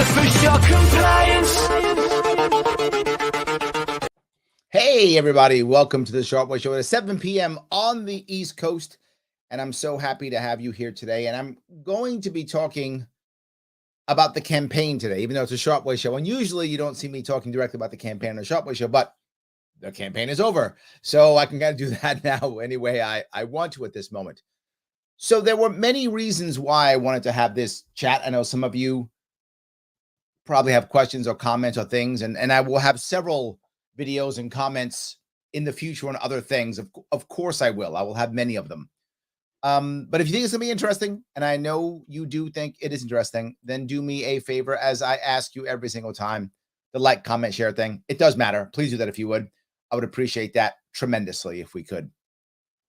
official compliance. Hey, everybody. Welcome to the Sharpe Show at 7 p.m. on the East Coast. And I'm so happy to have you here today. And I'm going to be talking about the campaign today, even though it's a Sharpe Show. And usually you don't see me talking directly about the campaign on the Sharpe Show, but the campaign is over. So I can kind of do that now any way I want to at this moment. So there were many reasons why I wanted to have this chat. I know some of you probably have questions or comments or things, and I will have several videos and comments in the future on other things. Of course I will. I will have many of them. But if you think it's going to be interesting, and I know you do think it is interesting, then do me a favor, as I ask you every single time, the like, comment, share thing. It does matter. Please do that if you would. I would appreciate that tremendously if we could.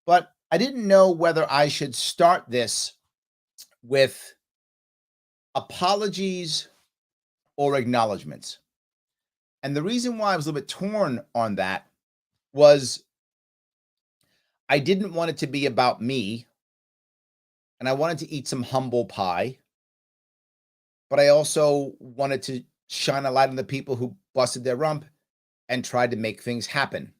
But I didn't know whether I should start this with apologies or acknowledgments. And the reason why I was a little bit torn on that was I didn't want it to be about me, and I wanted to eat some humble pie, but I also wanted to shine a light on the people who busted their rump and tried to make things happen.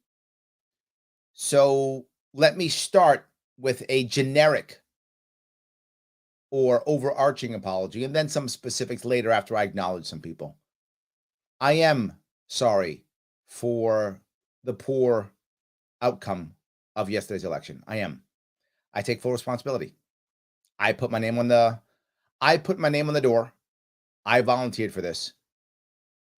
So let me start with a generic or overarching apology, and then some specifics later after I acknowledge some people. I am sorry for the poor outcome of yesterday's election. I am. I take full responsibility. I put my name on the door. I volunteered for this.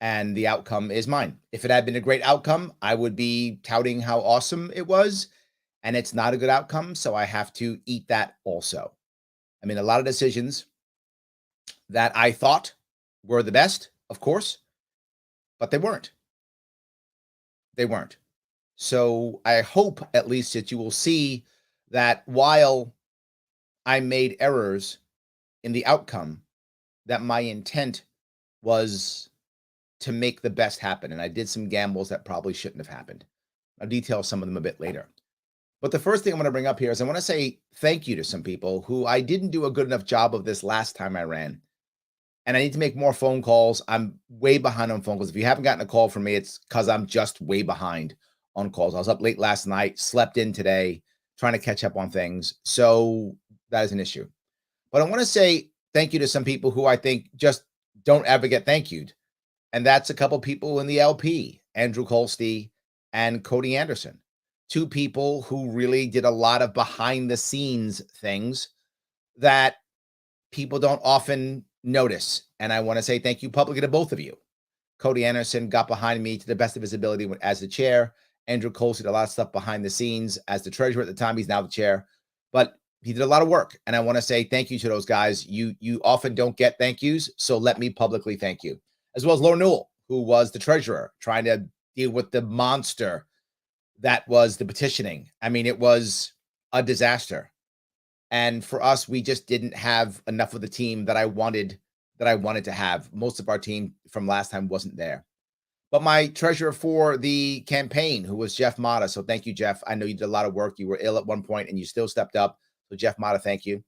And the outcome is mine. If it had been a great outcome, I would be touting how awesome it was. And it's not a good outcome, so I have to eat that also. I mean, a lot of decisions that I thought were the best, of course, but they weren't. They weren't. So I hope at least that you will see that while I made errors in the outcome, that my intent was to make the best happen. And I did some gambles that probably shouldn't have happened. I'll detail some of them a bit later. But the first thing I want to bring up here is I want to say thank you to some people who I didn't do a good enough job of this last time I ran. And I need to make more phone calls. I'm way behind on phone calls. If you haven't gotten a call from me, it's because I'm just way behind on calls. I was up late last night, slept in today, trying to catch up on things. So that is an issue. But I want to say thank you to some people who I think just don't ever get thank you'd. And that's a couple people in the LP, Andrew Colsty and Cody Anderson. Two people who really did a lot of behind the scenes things that people don't often notice. And I want to say thank you publicly to both of you. Cody Anderson got behind me to the best of his ability as the chair. Andrew Colsty did a lot of stuff behind the scenes as the treasurer at the time. He's now the chair, but he did a lot of work. And I want to say thank you to those guys. You often don't get thank yous, so let me publicly thank you. As well as Laura Newell, who was the treasurer, trying to deal with the monster that was the petitioning. I mean, it was a disaster. And for us, we just didn't have enough of the team that I wanted to have. Most of our team from last time wasn't there. But my treasurer for the campaign, who was Jeff Mata. So thank you, Jeff. I know you did a lot of work. You were ill at one point and you still stepped up. So Jeff Mata, thank you.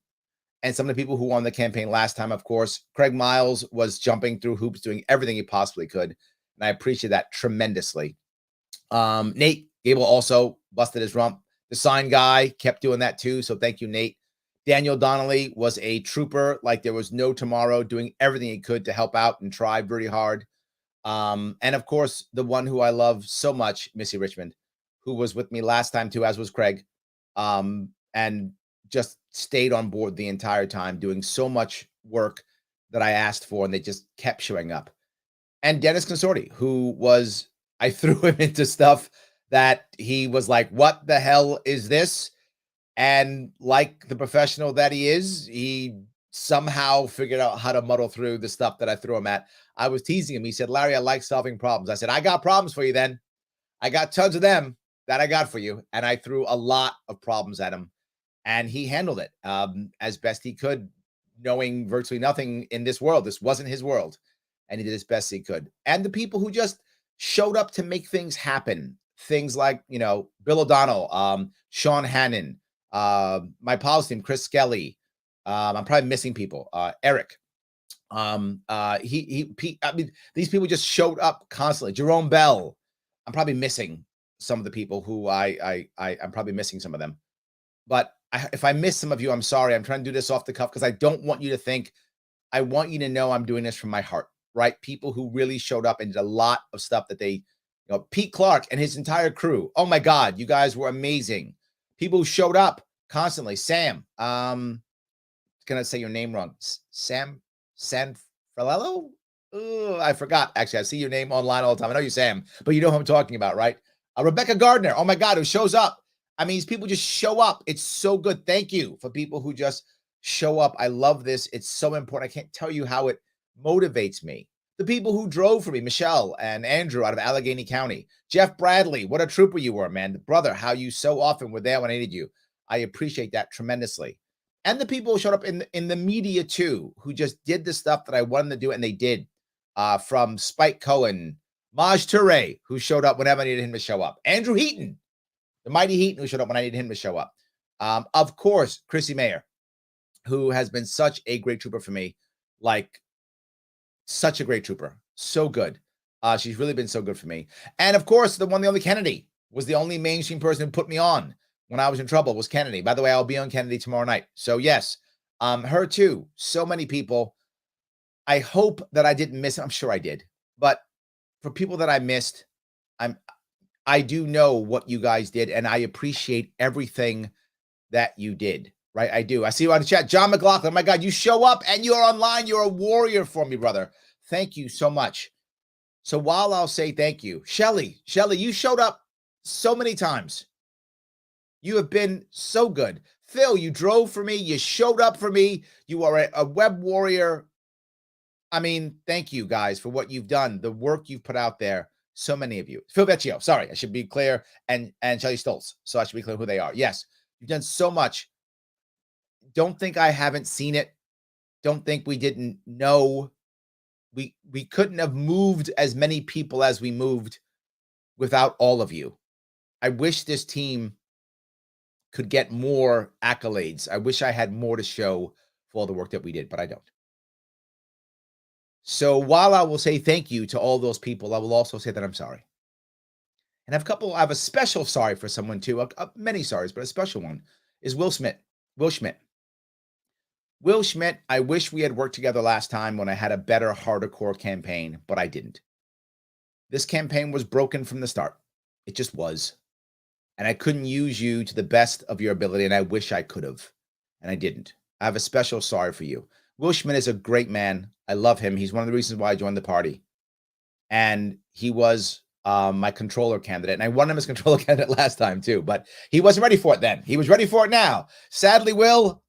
And some of the people who won the campaign last time, of course, Craig Miles was jumping through hoops, doing everything he possibly could. And I appreciate that tremendously. Nate Gable also busted his rump. The sign guy kept doing that too. So thank you, Nate. Daniel Donnelly was a trooper like there was no tomorrow, doing everything he could to help out and try very hard. And of course, the one who I love so much, Missy Richmond, who was with me last time too, as was Craig, and just stayed on board the entire time, doing so much work that I asked for, and they just kept showing up. And Dennis Consorti, who was, I threw him into stuff that he was like, what the hell is this? And like the professional that he is, he somehow figured out how to muddle through the stuff that I threw him at. I was teasing him. He said, Larry, I like solving problems. I said, I got problems for you then. I got tons of them that I got for you. And I threw a lot of problems at him. And he handled it as best he could, knowing virtually nothing in this world. This wasn't his world. And he did as best he could. And the people who just showed up to make things happen. Things like, you know, Bill O'Donnell, Sean Hannon, my policy team, Chris Skelly. I'm probably missing people. Eric, I mean, these people just showed up constantly. Jerome Bell. I'm probably missing some of the people who I'm probably missing some of them. But if I miss some of you, I'm sorry. I'm trying to do this off the cuff because I don't want you to think. I want you to know I'm doing this from my heart, right? People who really showed up and did a lot of stuff that Pete Clark and his entire crew. Oh my God, you guys were amazing. People who showed up constantly. Sam, gonna say your name wrong. Sam Sanfrello? Oh, I forgot. Actually, I see your name online all the time. I know you, Sam, but you know who I'm talking about, right? Rebecca Gardner. Oh my God, who shows up? I mean, these people just show up. It's so good. Thank you for people who just show up. I love this. It's so important. I can't tell you how it motivates me. The people who drove for me, Michelle and Andrew out of Allegheny County. Jeff Bradley, what a trooper you were, man. Brother, how you so often were there when I needed you. I appreciate that tremendously. And the people who showed up in the media too, who just did the stuff that I wanted to do, and they did. From Spike Cohen, Maj Toure, who showed up whenever I needed him to show up. Andrew Heaton, the mighty Heaton, who showed up when I needed him to show up. Of course, Chrissy Mayer, who has been such a great trooper for me, like such a great trooper, so good. She's really been so good for me. And of course, the only Kennedy was the only mainstream person who put me on when I was in trouble was Kennedy. By the way, I'll be on Kennedy tomorrow night. So yes, her too. So many people. I hope that I didn't miss. I'm sure I did, but for people that I missed, I do know what you guys did, and I appreciate everything that you did. Right, I do. I see you on the chat, John McLaughlin. Oh my God, you show up and you're online. You're a warrior for me, brother. Thank you so much. So while I'll say thank you, Shelly, you showed up so many times. You have been so good. Phil, you drove for me. You showed up for me. You are a web warrior. I mean, thank you guys for what you've done, the work you've put out there. So many of you. Phil Vecchio, sorry, I should be clear, and Shelly Stoltz. So I should be clear who they are. Yes, you've done so much. Don't think I haven't seen it. Don't think we didn't know. We couldn't have moved as many people as we moved without all of you. I wish this team could get more accolades. I wish I had more to show for all the work that we did, but I don't. So while I will say thank you to all those people, I will also say that I'm sorry. And I have a special sorry for someone too. Many sorries, but a special one is Will Schmidt. Will Schmidt, I wish we had worked together last time when I had a better, harder core campaign, but I didn't. This campaign was broken from the start. It just was. And I couldn't use you to the best of your ability, and I wish I could have, and I didn't. I have a special sorry for you. Will Schmidt is a great man. I love him. He's one of the reasons why I joined the party. And he was my controller candidate, and I won him as controller candidate last time too, but he wasn't ready for it then. He was ready for it now. Sadly, Will,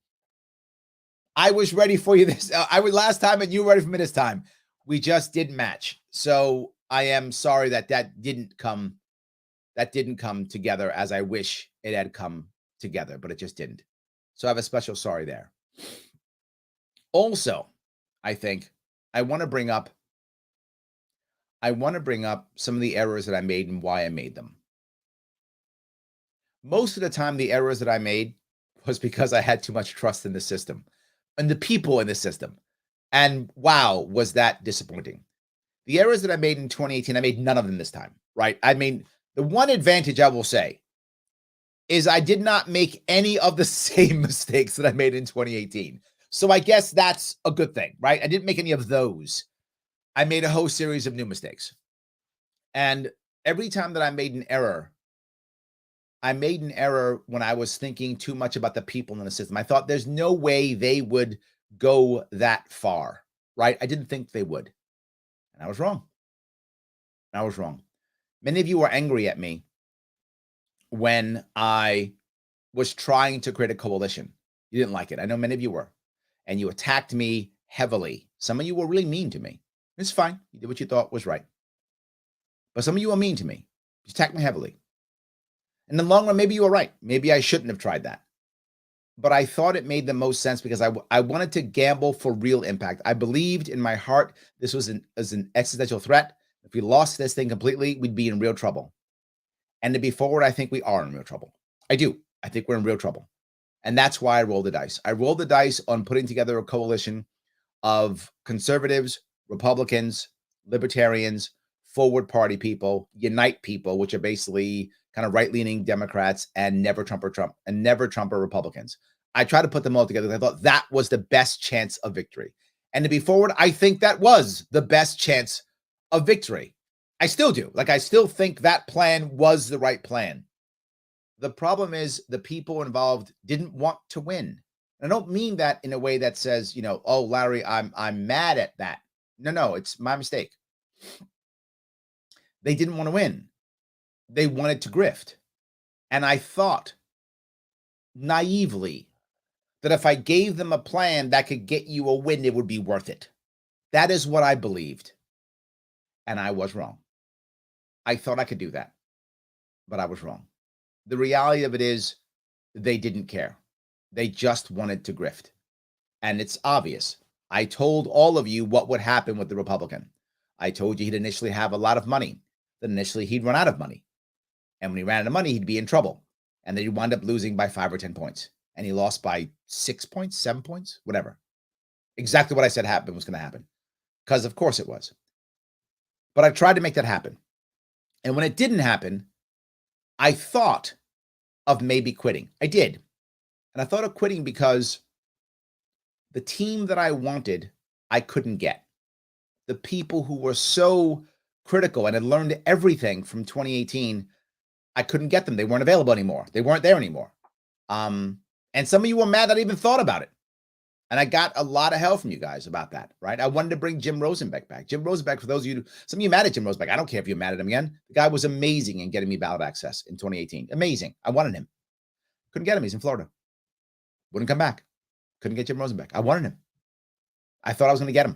I was ready for you I was last time, and you were ready for me this time. We just didn't match. So I am sorry that didn't come together as I wish it had come together, but it just didn't. So I have a special sorry there. Also, I think I want to bring up some of the errors that I made and why I made them. Most of the time, the errors that I made was because I had too much trust in the system and the people in the system. And wow, was that disappointing. The errors that I made in 2018, I made none of them this time, right? I mean, the one advantage I will say is I did not make any of the same mistakes that I made in 2018. So I guess that's a good thing, right? I didn't make any of those. I made a whole series of new mistakes. And every time that I made an error when I was thinking too much about the people in the system. I thought there's no way they would go that far, right? I didn't think they would. And I was wrong. Many of you were angry at me when I was trying to create a coalition. You didn't like it. I know many of you were. And you attacked me heavily. Some of you were really mean to me. It's fine. You did what you thought was right. But some of you were mean to me. You attacked me heavily. In the long run, maybe you were right. Maybe I shouldn't have tried that. But I thought it made the most sense because I wanted to gamble for real impact. I believed in my heart this was an existential threat. If we lost this thing completely, we'd be in real trouble. And to be forward, I think we are in real trouble. I do. I think we're in real trouble. And that's why I rolled the dice. I rolled the dice on putting together a coalition of conservatives, Republicans, libertarians, forward party people, unite people, which are basically kind of right-leaning Democrats, and never Trumper Republicans. I tried to put them all together. I thought that was the best chance of victory. And to be forward, I think that was the best chance of victory. I still do. Like, I still think that plan was the right plan. The problem is the people involved didn't want to win. And I don't mean that in a way that says, oh, Larry, I'm mad at that. No, it's my mistake. They didn't want to win. They wanted to grift. And I thought naively that if I gave them a plan that could get you a win, it would be worth it. That is what I believed. And I was wrong. I thought I could do that, but I was wrong. The reality of it is they didn't care. They just wanted to grift. And it's obvious. I told all of you what would happen with the Republican. I told you he'd initially have a lot of money. Then initially he'd run out of money. And when he ran out of money, he'd be in trouble. And then he'd wind up losing by 5 or 10 points. And he lost by 6 points, 7 points, whatever. Exactly what I said was going to happen. Because of course it was. But I tried to make that happen. And when it didn't happen, I thought of maybe quitting. I did. And I thought of quitting because the team that I wanted, I couldn't get. The people who were so critical and had learned everything from 2018, I couldn't get them. They weren't available anymore. They weren't there anymore. And some of you were mad that I even thought about it. And I got a lot of hell from you guys about that, right? I wanted to bring Jim Rosenbeck back. Jim Rosenbeck, for those of you, some of you mad at Jim Rosenbeck. I don't care if you're mad at him again. The guy was amazing in getting me ballot access in 2018. Amazing. I wanted him. Couldn't get him. He's in Florida. Wouldn't come back. Couldn't get Jim Rosenbeck. I wanted him. I thought I was going to get him.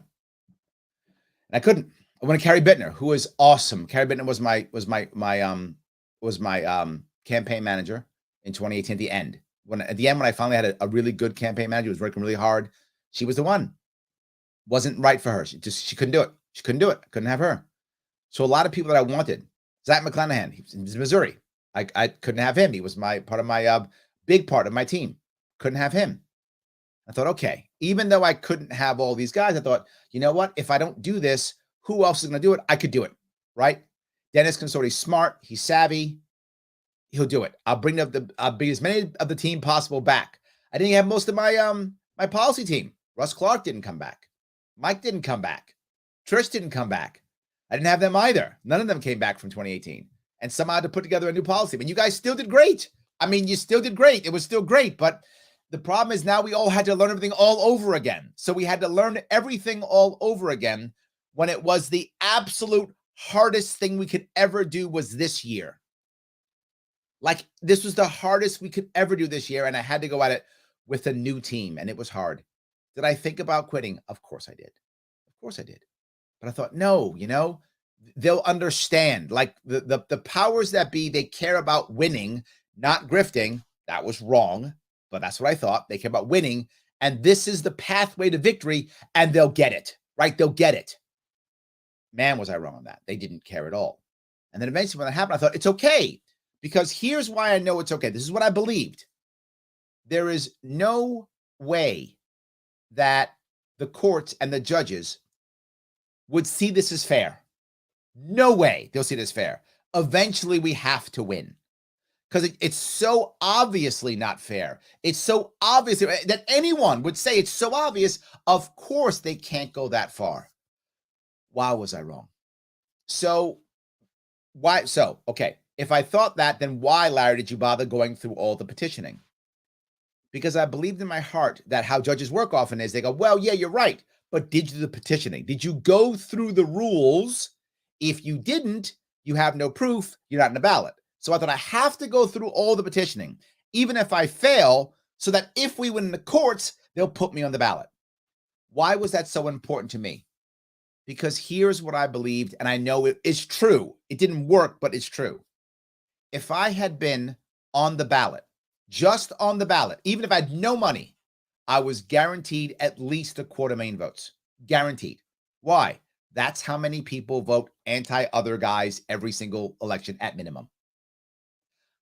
And I couldn't. I wanted Carrie Bittner, who was awesome. Carrie Bittner was my campaign manager in 2018 at the end. When I finally had a really good campaign manager who was working really hard, she was the one. Wasn't right for her. She couldn't do it. She couldn't do it. Couldn't have her. So a lot of people that I wanted, Zach McClanahan, he was in Missouri. I couldn't have him. He was big part of my team. Couldn't have him. I thought, okay, even though I couldn't have all these guys, I thought, you know what? If I don't do this, who else is going to do it? I could do it, right? Dennis Consorti's smart. He's savvy. He'll do it. I'll bring as many of the team possible back. I didn't have most of my my policy team. Russ Clark didn't come back. Mike didn't come back. Trish didn't come back. I didn't have them either. None of them came back from 2018. And somehow I had to put together a new policy. But you guys still did great. I mean, you still did great. It was still great. But the problem is now we all had to learn everything all over again. So we had to learn everything all over again when it was the absolute hardest thing we could ever do was this year. Like, this was the hardest we could ever do this year, and I had to go at it with a new team, and it was hard. Did I think about quitting? Of course I did. Of course I did. But I thought, no, they'll understand. Like, the powers that be, they care about winning, not grifting. That was wrong, but that's what I thought. They care about winning, and this is the pathway to victory, and they'll get it, right? They'll get it. Man, was I wrong on that. They didn't care at all. And then eventually when that happened, I thought, it's okay. Because here's why I know it's okay. This is what I believed. There is no way that the courts and the judges would see this as fair. No way they'll see this fair. Eventually, we have to win. Because it's so obviously not fair. It's so obvious that anyone would say it's so obvious. Of course, they can't go that far. Why was I wrong? Okay. If I thought that, then why, Larry, did you bother going through all the petitioning? Because I believed in my heart that how judges work often is they go, well, yeah, you're right. But did you do the petitioning? Did you go through the rules? If you didn't, you have no proof. You're not in the ballot. So I thought I have to go through all the petitioning, even if I fail, so that if we win in the courts, they'll put me on the ballot. Why was that so important to me? Because here's what I believed, and I know it is true. It didn't work, but it's true. If I had been on the ballot, just on the ballot, even if I had no money, I was guaranteed at least 250,000 votes. Guaranteed. Why? That's how many people vote anti-other guys every single election at minimum.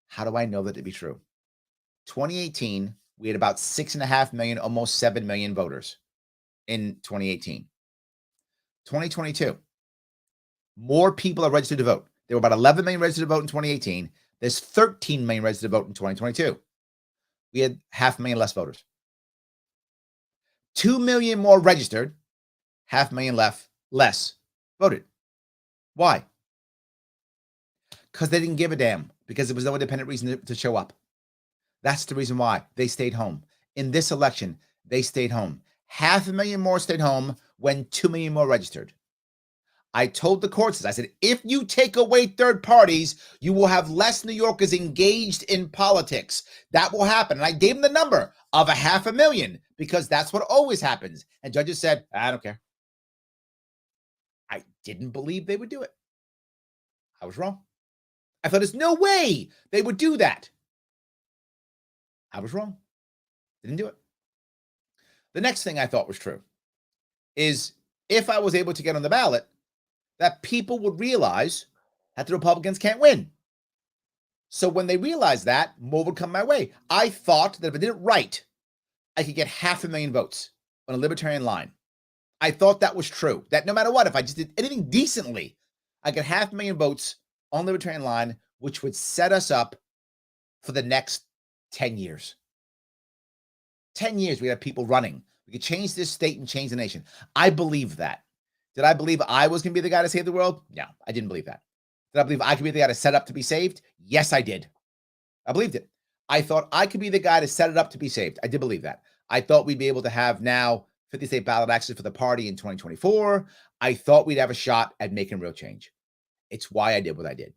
How do I know that to be true? 2018, we had about 6.5 million, almost 7 million voters in 2018. 2022, more people are registered to vote. There were about 11 million registered to vote in 2018. There's 13 million registered to vote in 2022. We had 500,000 less voters. 2 million more registered, 500,000 less voted. Why? Because they didn't give a damn, because there was no independent reason to show up. That's the reason why they stayed home. In this election, they stayed home. 500,000 more stayed home when 2 million more registered. I told the courts, I said, if you take away third parties, you will have less New Yorkers engaged in politics. That will happen. And I gave them the number of 500,000 because that's what always happens. And judges said, I don't care. I didn't believe they would do it. I was wrong. I thought there's no way they would do that. I was wrong. Didn't do it. The next thing I thought was true is if I was able to get on the ballot, that people would realize that the Republicans can't win. So when they realized that, more would come my way. I thought that if I did it right, I could get 500,000 votes on a libertarian line. I thought that was true. That no matter what, if I just did anything decently, I get 500,000 votes on the libertarian line, which would set us up for the next 10 years. 10 years, we have people running. We could change this state and change the nation. I believe that. Did I believe I was going to be the guy to save the world? No, I didn't believe that. Did I believe I could be the guy to set up to be saved? Yes, I did. I believed it. I thought I could be the guy to set it up to be saved. I did believe that. I thought we'd be able to have now 50-state ballot access for the party in 2024. I thought we'd have a shot at making real change. It's why I did what I did.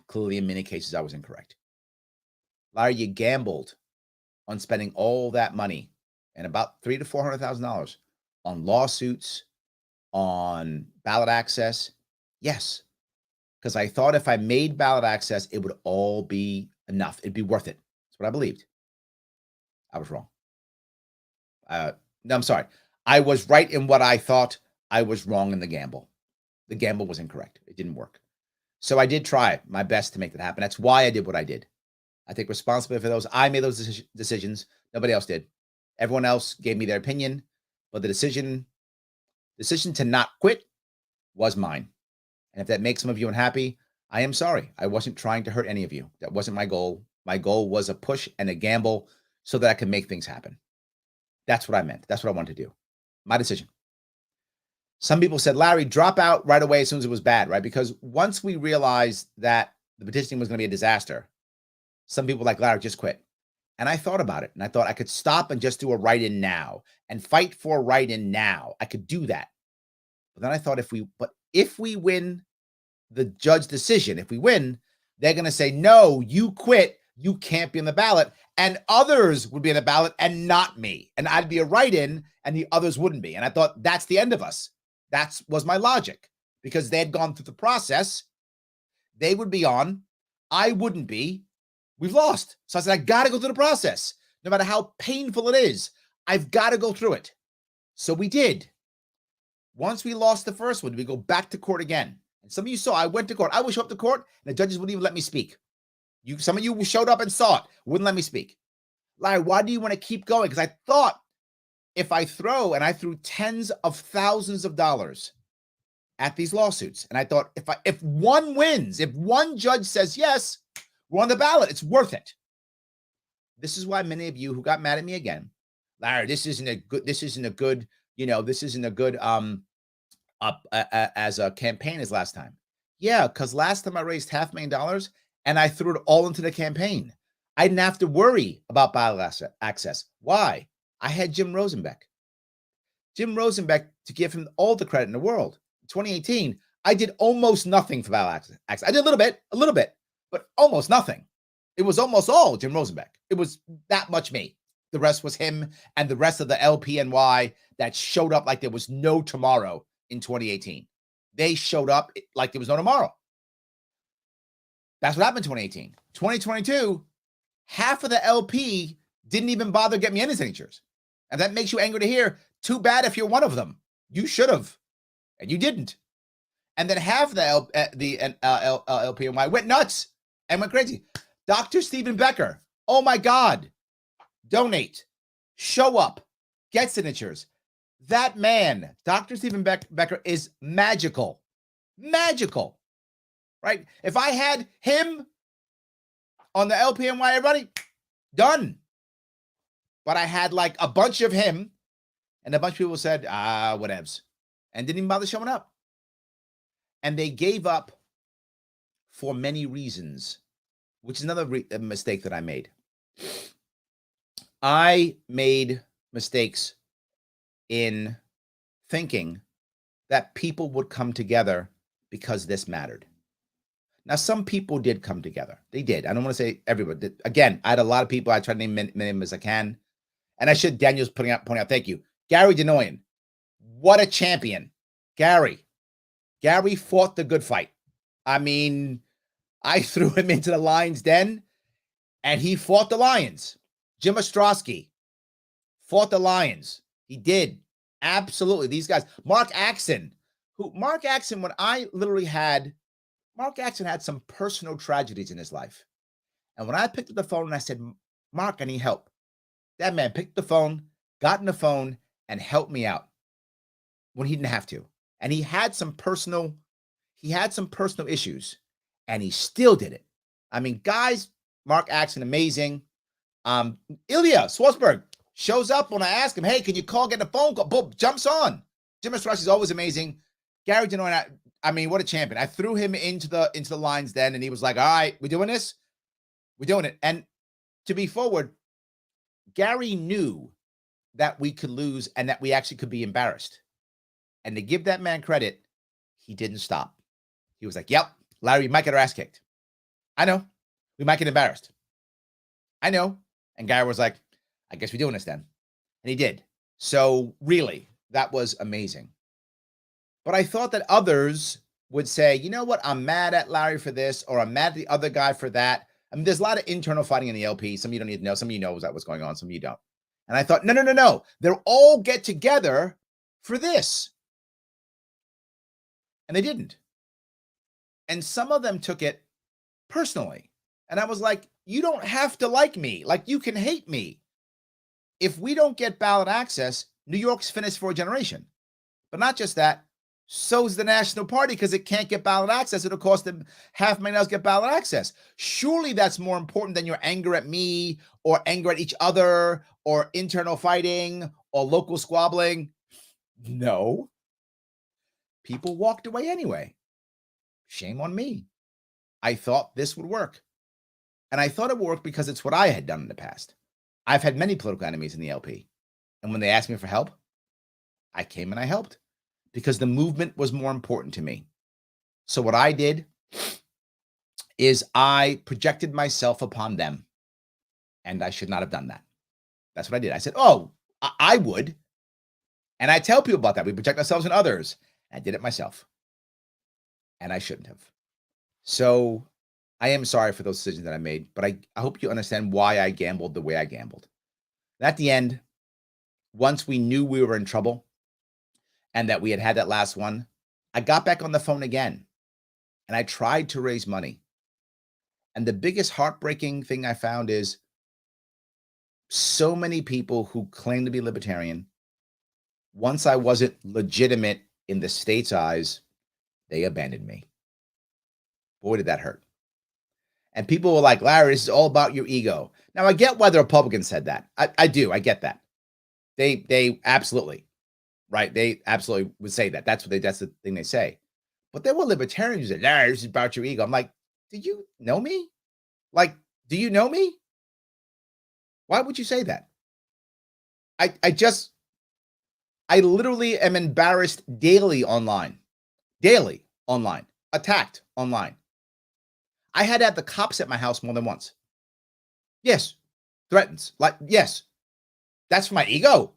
Clearly, in many cases, I was incorrect. Larry, you gambled on spending all that money and about $300,000 to $400,000 on lawsuits, on ballot access. Yes, because I thought if I made ballot access, it would all be enough. It'd be worth it. That's what I believed. I was wrong. No, I'm sorry. I was right in what I thought. I was wrong in the gamble. The gamble was incorrect. It didn't work. So I did try my best to make that happen. That's why I did what I did. I take responsibility for those. I made those decisions. Nobody else did. Everyone else gave me their opinion, but the decision to not quit was mine. And if that makes some of you unhappy, I am sorry. I wasn't trying to hurt any of you. That wasn't my goal. My goal was a push and a gamble so that I could make things happen. That's what I meant. That's what I wanted to do. My decision. Some people said, Larry, drop out right away as soon as it was bad, right? Because once we realized that the petitioning was going to be a disaster, some people like, Larry, just quit. And I thought about it, and I thought I could stop and just do a write-in now and fight for a write-in now. I could do that. But then I thought if we win the judge decision, if we win, they're going to say, no, you quit. You can't be on the ballot. And others would be on the ballot and not me. And I'd be a write-in and the others wouldn't be. And I thought that's the end of us. That was my logic, because they had gone through the process. They would be on. I wouldn't be. We've lost. So I said, I got to go through the process. No matter how painful it is, I've got to go through it. So we did. Once we lost the first one, we go back to court again. And some of you saw I went to court. I would show up to court and the judges wouldn't even let me speak. Some of you showed up and saw it, wouldn't let me speak. Larry, why do you want to keep going? Because I thought if I threw tens of thousands of dollars at these lawsuits, and I thought if one wins, if one judge says yes, we're on the ballot, it's worth it. This is why many of you who got mad at me again, Larry, this isn't a good as a campaign as last time. Yeah, because last time I raised $500,000 and I threw it all into the campaign. I didn't have to worry about ballot access. Why? I had Jim Rosenbeck. Jim Rosenbeck, to give him all the credit in the world. In 2018, I did almost nothing for ballot access. I did a little bit, but almost nothing. It was almost all Jim Rosenbeck. It was that much me. The rest was him and the rest of the LPNY that showed up like there was no tomorrow in 2018. They showed up like there was no tomorrow. That's what happened in 2018. 2022, half of the LP didn't even bother getting me any signatures. And that makes you angry to hear. Too bad if you're one of them. You should have, and you didn't. And then half of the LPNY went nuts and went crazy. Dr. Stephen Becker, oh my God, donate, show up, get signatures. That man, Dr. Stephen Becker, is magical. Magical. Right? If I had him on the LPNY, everybody, done. But I had like a bunch of him, and a bunch of people said, whatevs, and didn't even bother showing up. And they gave up for many reasons, which is another mistake that I made. I made mistakes in thinking that people would come together because this mattered. Now, some people did come together. They did. I don't want to say everybody. Again, I had a lot of people. I tried to name many as I can. And I should, Daniel's pointing out, thank you. Gary Denoyan, what a champion. Gary fought the good fight. I mean, I threw him into the lion's den, and he fought the lions. Jim Ostrowski fought the lions. He did. Absolutely. These guys. Mark Axon, when I literally had, Mark Axon had some personal tragedies in his life. And when I picked up the phone and I said, Mark, I need help, that man picked the phone, got in the phone, and helped me out when he didn't have to. And he had some personal issues, and he still did it. I mean, guys, Mark Axon, amazing. Ilya Swartzberg shows up when I ask him, hey, can you call, get a phone call? Boom, jumps on. Jim Ostrowski is always amazing. Gary Denoyan, I mean, what a champion. I threw him into the lines then, and he was like, all right, we doing this? We're doing it. And to be forward, Gary knew that we could lose and that we actually could be embarrassed. And to give that man credit, he didn't stop. He was like, yep, Larry, we might get our ass kicked. I know. We might get embarrassed. I know. And Gary was like, I guess we're doing this then. And he did. So really, that was amazing. But I thought that others would say, you know what? I'm mad at Larry for this, or I'm mad at the other guy for that. I mean, there's a lot of internal fighting in the LP. Some of you don't need to know. Some of you know that what's going on. Some of you don't. And I thought, no. They'll all get together for this. And they didn't. And some of them took it personally. And I was like, you don't have to like me. Like, you can hate me. If we don't get ballot access, New York's finished for a generation. But not just that, so's the National Party, because it can't get ballot access. It'll cost them $500,000 to get ballot access. Surely that's more important than your anger at me, or anger at each other, or internal fighting, or local squabbling. No. People walked away anyway. Shame on me. I thought this would work. And I thought it would work because it's what I had done in the past. I've had many political enemies in the LP. And when they asked me for help, I came and I helped, because the movement was more important to me. So what I did is I projected myself upon them, and I should not have done that. That's what I did. I said, oh, I would. And I tell people about that. We project ourselves on others. I did it myself, and I shouldn't have. So I am sorry for those decisions that I made, but I hope you understand why I gambled the way I gambled. And at the end, once we knew we were in trouble and that we had that last one, I got back on the phone again, and I tried to raise money. And the biggest heartbreaking thing I found is so many people who claim to be libertarian, once I wasn't legitimate in the state's eyes, they abandoned me. Boy, did that hurt. And people were like, Larry, this is all about your ego. Now, I get why the Republicans said that. I do. I get that. They absolutely, right? They absolutely would say that. That's the thing they say. But there were libertarians who said, Larry, this is about your ego. I'm like, do you know me? Like, do you know me? Why would you say that? I literally am embarrassed daily online, attacked online. I had to have the cops at my house more than once. Yes, threatens. Like, yes, that's for my ego.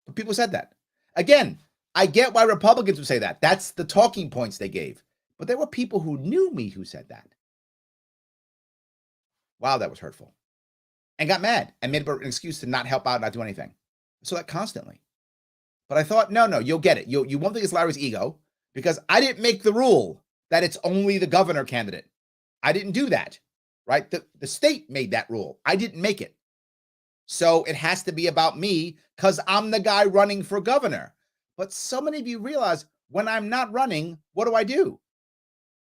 But people said that. Again, I get why Republicans would say that. That's the talking points they gave. But there were people who knew me who said that. Wow, that was hurtful. And got mad and made an excuse to not help out, not do anything. So that constantly. But I thought, no, you'll get it. You won't think it's Larry's ego, because I didn't make the rule that it's only the governor candidate. I didn't do that, right? The state made that rule. I didn't make it. So it has to be about me because I'm the guy running for governor. But so many of you realize when I'm not running, what do?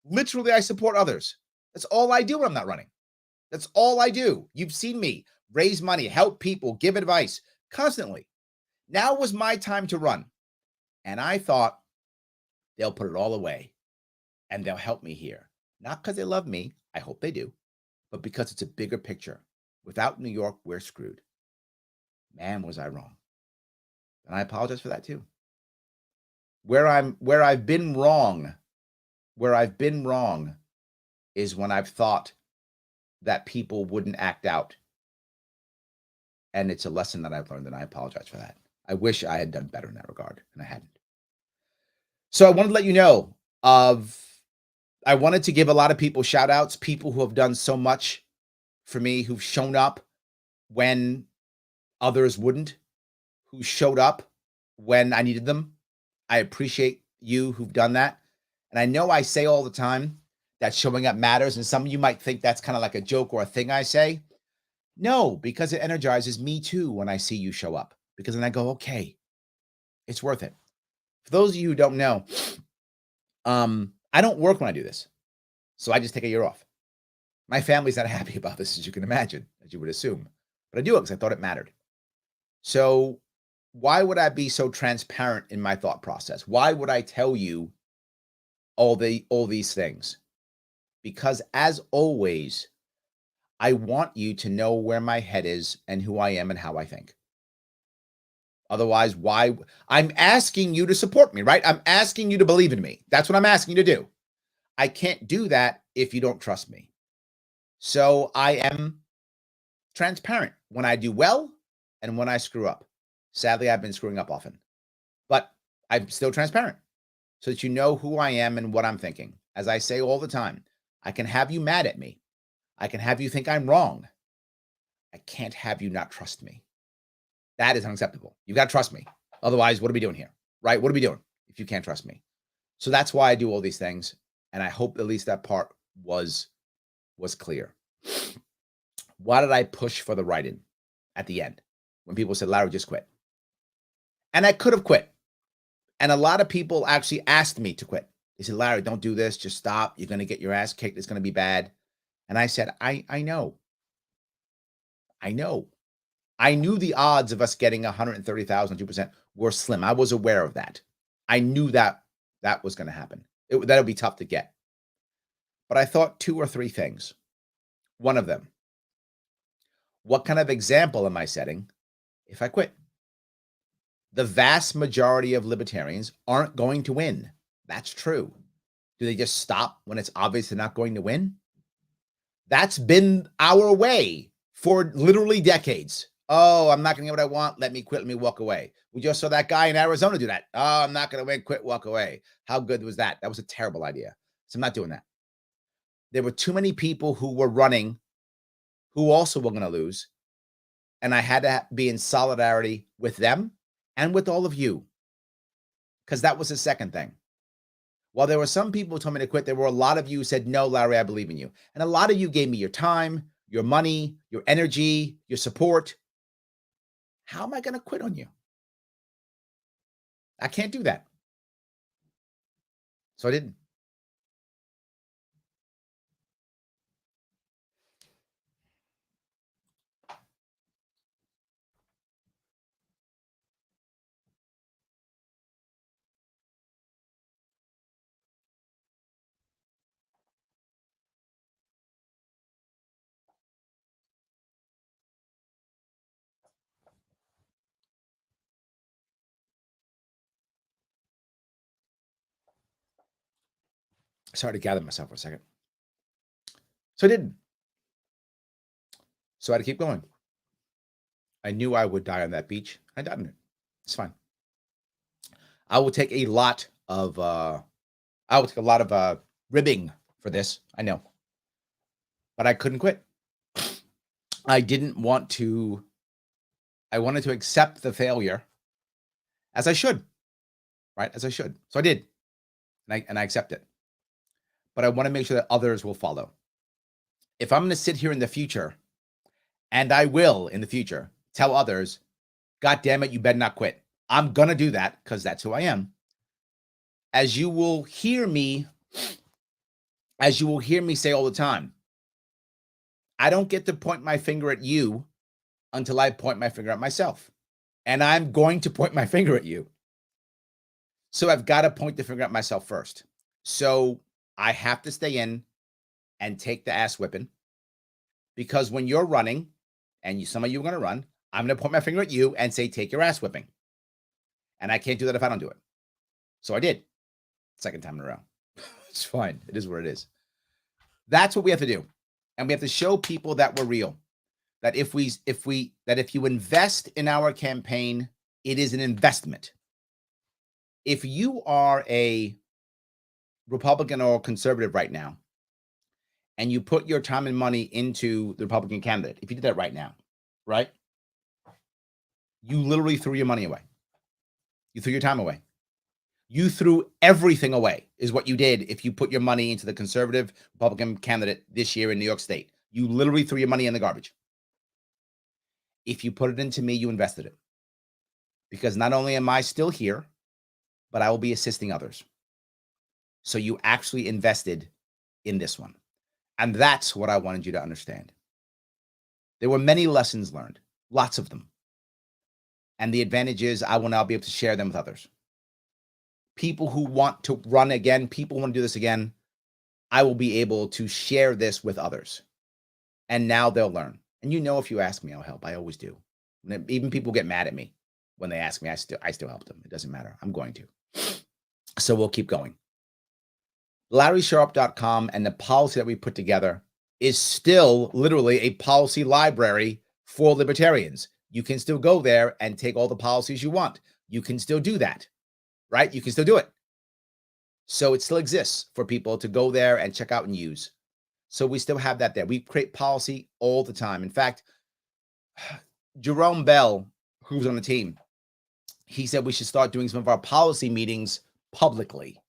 Literally, I support others. That's all I do when I'm not running. That's all I do. You've seen me raise money, help people, give advice constantly. Now was my time to run. And I thought they'll put it all away and they'll help me here. Not because they love me. I hope they do, but because it's a bigger picture. Without New York, we're screwed. Man, was I wrong. And I apologize for that too. Where I've been wrong is when I've thought that people wouldn't act out. And it's a lesson that I've learned, and I apologize for that. I wish I had done better in that regard, and I hadn't. So I wanted to let you know I wanted to give a lot of people shout outs, people who have done so much for me, who've shown up when others wouldn't, who showed up when I needed them. I appreciate you who've done that. And I know I say all the time that showing up matters, and some of you might think that's kind of like a joke or a thing I say. No, because it energizes me too when I see you show up, because then I go, okay, it's worth it. For those of you who don't know, I don't work when I do this. So I just take a year off. My family's not happy about this, as you can imagine, as you would assume. But I do it because I thought it mattered. So why would I be so transparent in my thought process? Why would I tell you all these things? Because as always, I want you to know where my head is and who I am and how I think. Otherwise, why? I'm asking you to support me, right? I'm asking you to believe in me. That's what I'm asking you to do. I can't do that if you don't trust me. So I am transparent when I do well and when I screw up. Sadly, I've been screwing up often, but I'm still transparent so that you know who I am and what I'm thinking. As I say all the time, I can have you mad at me. I can have you think I'm wrong. I can't have you not trust me. That is unacceptable. You got to trust me. Otherwise, what are we doing here? Right? What are we doing if you can't trust me? So that's why I do all these things. And I hope at least that part was clear. Why did I push for the write-in at the end when people said, Larry, just quit? And I could have quit. And a lot of people actually asked me to quit. They said, Larry, don't do this. Just stop. You're going to get your ass kicked. It's going to be bad. And I said, I know. I knew the odds of us getting 130,000, 2% were slim. I was aware of that. I knew that was going to happen. That would be tough to get. But I thought 2 or 3 things. One of them, what kind of example am I setting if I quit? The vast majority of libertarians aren't going to win. That's true. Do they just stop when it's obvious they're not going to win? That's been our way for literally decades. Oh, I'm not going to get what I want. Let me quit. Let me walk away. We just saw that guy in Arizona do that. Oh, I'm not going to win. Quit, walk away. How good was that? That was a terrible idea. So I'm not doing that. There were too many people who were running who also were going to lose. And I had to be in solidarity with them and with all of you. Because that was the second thing. While there were some people who told me to quit, there were a lot of you who said, no, Larry, I believe in you. And a lot of you gave me your time, your money, your energy, your support. How am I going to quit on you? I can't do that. So I didn't. Sorry to gather myself for a second. So I didn't. So I had to keep going. I knew I would die on that beach. I died on it. It's fine. I will take a lot of ribbing for this. I know. But I couldn't quit. I didn't want to. I wanted to accept the failure as I should, right? As I should. So I did. And I accept it. But I want to make sure that others will follow. If I'm going to sit here in the future, and I will in the future, tell others, God damn it, you better not quit. I'm going to do that because that's who I am. As you will hear me say all the time, I don't get to point my finger at you until I point my finger at myself. And I'm going to point my finger at you. So I've got to point the finger at myself first. So I have to stay in and take the ass whipping, because when you're running, and some of you are going to run, I'm going to point my finger at you and say, take your ass whipping. And I can't do that if I don't do it. So I did. Second time in a row. It's fine. It is what it is. That's what we have to do. And we have to show people that we're real. That if you invest in our campaign, it is an investment. If you are a Republican or conservative right now, and you put your time and money into the Republican candidate, if you did that right now, right? You literally threw your money away. You threw your time away. You threw everything away is what you did if you put your money into the conservative Republican candidate this year in New York State. You literally threw your money in the garbage. If you put it into me, you invested it. Because not only am I still here, but I will be assisting others. So you actually invested in this one. And that's what I wanted you to understand. There were many lessons learned, lots of them. And the advantage is I will now be able to share them with others. People who want to run again, people who want to do this again, I will be able to share this with others. And now they'll learn. And if you ask me, I'll help. I always do. Even people get mad at me when they ask me. I still help them. It doesn't matter. I'm going to. So we'll keep going. LarrySharpe.com and the policy that we put together is still literally a policy library for libertarians. You can still go there and take all the policies you want. You can still do that, right? You can still do it. So it still exists for people to go there and check out and use. So we still have that there. We create policy all the time. In fact, Jerome Bell, who's on the team, he said we should start doing some of our policy meetings publicly.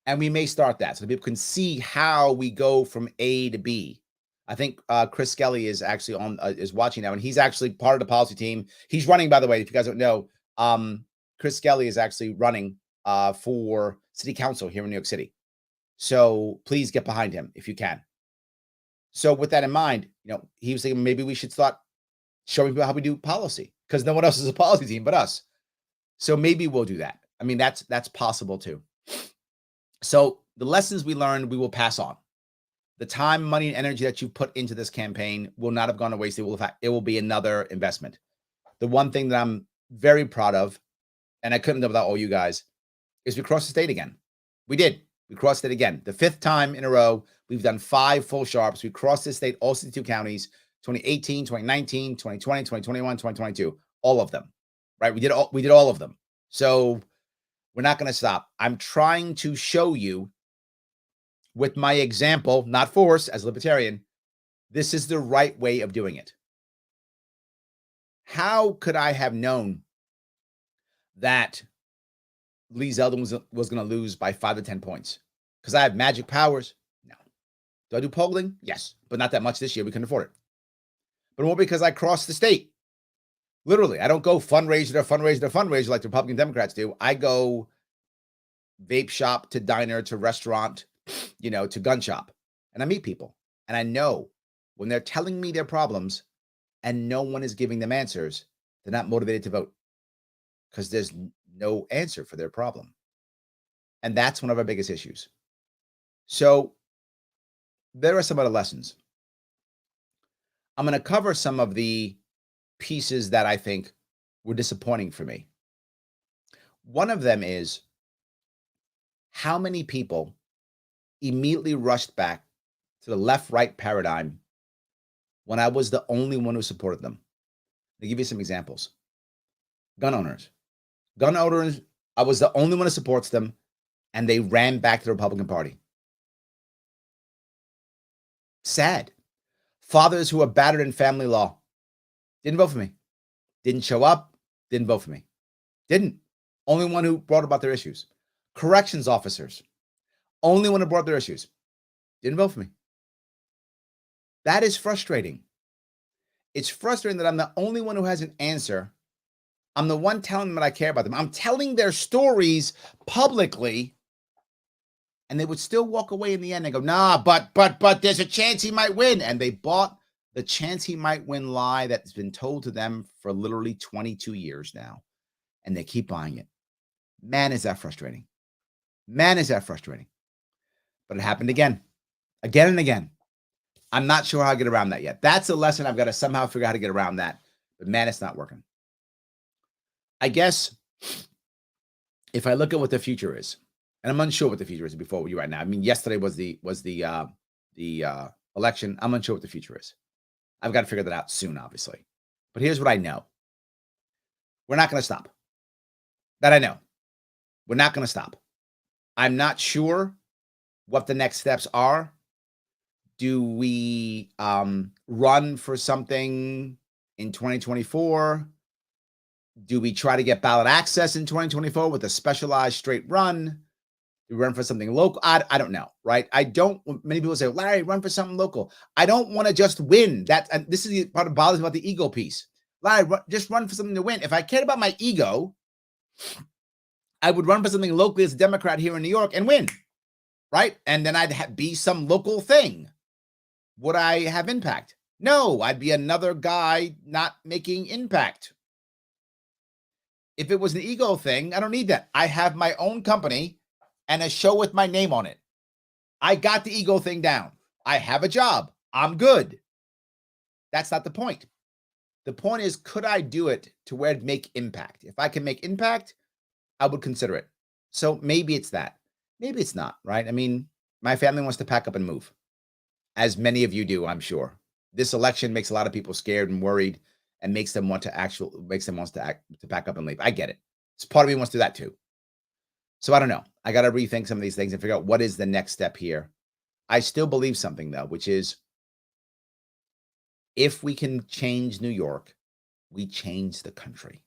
And we may start that so that people can see how we go from A to B. I think Chris Skelly is actually is watching now, and he's actually part of the policy team. He's running, by the way, if you guys don't know, Chris Skelly is actually running for city council here in New York City. So please get behind him if you can. So with that in mind, he was thinking maybe we should start showing people how we do policy, because no one else is a policy team but us. So maybe we'll do that. I mean, that's possible too. So the lessons we learned, we will pass on. The time, money, and energy that you put into this campaign will not have gone to waste. It will be another investment. The one thing that I'm very proud of, and I couldn't do without all you guys, is we crossed the state again. We did. We crossed it again. The 5th time in a row, we've done 5 full Sharpes. We crossed the state, all 62 counties, 2018, 2019, 2020, 2021, 2022, all of them, right? We did all of them. So we're not going to stop. I'm trying to show you with my example, not force, as a libertarian, this is the right way of doing it. How could I have known that Lee Zeldin was going to lose by 5 to 10 points? Because I have magic powers? No. Do I do polling? Yes, but not that much this year. We couldn't afford it. But more because I crossed the state. Literally, I don't go fundraiser to fundraiser to fundraiser like the Republican Democrats do. I go vape shop to diner to restaurant, to gun shop. And I meet people. And I know when they're telling me their problems and no one is giving them answers, they're not motivated to vote because there's no answer for their problem. And that's one of our biggest issues. So there are some other lessons. I'm going to cover some of the pieces that I think were disappointing for me. One of them is how many people immediately rushed back to the left-right paradigm when I was the only one who supported them. I'll give you some examples. Gun owners. I was the only one who supports them, and they ran back to the Republican Party. Sad. Fathers who are battered in family law didn't vote for me. Didn't show up, didn't vote for me. Didn't. Only one who brought about their issues. Corrections officers. Only one who brought their issues. Didn't vote for me. That is frustrating. It's frustrating that I'm the only one who has an answer. I'm the one telling them that I care about them. I'm telling their stories publicly, and they would still walk away in the end and go, nah, but there's a chance he might win. And they bought the chance he might win lie that's been told to them for literally 22 years now. And they keep buying it. Man, is that frustrating. Man, is that frustrating. But it happened again and again. I'm not sure how to get around that yet. That's a lesson I've got to somehow figure out how to get around that. But man, it's not working. I guess if I look at what the future is, and I'm unsure what the future is before you right now. I mean, yesterday was the election. I'm unsure what the future is. I've got to figure that out soon, obviously. But here's what I know. We're not going to stop. That I know. We're not going to stop. I'm not sure what the next steps are. Do we run for something in 2024? Do we try to get ballot access in 2024 with a specialized straight run? Do we run for something local? I don't know, right? Many people say, Larry, run for something local. I don't want to just win. This is the part that bothers me about the ego piece. Larry, just run for something to win. If I cared about my ego, I would run for something locally as a Democrat here in New York and win, right? And then I'd be some local thing. Would I have impact? No, I'd be another guy not making impact. If it was an ego thing, I don't need that. I have my own company and a show with my name on it. I got the ego thing down. I have a job. I'm good. That's not the point. The point is, could I do it to where it'd make impact? If I can make impact, I would consider it. So maybe it's that. Maybe it's not, right? I mean, my family wants to pack up and move, as many of you do, I'm sure. This election makes a lot of people scared and worried and makes them want to pack up and leave. I get it. It's part of me wants to do that too. So I don't know. I got to rethink some of these things and figure out what is the next step here. I still believe something though, which is if we can change New York, we change the country.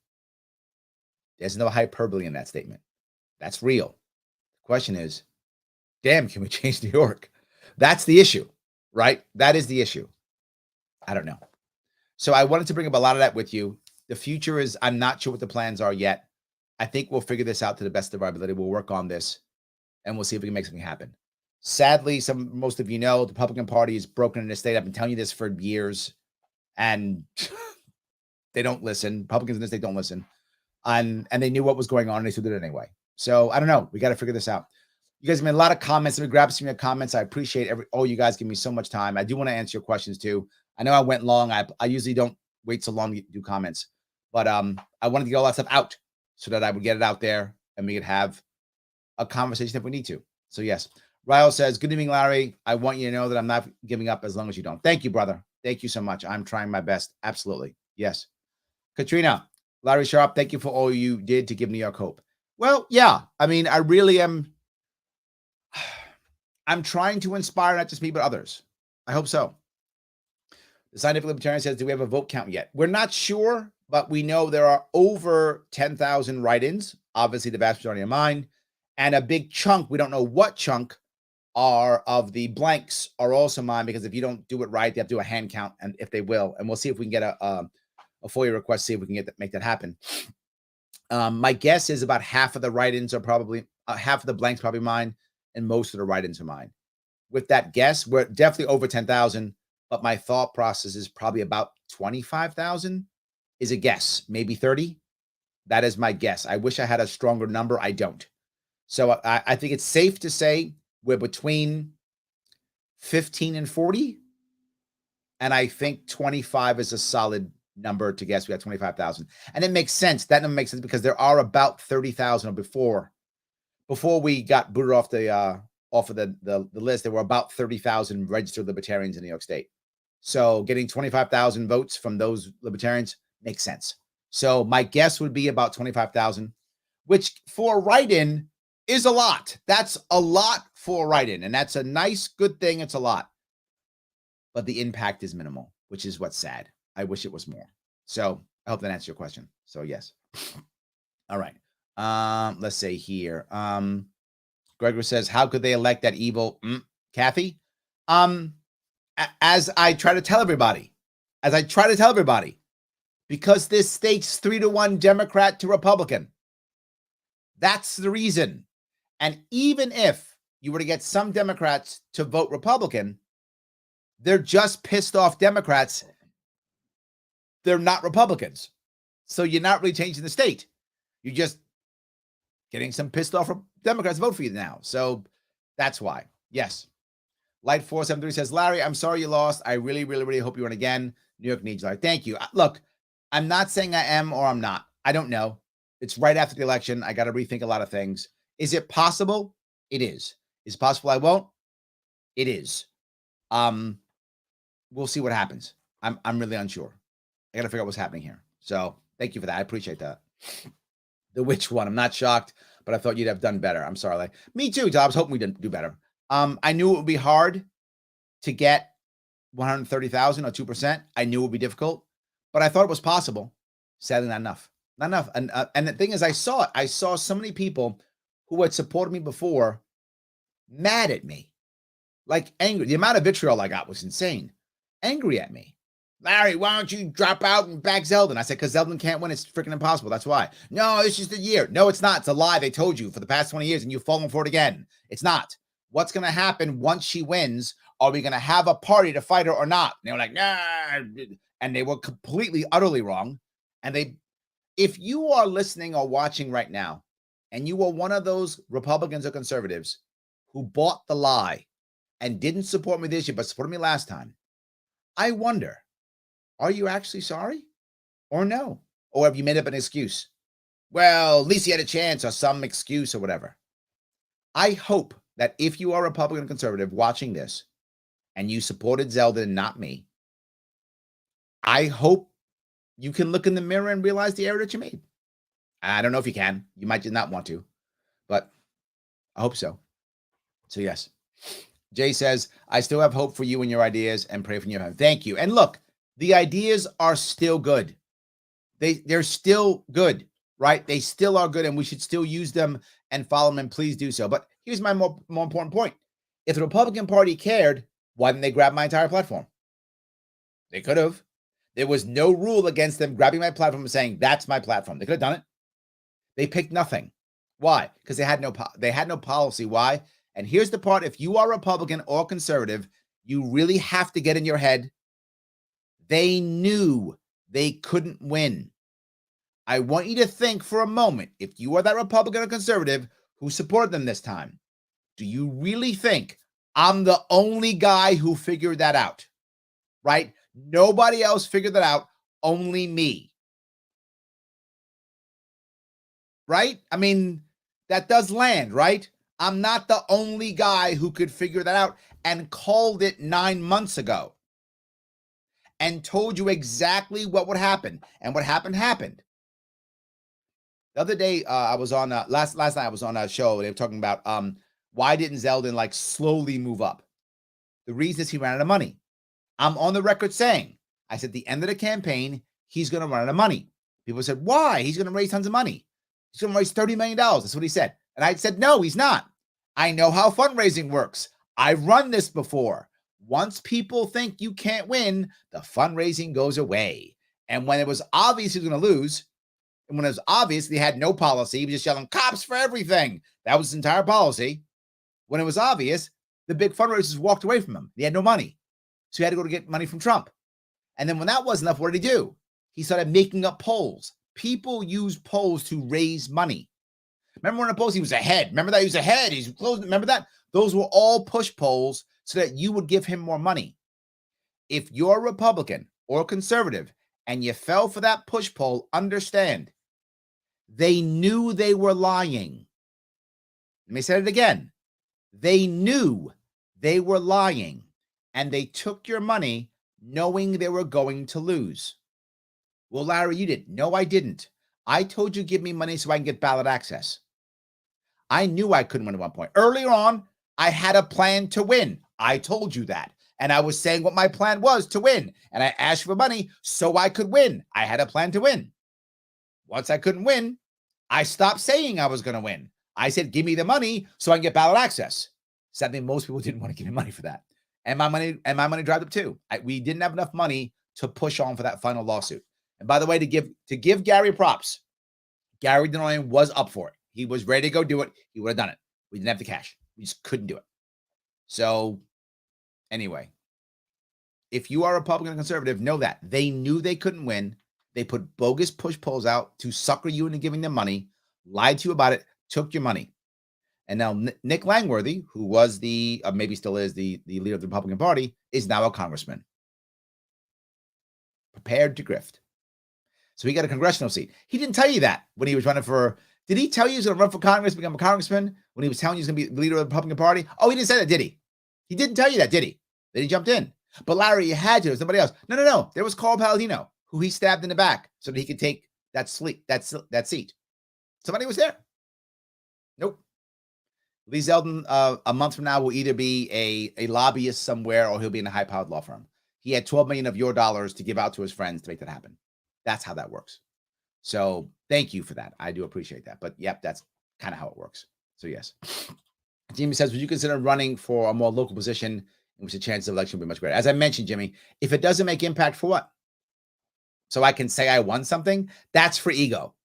There's no hyperbole in that statement. That's real. The question is, damn, can we change New York? That's the issue, right? That is the issue. I don't know. So I wanted to bring up a lot of that with you. The future is, I'm not sure what the plans are yet. I think we'll figure this out to the best of our ability. We'll work on this and we'll see if we can make something happen. Sadly, most of you know, the Republican Party is broken in the state. I've been telling you this for years and they don't listen. Republicans in the state don't listen. And they knew what was going on and they still did it anyway. So I don't know. We got to figure this out. You guys have made a lot of comments. Let me grab some of your comments. I appreciate all you guys give me so much time. I do want to answer your questions too. I know I went long. I usually don't wait so long to do comments, but I wanted to get all that stuff out so that I would get it out there and we could have a conversation if we need to. So yes, Ryle says, good evening, Larry. I want you to know that I'm not giving up as long as you don't. Thank you, brother. Thank you so much. I'm trying my best. Absolutely. Yes. Katrina, Larry Sharpe, thank you for all you did to give New York hope. Well, yeah. I mean, I really am. I'm trying to inspire not just me, but others. I hope so. The Scientific Libertarian says, do we have a vote count yet? We're not sure, but we know there are over 10,000 write-ins. Obviously, the vast majority are mine. And a big chunk, we don't know what chunk, are of the blanks are also mine, because if you don't do it right, they have to do a hand count, and if they will. And we'll see if we can get a FOIA request, see if we can make that happen. My guess is about half of the write-ins are probably, half of the blanks probably mine, and most of the write-ins are mine. With that guess, we're definitely over 10,000. But my thought process is probably about 25,000 is a guess, maybe 30. That is my guess. I wish I had a stronger number. I don't. So I think it's safe to say we're between 15 and 40. And I think 25 is a solid number to guess. We got 25,000. And it makes sense. That number makes sense because there are about 30,000 before we got booted off the list. There were about 30,000 registered libertarians in New York State. So getting 25,000 votes from those libertarians makes sense. So my guess would be about 25,000, which for write-in is a lot. That's a lot for write-in, and that's a nice, good thing. It's a lot. But the impact is minimal, which is what's sad. I wish it was more. So I hope that answers your question. So yes. All right. Let's say here. Gregor says, how could they elect that evil Kathy? As I try to tell everybody, as I try to tell everybody, because this state's 3-1 Democrat to Republican. That's the reason. And even if you were to get some Democrats to vote Republican, they're just pissed off Democrats. They're not Republicans. So you're not really changing the state. You're just getting some pissed off Democrats to vote for you now. So that's why. Yes. Light 473 says, Larry, I'm sorry you lost. I really, really, really hope you win again. New York needs you. Thank you. Look, I'm not saying I am or I'm not. I don't know. It's right after the election. I got to rethink a lot of things. Is it possible? It is. Is it possible I won't? It is. We'll see what happens. I'm really unsure. I got to figure out what's happening here. So thank you for that. I appreciate that. The witch one. I'm not shocked, but I thought you'd have done better. I'm sorry. Me too, I was hoping we didn't do better. I knew it would be hard to get 130,000 or 2%. I knew it would be difficult, but I thought it was possible. Sadly, not enough. Not enough. And the thing is, I saw it. I saw so many people who had supported me before mad at me, like angry. The amount of vitriol I got was insane. Angry at me. Larry, why don't you drop out and back Zeldin? I said, because Zeldin can't win. It's freaking impossible. That's why. No, it's just a year. No, it's not. It's a lie. They told you for the past 20 years and you've fallen for it again. It's not. What's going to happen once she wins? Are we going to have a party to fight her or not? And they were like, nah. And they were completely, utterly wrong. And if you are listening or watching right now, and you were one of those Republicans or conservatives who bought the lie and didn't support me this year, but supported me last time, I wonder, are you actually sorry or no? Or have you made up an excuse? Well, at least he had a chance or some excuse or whatever. I hope that if you are a Republican conservative watching this and you supported Zeldin and not me, I hope you can look in the mirror and realize the error that you made. I don't know if you can. You might just not want to, but I hope so. So yes. Jay says, I still have hope for you and your ideas and pray for your family. Thank you. And look, the ideas are still good. They're still good, right? They still are good and we should still use them and follow them, and please do so. But here's my more important point. If the Republican Party cared, why didn't they grab my entire platform? They could have. There was no rule against them grabbing my platform and saying, that's my platform. They could have done it. They picked nothing. Why? Because they had no policy. Why? And here's the part. If you are Republican or conservative, you really have to get in your head. They knew they couldn't win. I want you to think for a moment, if you are that Republican or conservative who supported them this time, do you really think I'm the only guy who figured that out? Right? Nobody else figured that out, only me. Right? I mean, that does land, right? I'm not the only guy who could figure that out and called it 9 months ago and told you exactly what would happen. And what happened. The other day, I was on last night. I was on a show. They were talking about why didn't Zeldin slowly move up? The reason is he ran out of money. I'm on the record saying, I said, at the end of the campaign, he's going to run out of money. People said, why? He's going to raise tons of money. He's going to raise $30 million. That's what he said. And I said, no, he's not. I know how fundraising works. I've run this before. Once people think you can't win, the fundraising goes away. And when it was obvious he was going to lose, and when it was obvious they had no policy, he was just yelling, cops for everything. That was his entire policy. When it was obvious, the big fundraisers walked away from him. He had no money. So he had to go to get money from Trump. And then when that wasn't enough, what did he do? He started making up polls. People use polls to raise money. Remember when in the polls he was ahead? Remember that he was ahead? He's close. Remember that? Those were all push polls so that you would give him more money. If you're a Republican or conservative and you fell for that push poll, understand, they knew they were lying. Let me say it again. They knew they were lying, and they took your money knowing they were going to lose. Well, Larry, you did. No, I didn't. I told you give me money so I can get ballot access. I knew I couldn't win at one point. Earlier on, I had a plan to win. I told you that. And I was saying what my plan was to win. And I asked for money so I could win. I had a plan to win. Once I couldn't win, I stopped saying I was going to win. I said, give me the money so I can get ballot access. Sadly, most people didn't want to give me money for that. And my money dried up too. We didn't have enough money to push on for that final lawsuit. And by the way, to give Gary props, Gary Denoyan was up for it. He was ready to go do it. He would have done it. We didn't have the cash. We just couldn't do it. So anyway, if you are Republican and conservative, know that they knew they couldn't win. They put bogus push polls out to sucker you into giving them money, lied to you about it, took your money. And now Nick Langworthy, who was maybe still is the leader of the Republican Party, is now a congressman. Prepared to grift. So he got a congressional seat. He didn't tell you that when he was running for. Did he tell you he was going to run for Congress, become a congressman, when he was telling you he was going to be the leader of the Republican Party? Oh, he didn't say that, did he? He didn't tell you that, did he? Then he jumped in. But Larry, you had to. It was somebody else. No. There was Carl Palladino, who he stabbed in the back so that he could take that seat. Somebody was there. Nope. Lee Zeldin, a month from now, will either be a lobbyist somewhere or he'll be in a high-powered law firm. He had $12 million of your dollars to give out to his friends to make that happen. That's how that works. So thank you for that. I do appreciate that. But yep, that's kind of how it works. So yes. Jimmy says, would you consider running for a more local position in which the chances of election will be much greater? As I mentioned, Jimmy, if it doesn't make impact, for what? So I can say I won something? That's for ego,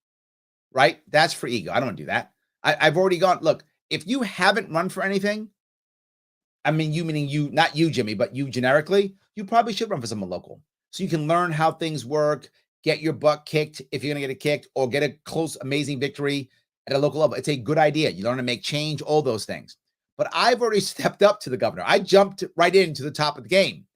right? That's for ego. I don't want to do that. I've already gone. Look, if you haven't run for anything, I mean, you meaning you, not you, Jimmy, but you generically, you probably should run for someone local. So you can learn how things work, get your butt kicked if you're going to get it kicked, or get a close, amazing victory at a local level. It's a good idea. You learn to make change, all those things. But I've already stepped up to the governor. I jumped right into the top of the game.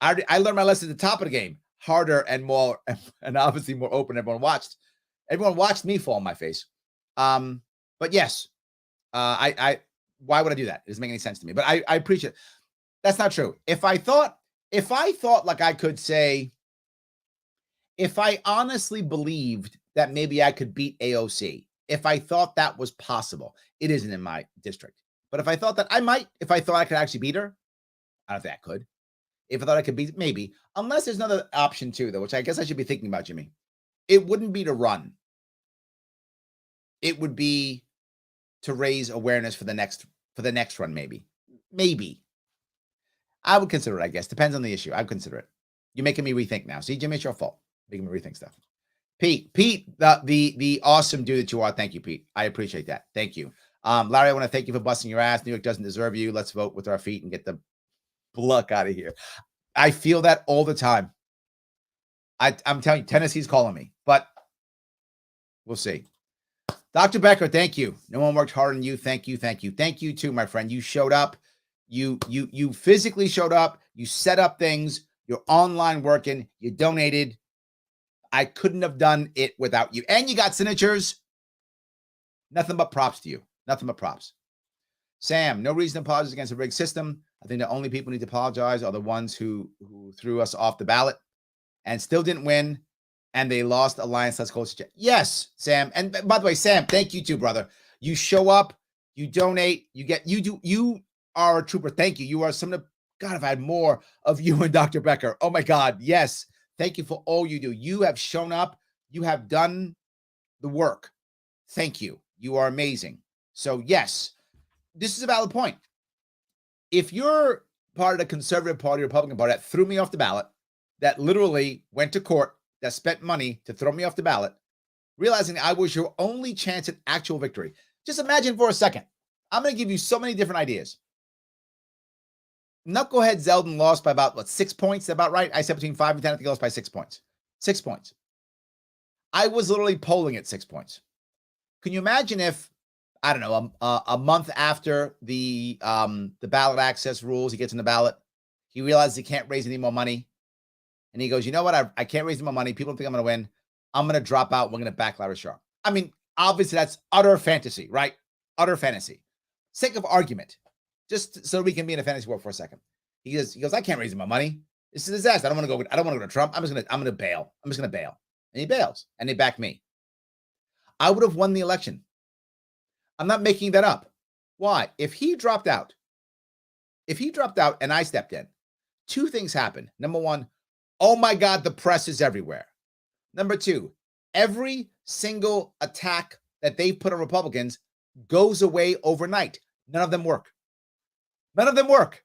I learned my lesson at the top of the game, harder and more, and obviously more open. Everyone watched me fall on my face. But yes, why would I do that? It doesn't make any sense to me, but I appreciate it. That's not true. If I thought like I could say, if I honestly believed that maybe I could beat AOC, if I thought that was possible, it isn't in my district. But if I thought that I might, if I thought I could actually beat her, I don't think I could. If I thought I could beat, maybe. Unless there's another option too, though, which I guess I should be thinking about, Jimmy. It wouldn't be to run. It would be to raise awareness for the next run, maybe. Maybe. I would consider it, I guess. Depends on the issue. I'd consider it. You're making me rethink now. See, Jimmy, it's your fault. Making me rethink stuff. Pete, the awesome dude that you are. Thank you, Pete. I appreciate that. Thank you. Larry, I want to thank you for busting your ass. New York doesn't deserve you. Let's vote with our feet and get the pluck out of here. I feel that all the time. I'm telling you, Tennessee's calling me, but we'll see. Dr. Becker, thank you. No one worked harder than you. Thank you. Thank you. Thank you too, my friend. You showed up. You physically showed up. You set up things. You're online working. You donated. I couldn't have done it without you. And you got signatures. Nothing but props to you. Nothing but props. Sam, no reason to apologize against a rigged system. I think the only people who need to apologize are the ones who threw us off the ballot and still didn't win. And they lost Alliance Let's Culture. Yes, Sam. And by the way, Sam, thank you too, brother. You show up, you donate, you are a trooper. Thank you. You are some of the, God, if I had more of you and Dr. Becker. Oh my God. Yes. Thank you for all you do. You have shown up. You have done the work. Thank you. You are amazing. So yes, this is a valid point. If you're part of the Conservative Party, Republican Party that threw me off the ballot, that literally went to court, that spent money to throw me off the ballot, realizing I was your only chance at actual victory. Just imagine for a second. I'm going to give you so many different ideas. Knucklehead Zeldin lost by about, 6 points? Is that about right? I said between 5 and 10. I think he lost by 6 points. 6 points. I was literally polling at 6 points. Can you imagine if, I don't know, a month after the ballot access rules, he gets in the ballot, he realizes he can't raise any more money, and he goes, you know what? I can't raise any more money. People don't think I'm going to win. I'm going to drop out. We're going to back Larry Sharpe. I mean, obviously that's utter fantasy, right? Utter fantasy. Sake of argument, just so we can be in a fantasy world for a second. He goes, I can't raise my money. It's a disaster. I don't want to go to Trump. I'm going to bail. I'm just going to bail. And he bails, and they back me. I would have won the election. I'm not making that up. Why? If he dropped out and I stepped in, two things happen. Number one, oh my God, the press is everywhere. Number two, every single attack that they put on Republicans goes away overnight. None of them work. None of them work.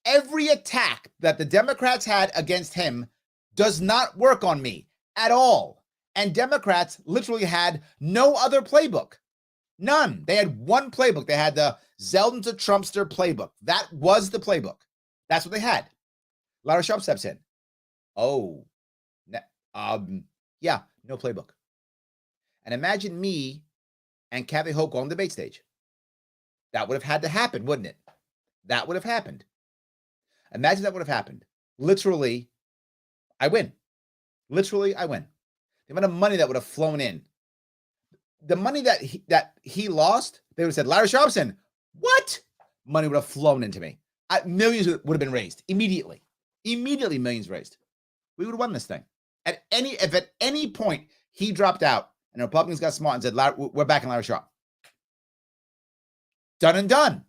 Every attack that the Democrats had against him does not work on me at all. And Democrats literally had no other playbook. None. They had one playbook. They had the Zeldin to Trumpster playbook. That was the playbook. That's what they had. Larry Sharpe steps in. Oh, yeah, no playbook. And imagine me and Kathy Hoke on the debate stage. That would have had to happen, wouldn't it? That would have happened. Imagine that would have happened. Literally, I win. Literally, I win. The amount of money that would have flown in. The money that he lost, they would have said, Larry Sharpson, what? Money would have flown into me. Millions would have been raised immediately. Immediately, millions raised. We would have won this thing. If at any point he dropped out and the Republicans got smart and said, we're backing Larry Sharpe. Done and done.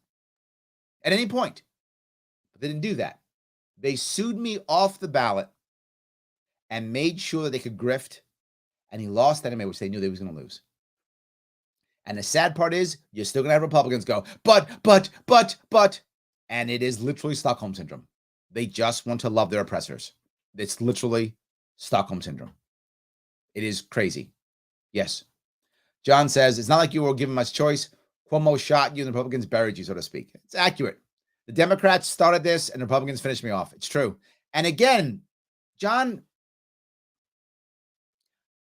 At any point. But they didn't do that. They sued me off the ballot and made sure that they could grift. And he lost anyway, which they knew they was going to lose. And the sad part is, you're still going to have Republicans go, but. And it is literally Stockholm Syndrome. They just want to love their oppressors. It's literally Stockholm Syndrome. It is crazy. Yes. John says, it's not like you were given much choice. Cuomo shot you and the Republicans buried you, so to speak. It's accurate. The Democrats started this and the Republicans finished me off. It's true. And again, John,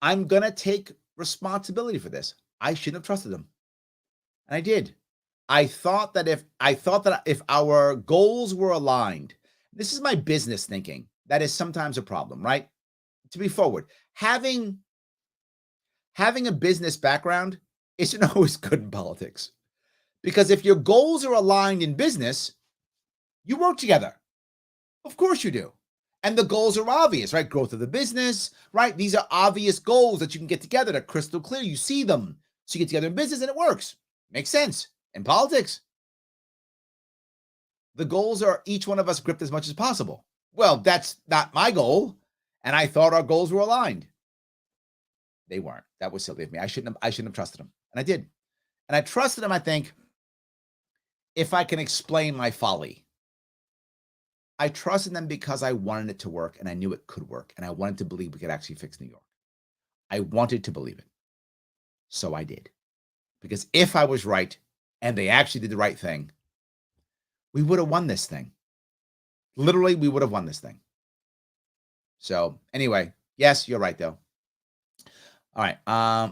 I'm going to take responsibility for this. I shouldn't have trusted them. And I did. I thought that if our goals were aligned, this is my business thinking. That is sometimes a problem, right? To be forward, having a business background isn't always good in politics. Because if your goals are aligned in business, you work together. Of course you do. And the goals are obvious, right? Growth of the business, right? These are obvious goals that you can get together. They're crystal clear. You see them. So you get together in business and it works. Makes sense. In politics, the goals are each one of us gripped as much as possible. Well, that's not my goal. And I thought our goals were aligned. They weren't. That was silly of me. I shouldn't have trusted them. And I did. And I trusted them, I think, if I can explain my folly. I trusted them because I wanted it to work and I knew it could work. And I wanted to believe we could actually fix New York. I wanted to believe it. So I did. Because if I was right and they actually did the right thing, we would have won this thing. Literally, we would have won this thing. So anyway, yes, you're right, though. All right,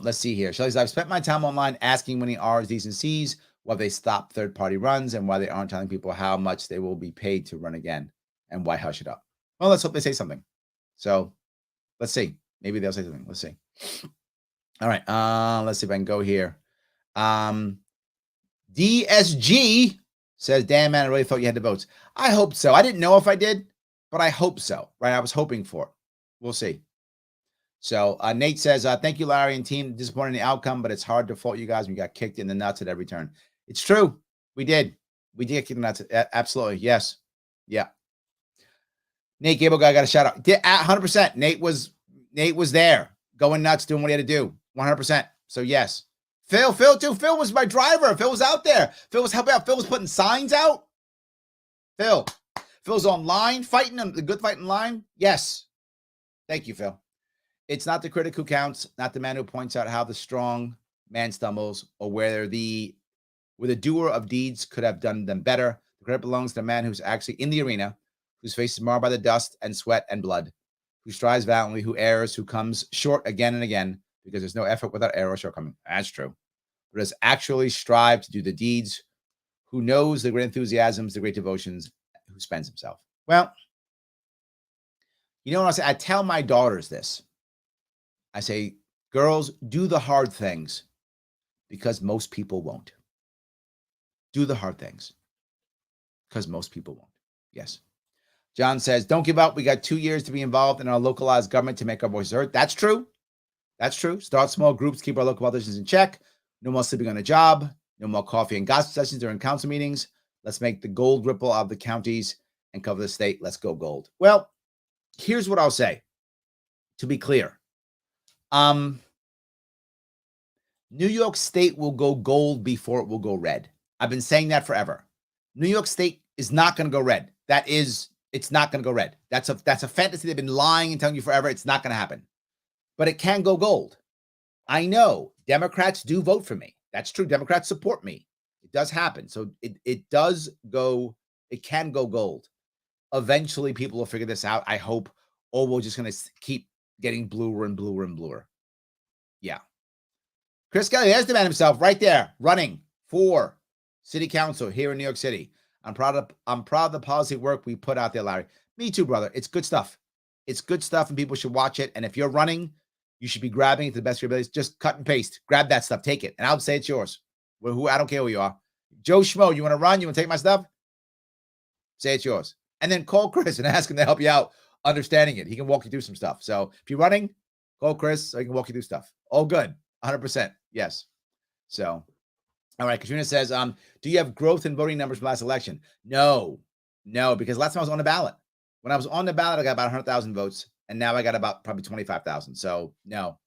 let's see here. Shelly says, I've spent my time online asking winning R's, D's, and C's, why they stop third-party runs and why they aren't telling people how much they will be paid to run again and why hush it up. Well, let's hope they say something. So let's see. Maybe they'll say something. Let's see. All right, let's see if I can go here. DSG says, damn, man, I really thought you had the votes. I hope so. I didn't know if I did, but I hope so, right? I was hoping for it. We'll see. So Nate says, thank you, Larry and team. Disappointed in the outcome, but it's hard to fault you guys when you got kicked in the nuts at every turn. It's true. We did. We did get kicked in the nuts. Absolutely. Yes. Yeah. Nate Gable guy got a shout out. 100%. Nate was there going nuts, doing what he had to do. 100%. So yes. Phil too. Phil was my driver. Phil was out there. Phil was helping out. Phil was putting signs out. Phil's online fighting the good fight in line. Yes. Thank you, Phil. It's not the critic who counts, not the man who points out how the strong man stumbles or where the doer of deeds could have done them better. The credit belongs to the man who's actually in the arena, whose face is marred by the dust and sweat and blood, who strives valiantly, who errs, who comes short again and again, because there's no effort without error or shortcoming. That's true. But has actually strived to do the deeds, who knows the great enthusiasms, the great devotions, who spends himself. Well, you know what I say? I tell my daughters this. I say, girls, do the hard things because most people won't. Do the hard things because most people won't. Yes. John says, don't give up. We got 2 years to be involved in our localized government to make our voices heard. That's true. That's true. Start small groups, keep our local politicians in check. No more sleeping on a job. No more coffee and gossip sessions during council meetings. Let's make the gold ripple of the counties and cover the state. Let's go gold. Well, here's what I'll say. To be clear, New York State will go gold before it will go red. I've been saying that forever. New York State is not going to go red. That is It's not going to go red. That's a fantasy they've been lying and telling you forever. It's not going to happen. But it can go gold. I know Democrats do vote for me. That's true. Democrats support me. It does happen. So it does go, it can go gold. Eventually people will figure this out, I hope, or we're just going to keep getting bluer and bluer and bluer. Yeah. Chris Kelly, there's the man himself right there, running for city council here in New York City. I'm proud of the policy work we put out there, Larry. Me too, brother. It's good stuff. It's good stuff, and people should watch it. And if you're running, you should be grabbing it to the best of your abilities. Just cut and paste. Grab that stuff. Take it. And I would say it's yours. I don't care who you are. Joe Schmo, you want to run? You want to take my stuff? Say it's yours. And then call Chris and ask him to help you out understanding it. He can walk you through some stuff. So if you're running, call Chris so he can walk you through stuff. All good. 100%. Yes. So, all right. Katrina says, do you have growth in voting numbers from last election? No, because last time I was on the ballot. When I was on the ballot, I got about 100,000 votes. And now I got about probably 25,000. So no.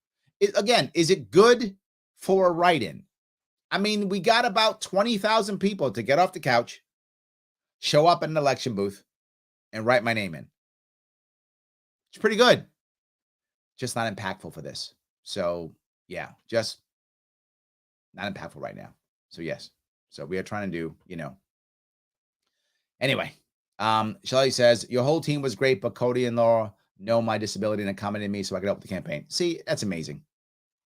Again, is it good for a write-in? I mean, we got about 20,000 people to get off the couch, show up in an election booth, and write my name in. It's pretty good. Just not impactful for this. So yeah, just not impactful right now. So yes. So we are trying to do, Anyway, Shelly says, your whole team was great, but Cody and Laura know my disability and accommodated me so I could help with the campaign. See, that's amazing.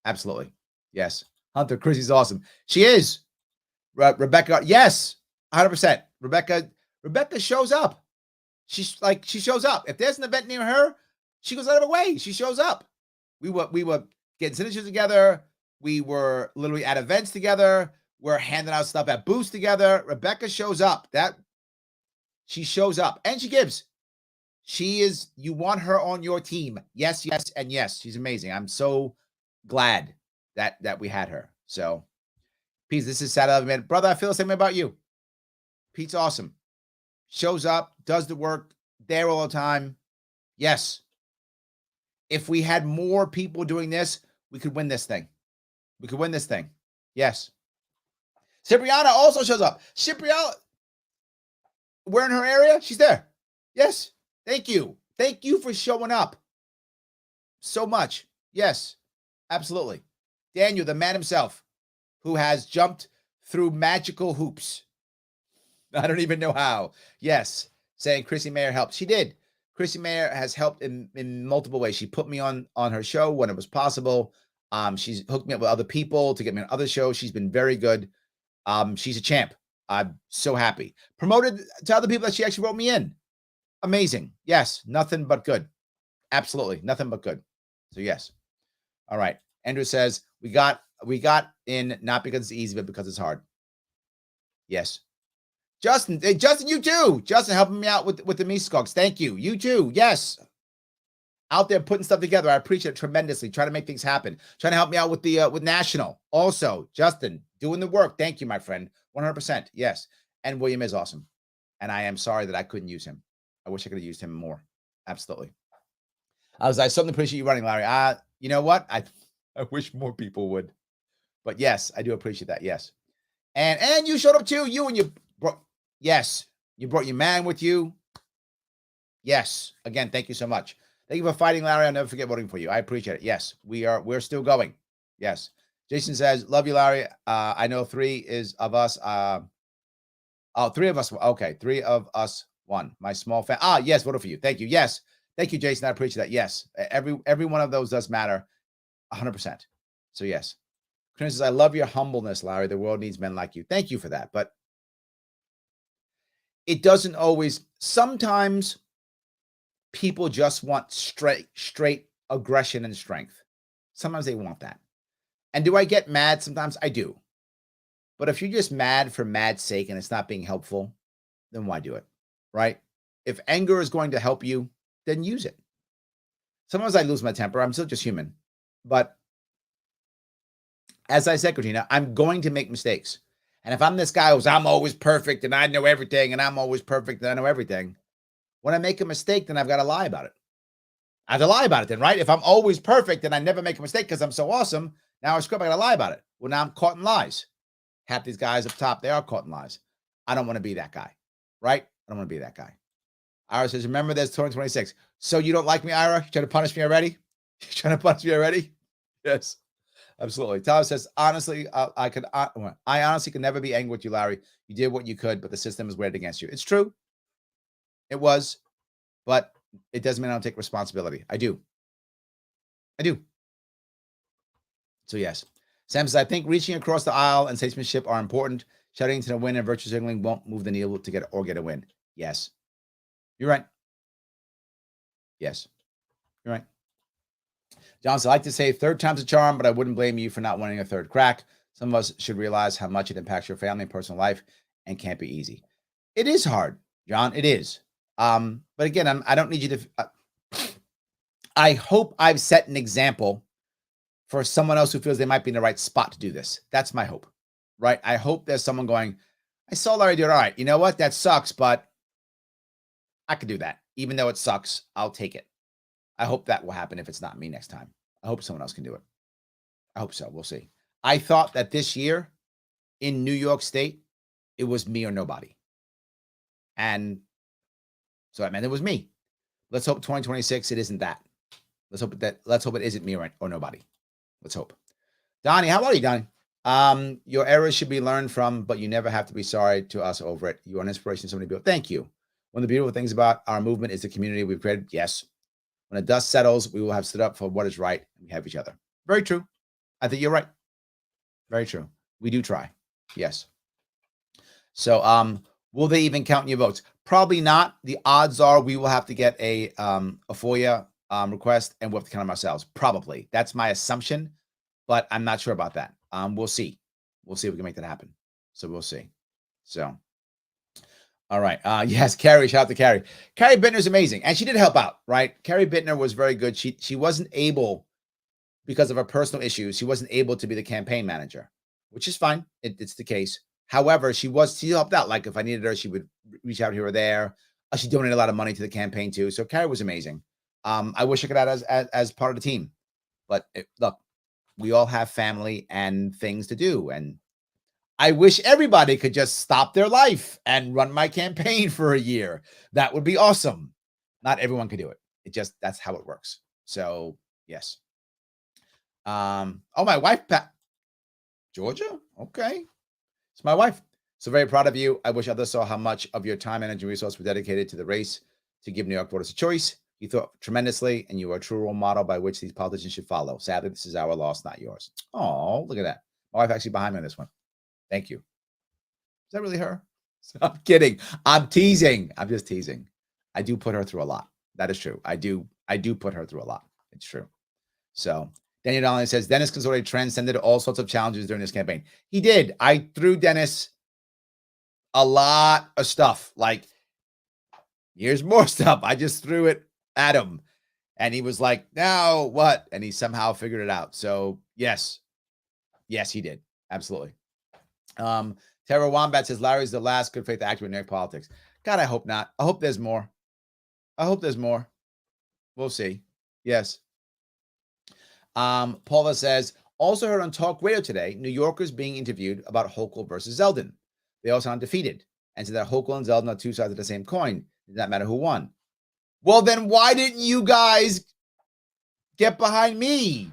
Absolutely. Yes. Hunter, Chrissy's awesome. She is. Rebecca, yes, 100%. Rebecca shows up. She shows up. If there's an event near her, she goes out of her way. She shows up. We were getting signatures together. We were literally at events together. We're handing out stuff at booths together. Rebecca shows up. She shows up and she gives. You want her on your team. Yes, and yes. She's amazing. I'm so glad that we had her. So, Pete, this is Saturday, man. Brother, I feel the same way about you. Pete's awesome. Shows up, does the work, there all the time. Yes. If we had more people doing this, we could win this thing. Yes. Cipriana also shows up. Cipriana, we're in her area. She's there. Yes. Thank you. Thank you for showing up so much. Yes, absolutely. Daniel, the man himself, who has jumped through magical hoops. I don't even know how. Yes, saying Chrissy Mayer helped. She did. Chrissy Mayer has helped in multiple ways. She put me on her show when it was possible. She's hooked me up with other people to get me on other shows. She's been very good. She's a champ. I'm so happy. Promoted to other people that she actually wrote me in. Amazing. Yes, nothing but good. Absolutely, nothing but good. So yes. All right. Andrew says, we got in not because it's easy, but because it's hard. Yes. Justin, you too. Justin helping me out with the Meeskogs. Thank you. You too. Yes. Out there putting stuff together. I appreciate it tremendously. Trying to make things happen. Trying to help me out with the with National. Also, Justin, doing the work. Thank you, my friend. 100%. Yes. And William is awesome. And I am sorry that I couldn't use him. I wish I could have used him more. Absolutely. I certainly appreciate you running, Larry. You know what? I wish more people would. But yes, I do appreciate that. Yes. And you showed up too. You and you brought, yes, you brought your man with you. Yes. Again, thank you so much. Thank you for fighting, Larry. I'll never forget voting for you. I appreciate it. Yes, we're still going. Yes. Jason says, love you, Larry. I know three is of us. Three of us. Okay. Three of us won. My small fan. Yes, voted for you. Thank you. Yes. Thank you, Jason. I appreciate that. Yes. Every one of those does matter. 100%. So yes. Chris says, I love your humbleness, Larry. The world needs men like you. Thank you for that. But it doesn't always. Sometimes people just want straight aggression and strength. Sometimes they want that. And do I get mad? Sometimes I do. But if you're just mad for mad's sake and it's not being helpful, then why do it? Right? If anger is going to help you, then use it. Sometimes I lose my temper. I'm still just human. But as I said, Katrina, I'm going to make mistakes. And if I'm this guy who's I'm always perfect and I know everything and I'm always perfect and I know everything, when I make a mistake, then I've got to lie about it. I have to lie about it then, right? If I'm always perfect and I never make a mistake because I'm so awesome, now I screw up, I got to lie about it. Well, now I'm caught in lies. Half these guys up top, they are caught in lies. I don't want to be that guy, right? I don't want to be that guy. Ira says, remember there's 2026. So you don't like me, Ira? You trying to punish me already? You trying to punish me already? Yes, absolutely. Tyler says, honestly, I honestly could never be angry with you, Larry. You did what you could, but the system is weighted against you. It's true. It was, but it doesn't mean I don't take responsibility. I do. So yes. Sam says, I think reaching across the aisle and statesmanship are important. Shouting to the win and virtue signaling won't move the needle to get a win. Yes. You're right. Yes. You're right. Johnson, I like to say third time's a charm, but I wouldn't blame you for not wanting a third crack. Some of us should realize how much it impacts your family and personal life and can't be easy. It is hard, John. It is. But again, I don't need you to. I hope I've set an example for someone else who feels they might be in the right spot to do this. That's my hope, right? I hope there's someone going, I saw Larry do it. All right, you know what? That sucks, but I could do that. Even though it sucks, I'll take it. I hope that will happen if it's not me next time. I hope someone else can do it. I hope so. We'll see. I thought that this year in New York State, it was me or nobody. And so that meant it was me. Let's hope 2026, it isn't that. Let's hope it isn't me or nobody. Let's hope. Donnie, how are you, Donnie? Your errors should be learned from, but you never have to be sorry to us over it. You are an inspiration to so many people. Thank you. One of the beautiful things about our movement is the community we've created. Yes. When the dust settles, we will have stood up for what is right, and we have each other. Very true. I think you're right. Very true. We do try. Yes. So, will they even count your votes? Probably not. The odds are we will have to get a FOIA request, and we'll have to count them ourselves. Probably. That's my assumption, but I'm not sure about that. We'll see. We'll see if we can make that happen. So we'll see. So, all right. Yes, Carrie. Shout out to Carrie. Carrie Bittner's amazing, and she did help out, right? Carrie Bittner was very good. She wasn't able, because of her personal issues, she wasn't able to be the campaign manager, which is fine. It's the case. However, she helped out. Like if I needed her, she would reach out here or there. She donated a lot of money to the campaign too. So Carrie was amazing. I wish I could add as part of the team, but look, we all have family and things to do, and I wish everybody could just stop their life and run my campaign for a year. That would be awesome. Not everyone can do it. That's how it works. So yes. Oh, my wife, Georgia. Okay. It's my wife. So very proud of you. I wish others saw how much of your time, energy, resource were dedicated to the race to give New York voters a choice. You thought tremendously, and you are a true role model by which these politicians should follow. Sadly, this is our loss, not yours. Oh, look at that. My wife actually behind me on this one. Thank you. Is that really her? I'm kidding. I'm teasing. I'm just teasing. I do put her through a lot. That is true. I do put her through a lot. It's true. So Daniel Donnelly says, Dennis Consortium transcended all sorts of challenges during this campaign. He did. I threw Dennis a lot of stuff. Like, here's more stuff. I just threw it at him. And he was like, now what? And he somehow figured it out. So yes. Yes, he did. Absolutely. Tara Wombat says, Larry's the last good faith actor in New York politics. God, I hope not. I hope there's more. We'll see. Yes. Paula says, also heard on talk radio today, New Yorkers being interviewed about Hochul versus Zeldin. They all sound defeated and said that Hochul and Zeldin are two sides of the same coin. It did not matter who won. Well, then why didn't you guys get behind me?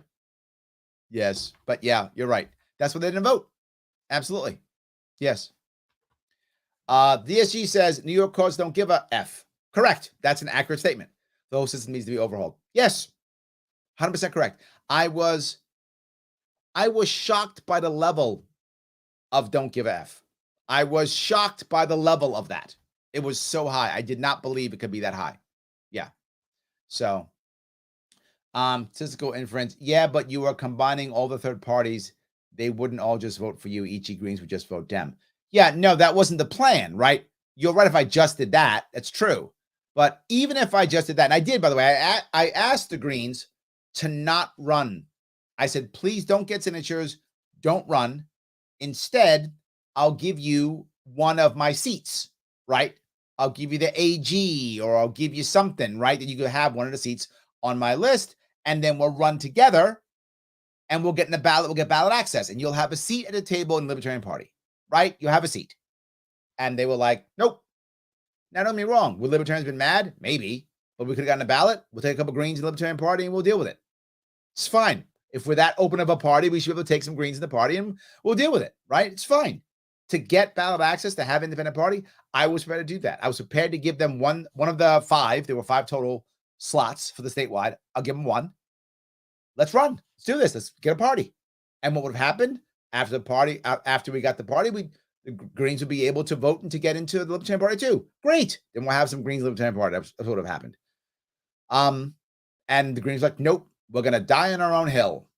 Yes, but yeah, you're right. That's why they didn't vote. Absolutely. Yes. DSG says New York courts don't give a F. Correct. That's an accurate statement. The whole system needs to be overhauled. Yes. 100% correct. I was shocked by the level of don't give a F. I was shocked by the level of that. It was so high. I did not believe it could be that high. Yeah. So, statistical inference. Yeah, but you are combining all the third parties. They wouldn't all just vote for you. Each Greens would just vote Dem. Yeah, no, that wasn't the plan, right? You're right if I just did that. That's true. But even if I just did that, and I did, by the way, I asked the Greens to not run. I said, please don't get signatures. Don't run. Instead, I'll give you one of my seats, right? I'll give you the AG, or I'll give you something, right? That you could have one of the seats on my list, and then we'll run together, and we'll get in the ballot. We'll get ballot access, and you'll have a seat at the table in the Libertarian Party, right? You'll have a seat. And they were like, nope. Now, don't get me wrong. Would Libertarians been mad? Maybe. But we could have gotten a ballot. We'll take a couple Greens in the Libertarian Party and we'll deal with it. It's fine. If we're that open of a party, we should be able to take some Greens in the party and we'll deal with it, right? It's fine. To get ballot access, to have independent party, I was prepared to do that. I was prepared to give them one of the 5. There were 5 total slots for the statewide. I'll give them 1. Let's run. Let's do this. Let's get a party. And what would have happened after the party, after we got the party, the Greens would be able to vote and to get into the Libertarian Party too. Great. Then we'll have some Greens Libertarian Party. That's what would have happened. And the Greens were like, nope, we're going to die on our own hill.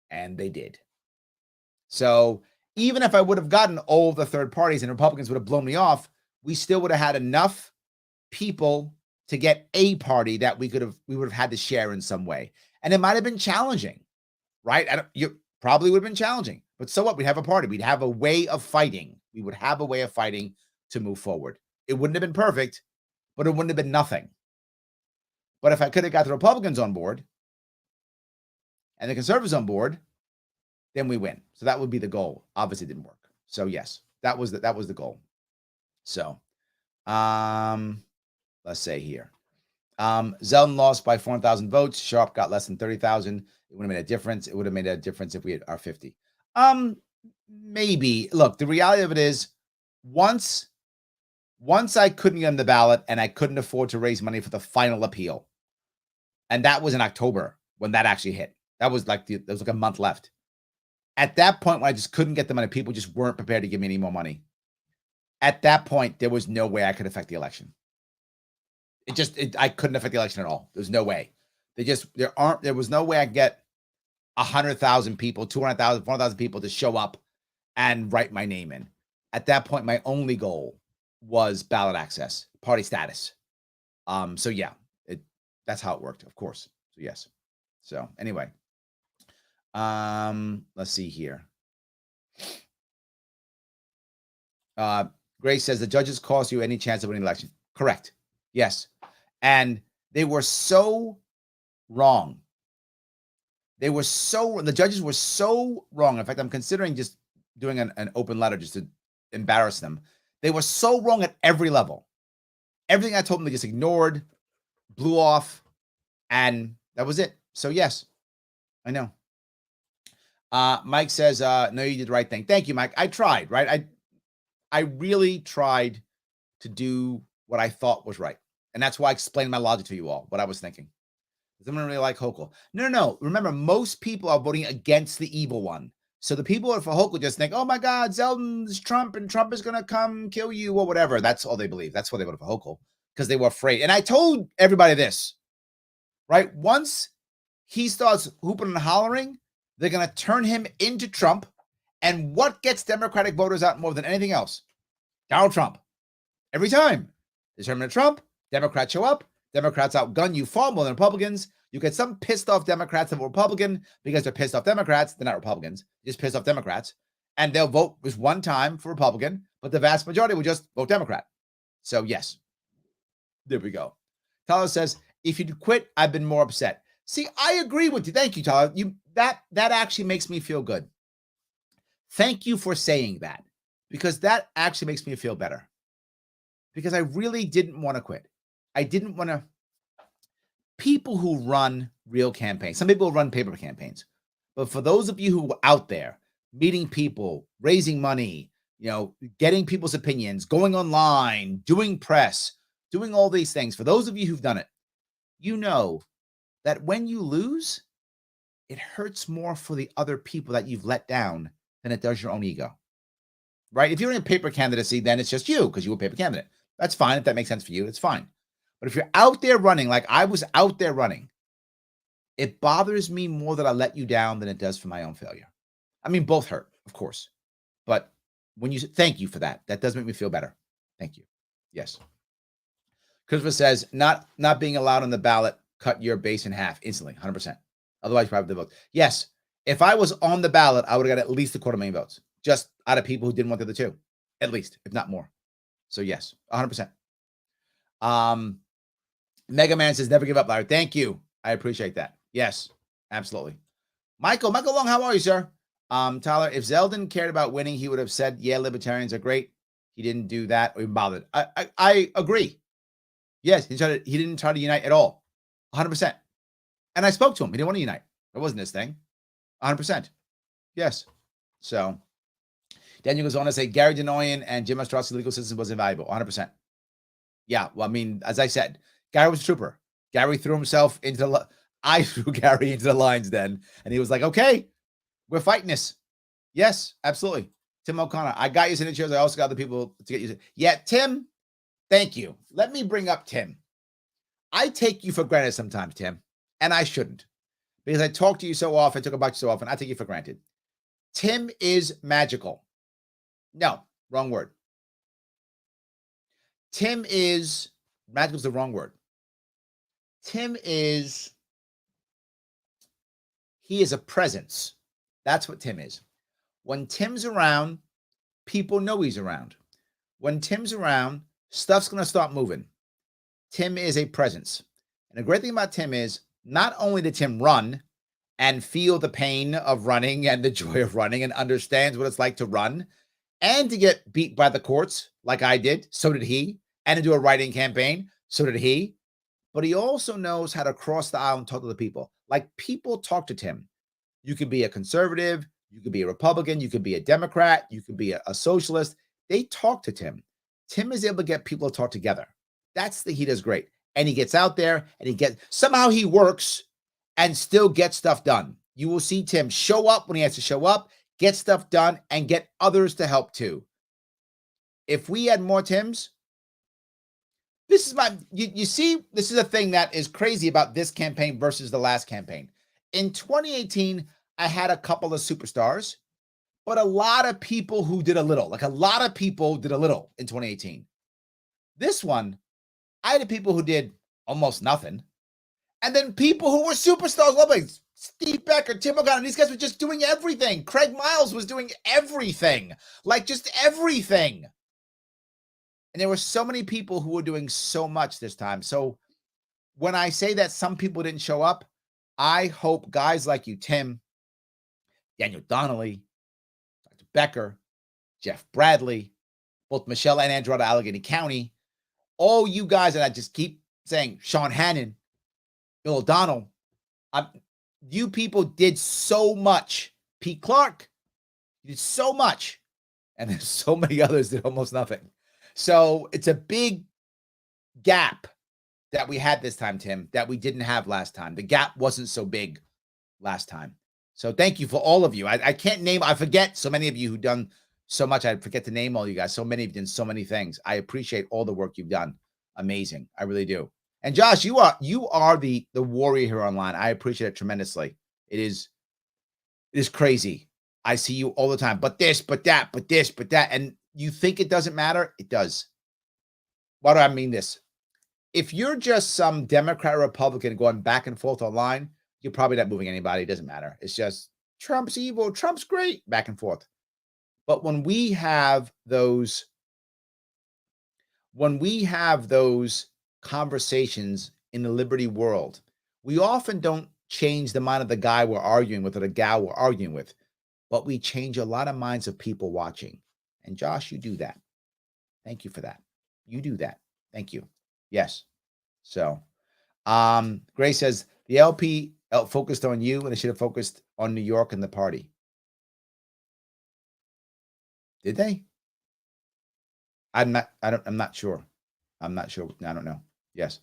And they did. So even if I would have gotten all of the third parties and Republicans would have blown me off, we still would have had enough people to get a party that we would have had to share in some way. And it might have been challenging, right? You probably would have been challenging, but so what? We'd have a party. We'd have a way of fighting. We would have a way of fighting to move forward. It wouldn't have been perfect, but it wouldn't have been nothing. But if I could have got the Republicans on board and the Conservatives on board, then we win. So that would be the goal. Obviously, it didn't work. So yes, that was the goal. So, let's say here, Zeldin lost by 400,000 votes. Sharpe got less than 30,000. It would have made a difference. It would have made a difference if we had our 50. Maybe. Look, the reality of it is, once I couldn't get on the ballot and I couldn't afford to raise money for the final appeal, and that was in October when that actually hit. That was like there was like a month left. At that point, when I just couldn't get the money, people just weren't prepared to give me any more money. At that point, there was no way I could affect the election. I couldn't affect the election at all. There's no way. There was no way I could get 100,000 people, 200,000, 400,000 people to show up and write my name in. At that point, my only goal was ballot access, party status. So yeah, that's how it worked, of course. So yes. So anyway, let's see here. Grace says the judges cost you any chance of winning the election. Correct. Yes. And they were so wrong. The judges were so wrong. In fact, I'm considering just doing an open letter just to embarrass them. They were so wrong at every level. Everything I told them, they just ignored, blew off, and that was it. So yes, I know. Mike says, no, you did the right thing. Thank you, Mike. I tried, right? I really tried to do what I thought was right. And that's why I explained my logic to you all, what I was thinking. Does anyone really like Hochul? No. Remember, most people are voting against the evil one. So the people who are for Hochul just think, oh my God, Zeldin's Trump and Trump is going to come kill you or whatever. That's all they believe. That's why they voted for Hochul, because they were afraid. And I told everybody this, right? Once he starts hooping and hollering, they're going to turn him into Trump. And what gets Democratic voters out more than anything else? Donald Trump. Every time. They turn him into Trump, Democrats show up. Democrats outgun you far more than Republicans. You get some pissed off Democrats that vote Republican because they're pissed off Democrats. They're not Republicans. They're just pissed off Democrats. And they'll vote this one time for Republican, but the vast majority will just vote Democrat. So yes. There we go. Tyler says, if you quit, I've been more upset. See, I agree with you. Thank you, Tyler. That actually makes me feel good. Thank you for saying that, because that actually makes me feel better. Because I really didn't want to quit. I didn't want to. People who run real campaigns, some people run paper campaigns, but for those of you who are out there meeting people, raising money, getting people's opinions, going online, doing press, doing all these things, for those of you who've done it, you know that when you lose, it hurts more for the other people that you've let down than it does your own ego, right? If you're in a paper candidacy, then it's just you because you were a paper candidate. That's fine. If that makes sense for you, it's fine. But if you're out there running, like I was out there running, it bothers me more that I let you down than it does for my own failure. I mean, both hurt, of course. But when you thank you for that, that does make me feel better. Thank you. Yes. Christopher says, not being allowed on the ballot, cut your base in half instantly, 100%. Otherwise, probably the vote. Yes. If I was on the ballot, I would have got at least 250,000 votes, just out of people who didn't want the other two, at least, if not more. So yes, 100%. Mega Man says, never give up, Larry. Thank you. I appreciate that. Yes, absolutely. Michael Long, how are you, sir? Tyler, if Zeldin cared about winning, he would have said, yeah, libertarians are great. He didn't do that or even bothered. I agree. Yes, he didn't try to unite at all. 100%. And I spoke to him. He didn't want to unite. It wasn't his thing. 100%. Yes. So Daniel goes on to say Gary Denoyan and Jim Ostrowski's legal system was invaluable. 100%. Yeah. Well, I mean, as I said, Gary was a trooper. Gary threw himself into the I threw Gary into the lines then. And he was like, okay, we're fighting this. Yes, absolutely. Tim O'Connor, I got you signatures. I also got the people to get you. Yeah, Tim, thank you. Let me bring up Tim. I take you for granted sometimes, Tim, and I shouldn't, because I talk to you so often, talk about you so often. I take you for granted. Tim is magical. No, wrong word. Tim is magical is the wrong word. Tim is, he is a presence. That's what Tim is. When Tim's around, people know he's around. When Tim's around, stuff's going to start moving. Tim is a presence. And the great thing about Tim is not only did Tim run and feel the pain of running and the joy of running and understands what it's like to run and to get beat by the courts like I did, so did he, and to do a write-in campaign, so did he. But he also knows how to cross the aisle and talk to the people. Like, people talk to Tim. You could be a conservative, you could be a Republican, you could be a Democrat, you could be a socialist. They talk to Tim. Tim is able to get people to talk together. That's he does great. And he gets out there and somehow he works and still gets stuff done. You will see Tim show up when he has to show up, get stuff done, and get others to help too. If we had more Tims, this is you see, this is a thing that is crazy about this campaign versus the last campaign. In 2018, I had a couple of superstars, but a lot of people who did a little. Like, a lot of people did a little in 2018. This one, I had people who did almost nothing. And then people who were superstars, like Steve Becker, Tim O'Connor, these guys were just doing everything. Craig Miles was doing everything. Like, just everything. And there were so many people who were doing so much this time. So when I say that some people didn't show up, I hope guys like you, Tim, Daniel Donnelly, Dr. Becker, Jeff Bradley, both Michelle and Andrew out of Allegheny County, all you guys, and I just keep saying, Sean Hannon, Bill O'Donnell, you people did so much. Pete Clark, you did so much. And there's so many others that almost nothing. So it's a big gap that we had this time, Tim, that we didn't have last time. The gap wasn't so big last time. So thank you for all of you. I can't name, I forget so many of you who've done so much. I forget to name all you guys. So many of you done so many things. I appreciate all the work you've done. Amazing. I really do. And Josh, you are the warrior here online. I appreciate it tremendously. It is crazy. I see you all the time, but this, but that, but this, but that. And you think it doesn't matter? It does. Why do I mean this? If you're just some Democrat or Republican going back and forth online, you're probably not moving anybody. It doesn't matter. It's just Trump's evil, Trump's great, back and forth. But when we have those conversations in the liberty world, we often don't change the mind of the guy we're arguing with or the gal we're arguing with, but we change a lot of minds of people watching. And Josh, you do that. Thank you for that. You do that. Thank you. Yes. So, Gray says the LP focused on you and it should have focused on New York and the party. Did they? I'm not sure. I'm not sure. I don't know. Yes.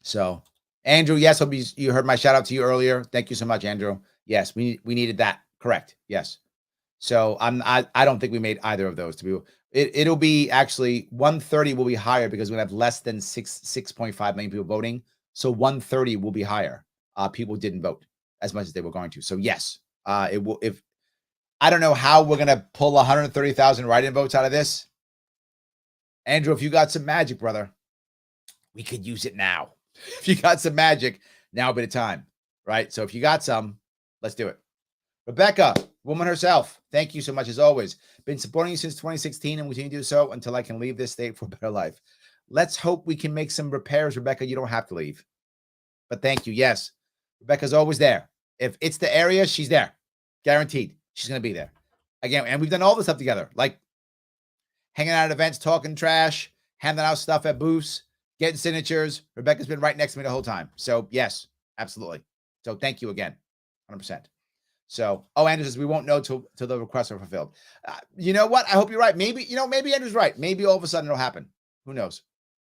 So, Andrew, yes, you heard my shout out to you earlier. Thank you so much, Andrew. Yes, we needed that. Correct. Yes. So I don't think we made either of those to be. It'll be actually 130 will be higher because we have less than 6.5 million people voting. So 130 will be higher. People didn't vote as much as they were going to. So yes, it will. If I don't know how we're gonna pull 130,000 write-in votes out of this, Andrew, if you got some magic, brother, we could use it now. If you got some magic, now would be the time, right? So if you got some, let's do it. Rebecca, woman herself, thank you so much as always. Been supporting you since 2016 and will continue to do so until I can leave this state for a better life. Let's hope we can make some repairs, Rebecca. You don't have to leave. But thank you. Yes, Rebecca's always there. If it's the area, she's there. Guaranteed. She's going to be there. Again, and we've done all this stuff together, like hanging out at events, talking trash, handing out stuff at booths, getting signatures. Rebecca's been right next to me the whole time. So yes, absolutely. So thank you again, 100%. So, Andrew says we won't know till the requests are fulfilled. You know what? I hope you're right. Maybe Andrew's right. Maybe all of a sudden it'll happen. Who knows?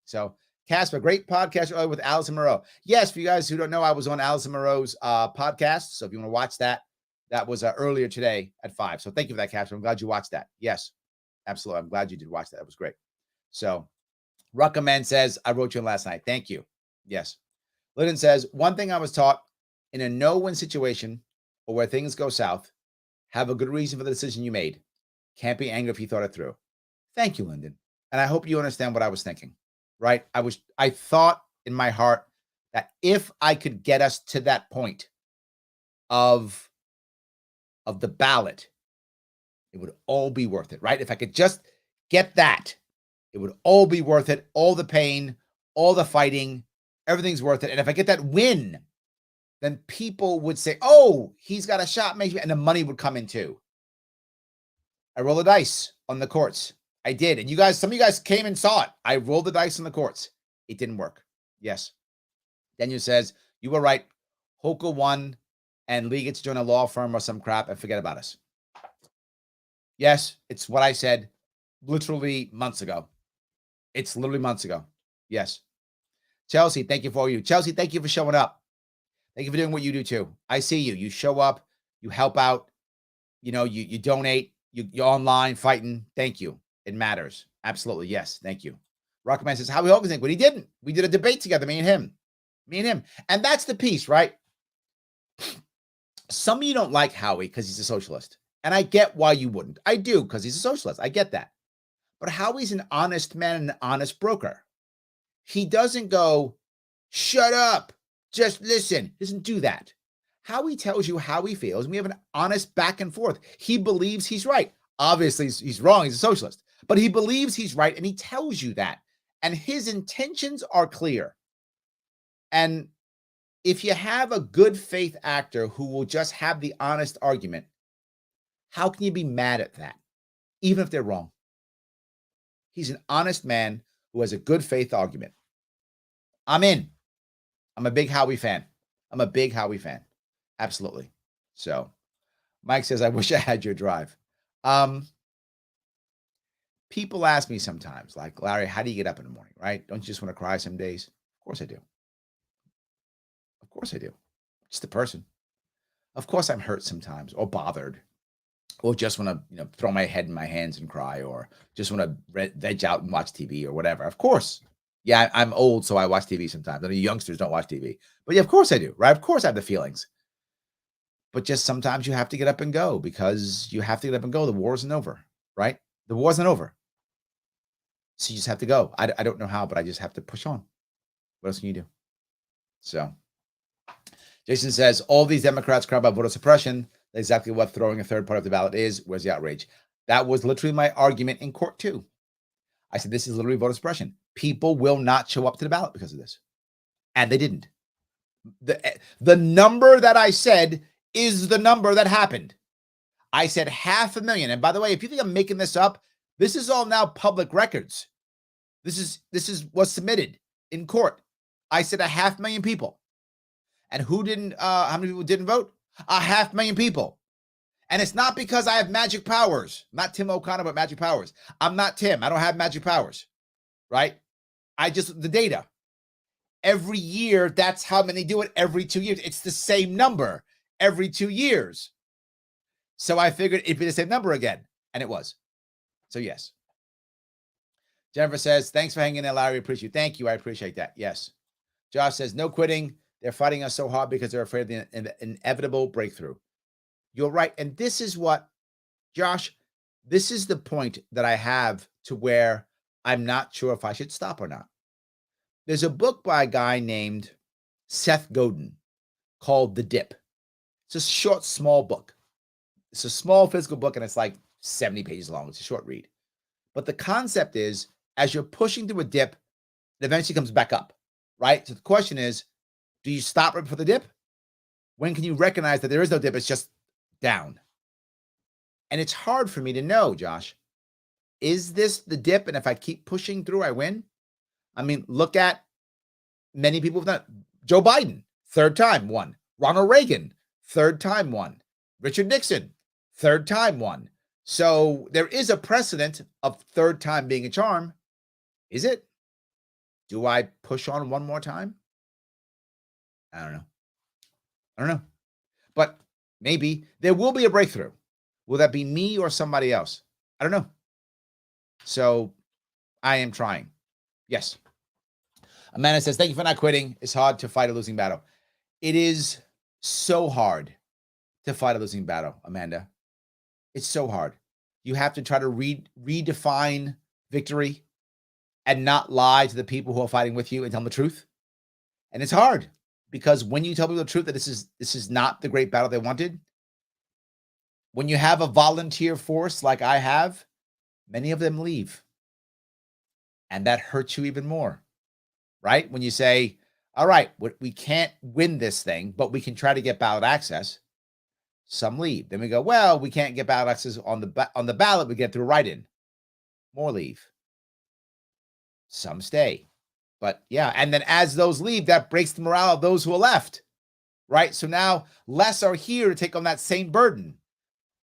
So, Casper, great podcast earlier with Allison Moreau. Yes, for you guys who don't know, I was on Allison Moreau's podcast. So if you want to watch that, that was earlier today at 5. So thank you for that, Casper. I'm glad you watched that. Yes, absolutely. I'm glad you did watch that. That was great. So, Ruckaman says, I wrote you in last night. Thank you. Yes. Lyndon says, one thing I was taught in a no-win situation or where things go south, have a good reason for the decision you made. Can't be angry if you thought it through. Thank you, Lyndon. And I hope you understand what I was thinking, right? I thought in my heart that if I could get us to that point of the ballot, it would all be worth it, right? If I could just get that, it would all be worth it. All the pain, all the fighting, everything's worth it. And if I get that win, then people would say, oh, he's got a shot, maybe, and the money would come in too. I rolled the dice on the courts. I did. And some of you guys came and saw it. I rolled the dice on the courts. It didn't work. Yes. Daniel says, you were right. Hoka won and Lee gets to join a law firm or some crap and forget about us. Yes, it's what I said literally months ago. It's literally months ago. Yes. Chelsea, thank you for you. Chelsea, thank you for showing up. Thank you for doing what you do too. I see you. You show up, you help out, you donate, you're online fighting. Thank you. It matters. Absolutely. Yes. Thank you. Rockman says, Howie Hogan's think, but he didn't. We did a debate together, me and him. And that's the piece, right? Some of you don't like Howie because he's a socialist. And I get why you wouldn't. I do, because he's a socialist. I get that. But Howie's an honest man and an honest broker. He doesn't go, shut up. Just listen. He doesn't do that. Howie tells you how he feels, and we have an honest back and forth. He believes he's right. Obviously, he's wrong. He's a socialist. But he believes he's right, and he tells you that. And his intentions are clear. And if you have a good faith actor who will just have the honest argument, how can you be mad at that, even if they're wrong? He's an honest man who has a good faith argument. I'm in. I'm a big Howie fan. Absolutely. So Mike says, I wish I had your drive. People ask me sometimes, like, Larry, how do you get up in the morning, right? Don't you just want to cry some days? Of course I do. Just a person. Of course I'm hurt sometimes or bothered or just want to, throw my head in my hands and cry or just want to veg out and watch TV or whatever. Of course. Yeah, I'm old, so I watch TV sometimes. I know youngsters don't watch TV. But yeah, of course I do, right? Of course I have the feelings. But just sometimes you have to get up and go because you have to get up and go. The war isn't over, right? The war isn't over. So you just have to go. I don't know how, but I just have to push on. What else can you do? So Jason says, all these Democrats cry about voter suppression. That's exactly what throwing a third party off the ballot is. Where's the outrage? That was literally my argument in court too. I said, this is literally voter suppression. People will not show up to the ballot because of this. And they didn't. The number that I said is the number that happened. I said 500,000. And by the way, if you think I'm making this up, this is all now public records. This is what's submitted in court. I said 500,000 people. And who didn't, how many people didn't vote? 500,000 people. And it's not because I have magic powers. I'm not Tim O'Connor, but magic powers. I'm not Tim. I don't have magic powers, right? The data. Every year, that's how many do it every 2 years. It's the same number every 2 years. So I figured it'd be the same number again. And it was. So yes. Jennifer says, thanks for hanging in, Larry. Appreciate you. Thank you. I appreciate that. Yes. Josh says, no quitting. They're fighting us so hard because they're afraid of the inevitable breakthrough. You're right. And this is what, Josh, this is the point that I have to where I'm not sure if I should stop or not. There's a book by a guy named Seth Godin called The Dip. It's a short, small book. It's a small physical book, and it's like 70 pages long. It's a short read. But the concept is, as you're pushing through a dip, it eventually comes back up, right? So the question is, do you stop right before the dip? When can you recognize that there is no dip? It's just down. And it's hard for me to know, Josh. Is this the dip? And if I keep pushing through, I win? I mean, look at many people have done it. Joe Biden, third time won. Ronald Reagan, third time won. Richard Nixon, third time won. So there is a precedent of third time being a charm. Is it? Do I push on one more time? I don't know. But maybe there will be a breakthrough. Will that be me or somebody else? I don't know. So I am trying. Yes. Amanda says, thank you for not quitting. It's hard to fight a losing battle. It is so hard to fight a losing battle, Amanda. It's so hard. You have to try to redefine victory and not lie to the people who are fighting with you and tell them the truth. And it's hard because when you tell people the truth that this is not the great battle they wanted, when you have a volunteer force like I have, many of them leave. And that hurts you even more, right? When you say, all right, we can't win this thing, but we can try to get ballot access. Some leave. Then we go, well, we can't get ballot access on the ballot. We get through write-in. More leave. Some stay. But yeah, and then as those leave, that breaks the morale of those who are left, right? So now less are here to take on that same burden.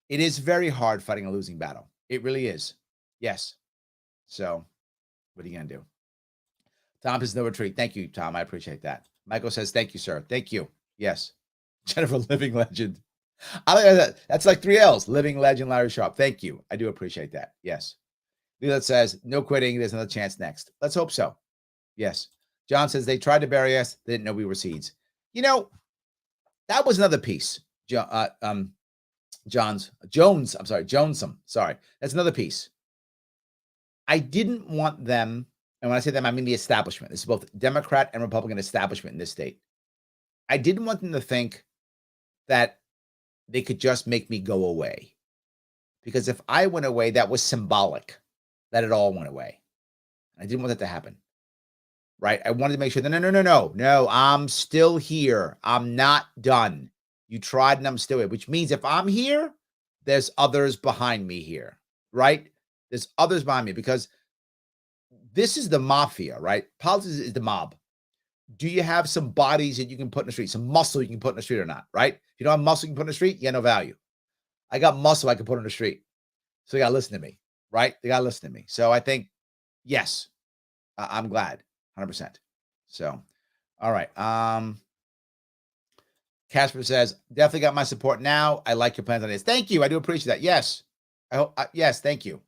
It is very hard fighting a losing battle. It really is. Yes. So what are you going to do? Tom is no retreat. Thank you, Tom. I appreciate that. Michael says, thank you, sir. Thank you. Yes. Jennifer, living legend. I like that. That's like 3 L's. Living legend, Larry Sharpe. Thank you. I do appreciate that. Yes. Leland says, no quitting. There's another chance next. Let's hope so. Yes. John says, they tried to bury us. They didn't know we were seeds. You know, that was another piece. Jones. Sorry. That's another piece. I didn't want them, and when I say them, I mean the establishment. This is both Democrat and Republican establishment in this state. I didn't want them to think that they could just make me go away. Because if I went away, that was symbolic that it all went away. I didn't want that to happen. Right? I wanted to make sure that no, I'm still here. I'm not done. You tried and I'm still here, which means if I'm here, there's others behind me here, right? There's others behind me because this is the mafia, right? Politics is the mob. Do you have some bodies that you can put in the street, some muscle you can put in the street or not, right? If you don't have muscle you can put in the street, you have no value. I got muscle I can put in the street. So they got to listen to me, right? They got to listen to me. So I think, yes, I'm glad, 100%. So, all right. Casper says, definitely got my support now. I like your plans on this. Thank you. I do appreciate that. Yes. I hope. Yes. Thank you.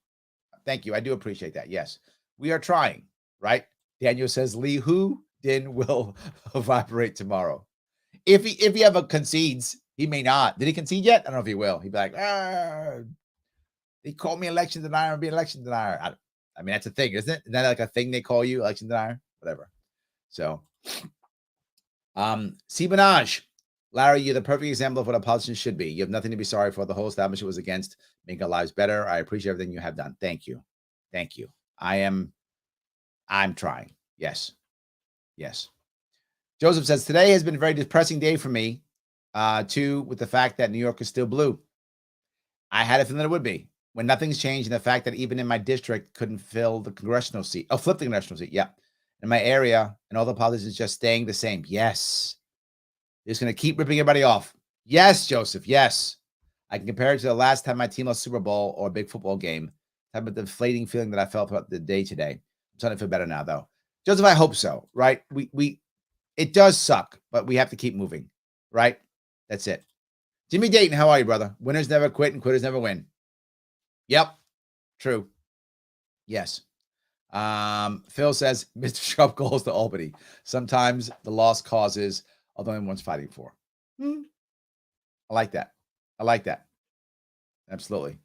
Thank you. I do appreciate that. Yes. We are trying, right? Daniel says, Lee Hu Din will evaporate tomorrow. If he ever concedes, he may not. Did he concede yet? I don't know if he will. He'd be like, they call me election denier and be election denier. I mean, that's a thing, isn't it? Isn't that like a thing they call you, election denier? Whatever. So, Sibanaj, Larry, you're the perfect example of what a politician should be. You have nothing to be sorry for. The whole establishment was against making our lives better. I appreciate everything you have done. Thank you. Thank you. I'm trying. Yes. Yes. Joseph says, today has been a very depressing day for me, too, with the fact that New York is still blue. I had a feeling it would be. When nothing's changed, and the fact that even in my district couldn't fill the congressional seat. Oh, flip the congressional seat. Yeah. In my area, and all the politicians just staying the same. Yes. They're just going to keep ripping everybody off. Yes, Joseph. Yes. I can compare it to the last time my team lost Super Bowl or a big football game. Type of deflating feeling that I felt throughout the day today. I'm starting to feel better now, though. Joseph, I hope so, right? It does suck, but we have to keep moving, right? That's it. Jimmy Dayton, how are you, brother? Winners never quit and quitters never win. Yep. True. Yes. Phil says, Mr. Sharpe goes to Albany. Sometimes the lost causes are the only ones fighting for. I like that. I like that. Absolutely.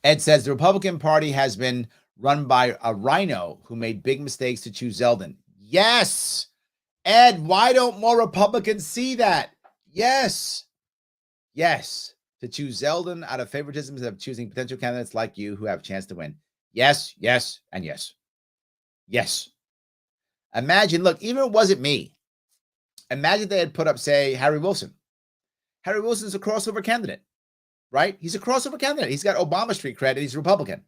Ed says, the Republican Party has been run by a rhino who made big mistakes to choose Zeldin. Yes. Ed, why don't more Republicans see that? Yes. Yes. To choose Zeldin out of favoritism instead of choosing potential candidates like you who have a chance to win. Yes, yes, and yes. Yes. Imagine, look, even if it wasn't me, imagine they had put up, say, Harry Wilson. Harry Wilson's a crossover candidate, right? He's a crossover candidate. He's got Obama Street credit. He's a Republican.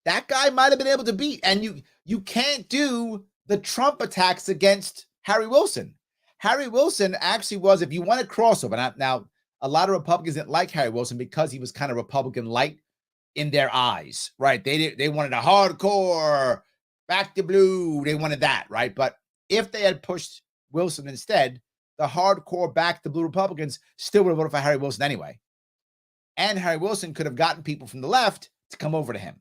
that guy might have been able to beat. And you can't do the Trump attacks against Harry Wilson. Harry Wilson actually was, if you want to crossover, now a lot of Republicans didn't like Harry Wilson because he was kind of Republican light in their eyes, right? They wanted a hardcore, back to blue. They wanted that, right? But if they had pushed Wilson instead, the hardcore back to blue Republicans still would have voted for Harry Wilson anyway. And Harry Wilson could have gotten people from the left to come over to him.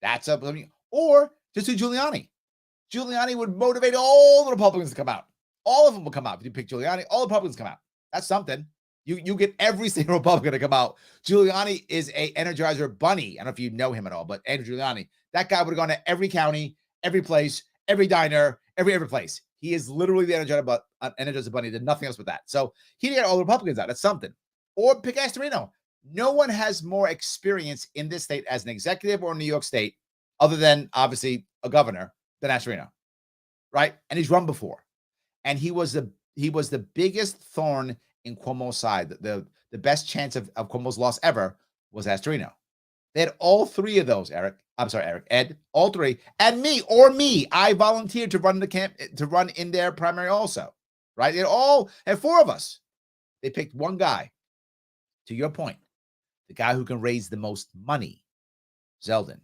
That's up. Or just do Giuliani. Giuliani would motivate all the Republicans to come out. All of them will come out. If you pick Giuliani, all the Republicans come out. That's something. You get every single Republican to come out. Giuliani is a Energizer bunny. I don't know if you know him at all, but Andrew Giuliani, that guy would have gone to every county, every place, every diner, every place. He is literally the Energizer bunny. Did nothing else but that. So he didn't get all the Republicans out. That's something. Or pick Astorino. No one has more experience in this state as an executive or in New York State, other than obviously a governor, than Astorino, right? And he's run before, and he was the biggest thorn in Cuomo's side. The best chance of Cuomo's loss ever was Astorino. They had all three of those, Ed, all three, and me. I volunteered to run in their primary also, right? They had four of us. They picked one guy. To your point, the guy who can raise the most money, Zeldin.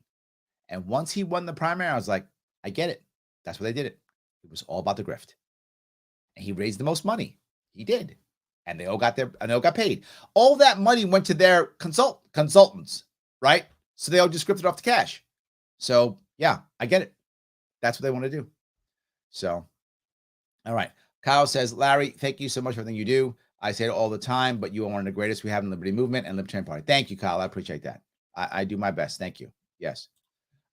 And once he won the primary, I was like, I get it. That's why they did it. It was all about the grift. And he raised the most money. He did. And they all got paid. All that money went to their consultants, right? So they all just scripted off the cash. So yeah, I get it. That's what they want to do. So, all right. Kyle says, Larry, thank you so much for everything you do. I say it all the time, but you are one of the greatest we have in the Liberty Movement and Libertarian Party. Thank you, Kyle. I appreciate that. I do my best. Thank you. Yes.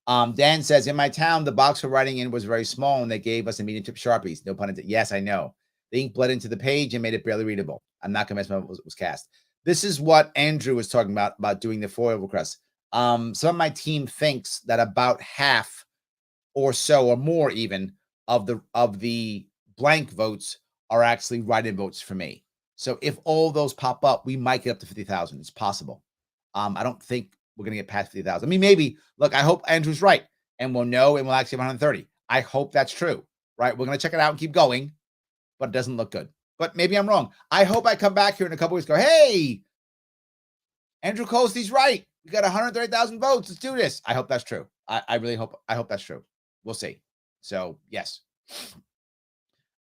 Dan says, in my town, the box for writing in was very small, and they gave us a medium tip Sharpies. No pun intended. Yes, I know. The ink bled into the page and made it barely readable. I'm not convinced when it was cast. This is what Andrew was talking about doing the foil request. Some of my team thinks that about half or so, or more even, of the blank votes are actually write-in votes for me. So if all those pop up, we might get up to 50,000. It's possible. I don't think we're going to get past 50,000. I mean, maybe. Look, I hope Andrew's right, and we'll know, and we'll actually have 130. I hope that's true, right? We're going to check it out and keep going, but it doesn't look good. But maybe I'm wrong. I hope I come back here in a couple weeks and go, hey, Andrew Colste's right. We got 130,000 votes. Let's do this. I hope that's true. I really hope. I hope that's true. We'll see. So, yes.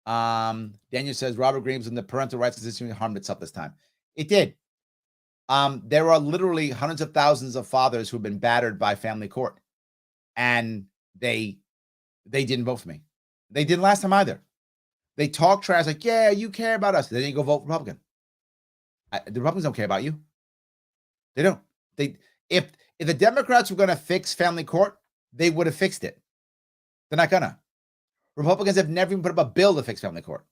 Daniel says Robert Greaves and the parental rights constitution harmed itself this time. It did. There are literally hundreds of thousands of fathers who've been battered by family court, and they didn't vote for me. They didn't last time either. They talk trash like, yeah, you care about us. They didn't go vote Republican. The Republicans don't care about you. They don't. If the Democrats were going to fix family court, they would have fixed it. They're not gonna. Republicans have never even put up a bill to fix family court.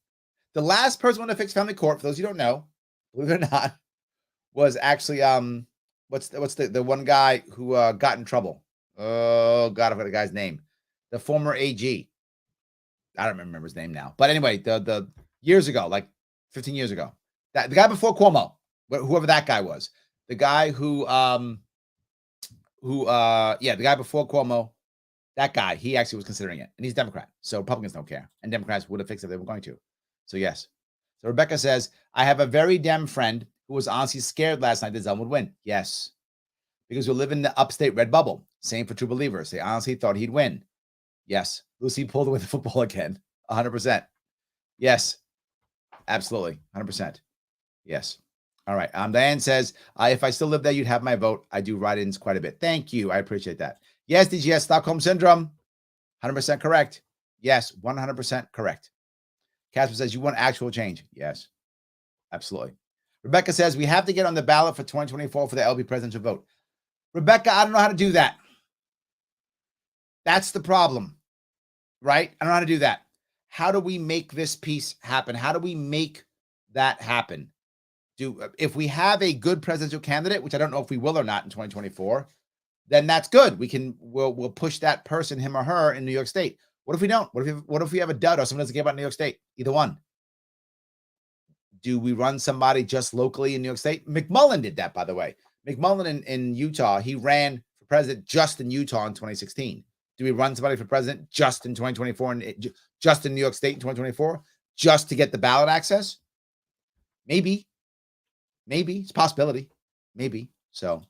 The last person to fix family court, for those you don't know, believe it or not, was actually what's the one guy who got in trouble? Oh God, I forgot the guy's name. The former AG. I don't remember his name now. But anyway, the years ago, like 15 years ago, the guy before Cuomo, whoever that guy was, the guy the guy before Cuomo, that guy, he actually was considering it, and he's Democrat. So Republicans don't care, and Democrats would have fixed it if they were going to. So yes. So Rebecca says, I have a very Dem friend who was honestly scared last night that Zell would win. Yes, because we live in the upstate red bubble. Same for True Believers. They honestly thought he'd win. Yes. Lucy pulled away the football again. 100%. Yes. Absolutely. 100%. Yes. All right. Diane says, if I still live there, you'd have my vote. I do write-ins quite a bit. Thank you. I appreciate that. Yes, DGS, Stockholm Syndrome. 100% correct. Yes, 100% correct. Casper says, you want actual change. Yes. Absolutely. Rebecca says, we have to get on the ballot for 2024 for the LB presidential vote. Rebecca, I don't know how to do that. That's the problem, right? I don't know how to do that. How do we make this piece happen? How do we make that happen? If we have a good presidential candidate, which I don't know if we will or not in 2024, then that's good. We'll push that person, him or her, in New York State. What if we don't? What if we have a dud or someone doesn't care about New York State? Either one. Do we run somebody just locally in New York State? McMullen did that, by the way. McMullen in Utah, he ran for president just in Utah in 2016? Do we run somebody for president just in 2024 and just in New York State in 2024 just to get the ballot access? Maybe. It's a possibility. Maybe. So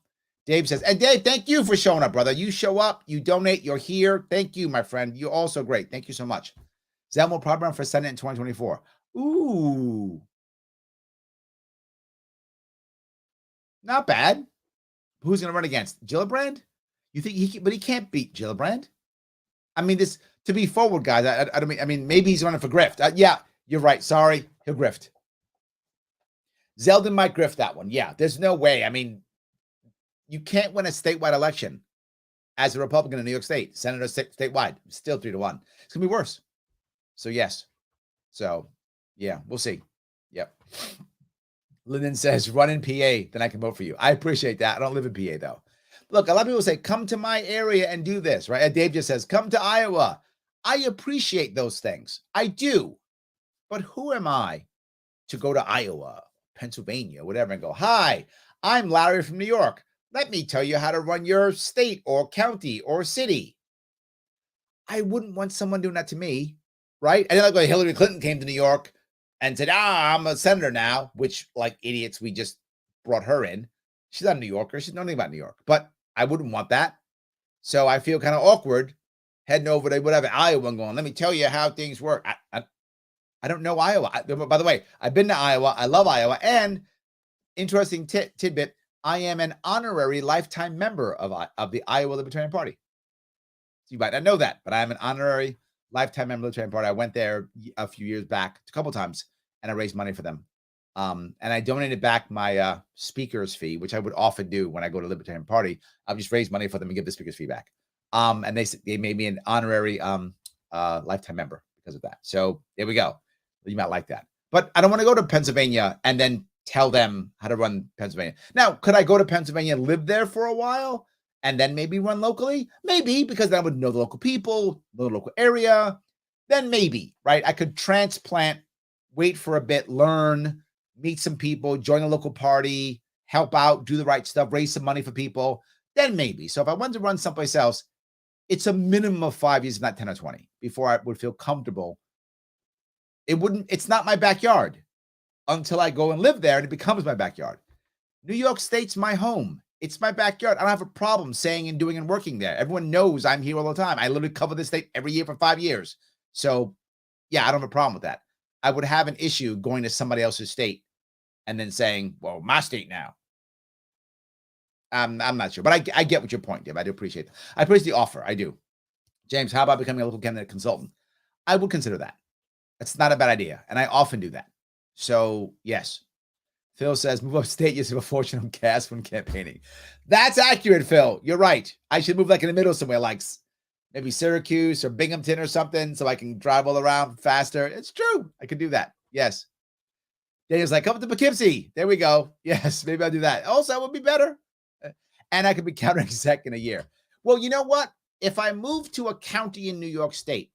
Dave says, and Dave, thank you for showing up, brother. You show up, you donate, you're here. Thank you, my friend. You're also great. Thank you so much. Zell will probably run for Senate in 2024. Ooh. Not bad. Who's going to run against? Gillibrand? You think but he can't beat Gillibrand. I mean, this, to be forward, guys, I mean, maybe he's running for grift. Yeah, you're right. Sorry. He'll grift. Zeldin might grift that one. Yeah, there's no way. I mean, you can't win a statewide election as a Republican in New York State. Senator statewide, still 3-1. It's going to be worse. So, yes. So, yeah, we'll see. Yep. Lyndon says, run in PA, then I can vote for you. I appreciate that. I don't live in PA, though. Look, a lot of people say, come to my area and do this, right? And Dave just says, come to Iowa. I appreciate those things. I do. But who am I to go to Iowa, Pennsylvania, whatever, and go, hi, I'm Larry from New York. Let me tell you how to run your state or county or city. I wouldn't want someone doing that to me, right? And then like when Hillary Clinton came to New York and said, I'm a senator now, which, like idiots, we just brought her in. She's not a New Yorker. She's nothing about New York. But I wouldn't want that. So I feel kind of awkward heading over to whatever Iowa and going, let me tell you how things work. I don't know Iowa. By the way, I've been to Iowa. I love Iowa. And interesting tidbit, I am an honorary lifetime member of the Iowa Libertarian Party. So you might not know that, but I am an honorary lifetime member of the Libertarian Party. I went there a few years back, a couple times, and I raised money for them. And I donated back my speaker's fee, which I would often do when I go to Libertarian Party. I'll just raise money for them and give the speaker's fee back. And they made me an honorary lifetime member because of that. So there we go. You might like that. But I don't want to go to Pennsylvania and then tell them how to run Pennsylvania. Now, could I go to Pennsylvania and live there for a while and then maybe run locally? Maybe, because then I would know the local people, the local area. Then maybe, right? I could transplant, wait for a bit, learn, meet some people, join a local party, help out, do the right stuff, raise some money for people. Then maybe. So if I wanted to run someplace else, it's a minimum of 5 years, if not 10 or 20, before I would feel comfortable. It's not my backyard until I go and live there and it becomes my backyard. New York State's my home. It's my backyard. I don't have a problem saying and doing and working there. Everyone knows I'm here all the time. I literally cover this state every year for 5 years. So yeah, I don't have a problem with that. I would have an issue going to somebody else's state and then saying, well, my state now. I'm not sure, but I get what your point, Dave. I do appreciate that. I appreciate the offer. I do. James, how about becoming a local candidate consultant? I would consider that. That's not a bad idea. And I often do that. So yes. Phil says, move upstate, you save a fortune on gas when campaigning. That's accurate, Phil. You're right. I should move like in the middle somewhere, like maybe Syracuse or Binghamton or something, so I can drive all around faster. It's true. I could do that. Yes. Daniel's like, come to Poughkeepsie. There we go. Yes, maybe I'll do that. Also, it would be better. And I could be counter exec in a year. Well, you know what? If I moved to a county in New York State,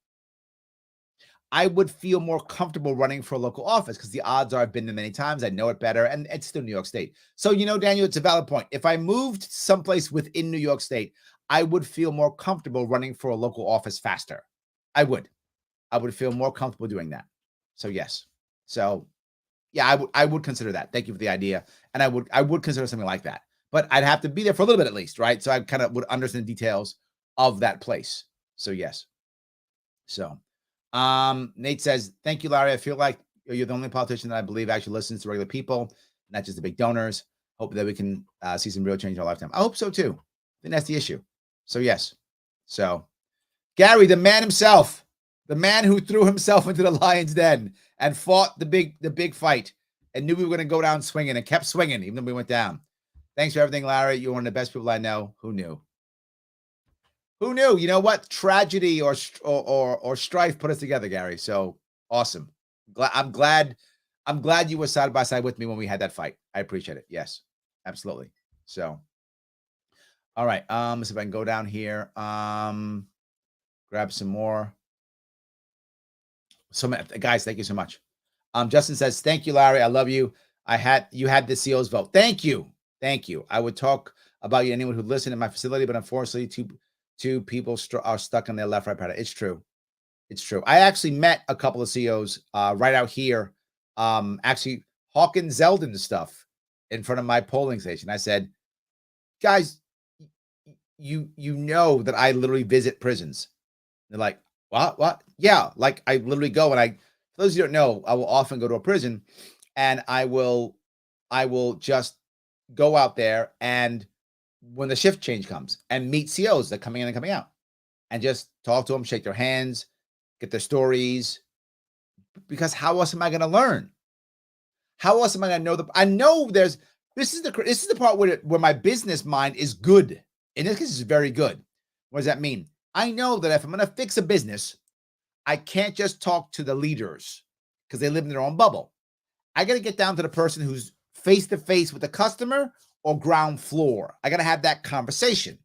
I would feel more comfortable running for a local office because the odds are I've been there many times. I know it better, and it's still New York State. So, Daniel, it's a valid point. If I moved someplace within New York State, I would feel more comfortable running for a local office faster. I would feel more comfortable doing that. So, yes. So, yeah, I would consider that. Thank you for the idea. And I would consider something like that. But I'd have to be there for a little bit at least, right? So I kind of would understand the details of that place. So, yes. So, Nate says, thank you, Larry. I feel like you're the only politician that I believe actually listens to regular people, not just the big donors. Hope that we can see some real change in our lifetime. I hope so too. I think that's the issue. So yes. So Gary, the man himself, the man who threw himself into the lion's den and fought the big fight and knew we were going to go down swinging and kept swinging even though we went down. Thanks for everything, Larry. You're one of the best people I know. Who knew? Who knew? You know what? Tragedy or strife put us together, Gary. So awesome. I'm glad you were side by side with me when we had that fight. I appreciate it. Yes, absolutely. So, all right. Let's see if I can go down here. Grab some more. So, guys, thank you so much. Justin says, "Thank you, Larry. I love you. You had the CEO's vote. Thank you. I would talk about you, anyone who listened in my facility, but unfortunately, two people are stuck in their left-right paradigm. It's true. It's true. I actually met a couple of CEOs right out here, actually hawking Zeldin stuff in front of my polling station. I said, guys, you know that I literally visit prisons. They're like, what? Yeah, like I literally go, and for those who don't know, I will often go to a prison, and I will just go out there, and when the shift change comes, and meet CEOs that are coming in and coming out, and just talk to them, shake their hands, get their stories, because how else am I going to learn? How else am I going to know I know this is the part where my business mind is good. In this case, it's very good. What does that mean? I know that if I'm going to fix a business, I can't just talk to the leaders because they live in their own bubble. I got to get down to the person who's face to face with the customer or ground floor. I got to have that conversation.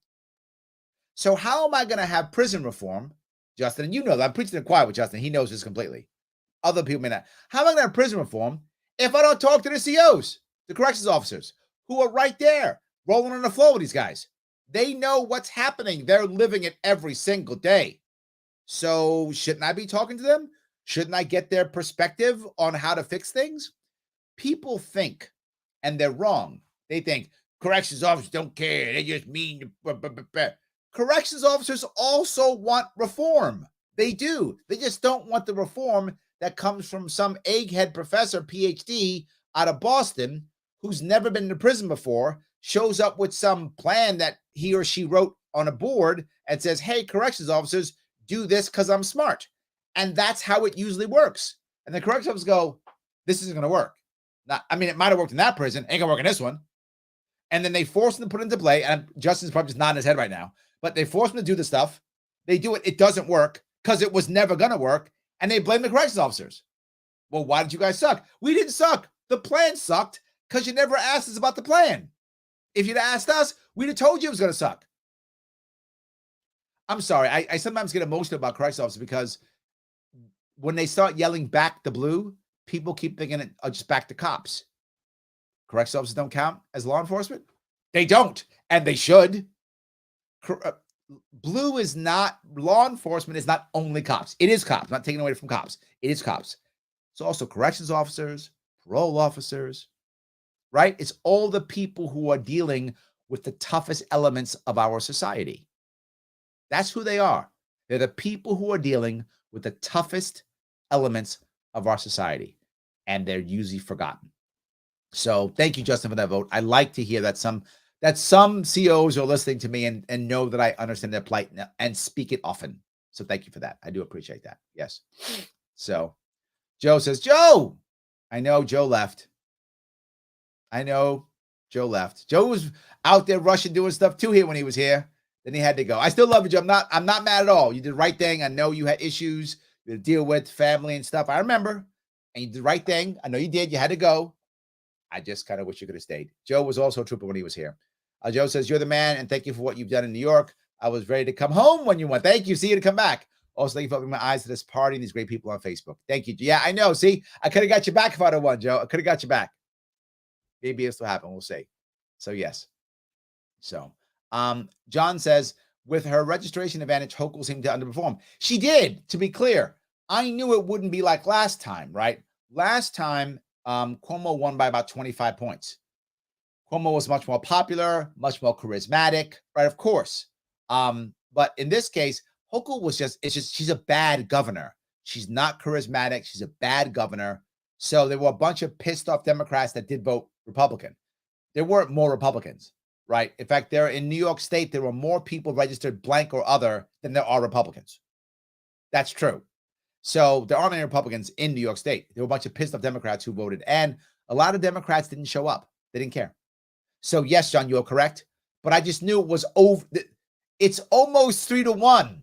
So how am I going to have prison reform, Justin? And you know that I'm preaching the choir with Justin. He knows this completely. Other people may not. How am I going to have prison reform if I don't talk to the COs, the corrections officers, who are right there rolling on the floor with these guys? They know what's happening. They're living it every single day. So shouldn't I be talking to them? Shouldn't I get their perspective on how to fix things? People think, and they're wrong. They think corrections officers don't care. They just mean. Corrections officers also want reform. They do. They just don't want the reform that comes from some egghead professor, PhD, out of Boston, who's never been to prison before, shows up with some plan that he or she wrote on a board and says, hey, corrections officers, do this because I'm smart. And that's how it usually works. And the corrections officers go, this isn't going to work. It might have worked in that prison. Ain't going to work in this one. And then they force them to put it into play. And Justin's probably just nodding his head right now. But they force them to do the stuff. They do it. It doesn't work because it was never going to work. And they blame the corrections officers. Well, why did you guys suck? We didn't suck. The plan sucked because you never asked us about the plan. If you'd asked us, we'd have told you it was going to suck. I'm sorry. I sometimes get emotional about corrections officers because when they start yelling back the blue, people keep thinking it just back to cops. Corrections officers don't count as law enforcement? They don't, and they should. Blue is not, law enforcement is not only cops. It is cops, not taking away from cops. It is cops. It's also corrections officers, parole officers, right? It's all the people who are dealing with the toughest elements of our society. That's who they are. They're the people who are dealing with the toughest elements of our society, and they're usually forgotten. So thank you, Justin, for that vote. I like to hear that some CEOs are listening to me and know that I understand their plight and speak it often. So thank you for that. I do appreciate that. Yes. So Joe says, Joe, I know Joe left. Joe was out there rushing, doing stuff too here when he was here. Then he had to go. I still love you, Joe. I'm not mad at all. You did the right thing. I know you had issues to deal with, family and stuff. I remember. And you did the right thing. I know you did. You had to go. I just kind of wish you could have stayed. Joe was also a trooper when he was here. Joe says, you're the man, and thank you for what you've done in New York. I was ready to come home when you went. Thank you. See you to come back. Also, thank you for opening my eyes to this party and these great people on Facebook. Thank you. Yeah, I know. See, I could have got you back if I'd have won, Joe. I could have got you back. Maybe this will happen. We'll see. So, yes. So, John says, with her registration advantage, Hochul seemed to underperform. She did, to be clear. I knew it wouldn't be like last time, right? Last time, Cuomo won by about 25 points. Cuomo was much more popular, much more charismatic, right? Of course. But in this case, Hochul was she's a bad governor. She's not charismatic. She's a bad governor. So there were a bunch of pissed off Democrats that did vote Republican. There weren't more Republicans, right? In fact, in New York State, there were more people registered blank or other than there are Republicans. That's true. So there aren't any Republicans in New York State. There were a bunch of pissed off Democrats who voted. And a lot of Democrats didn't show up. They didn't care. So yes, John, you're correct. But I just knew it was over. It's almost 3-1.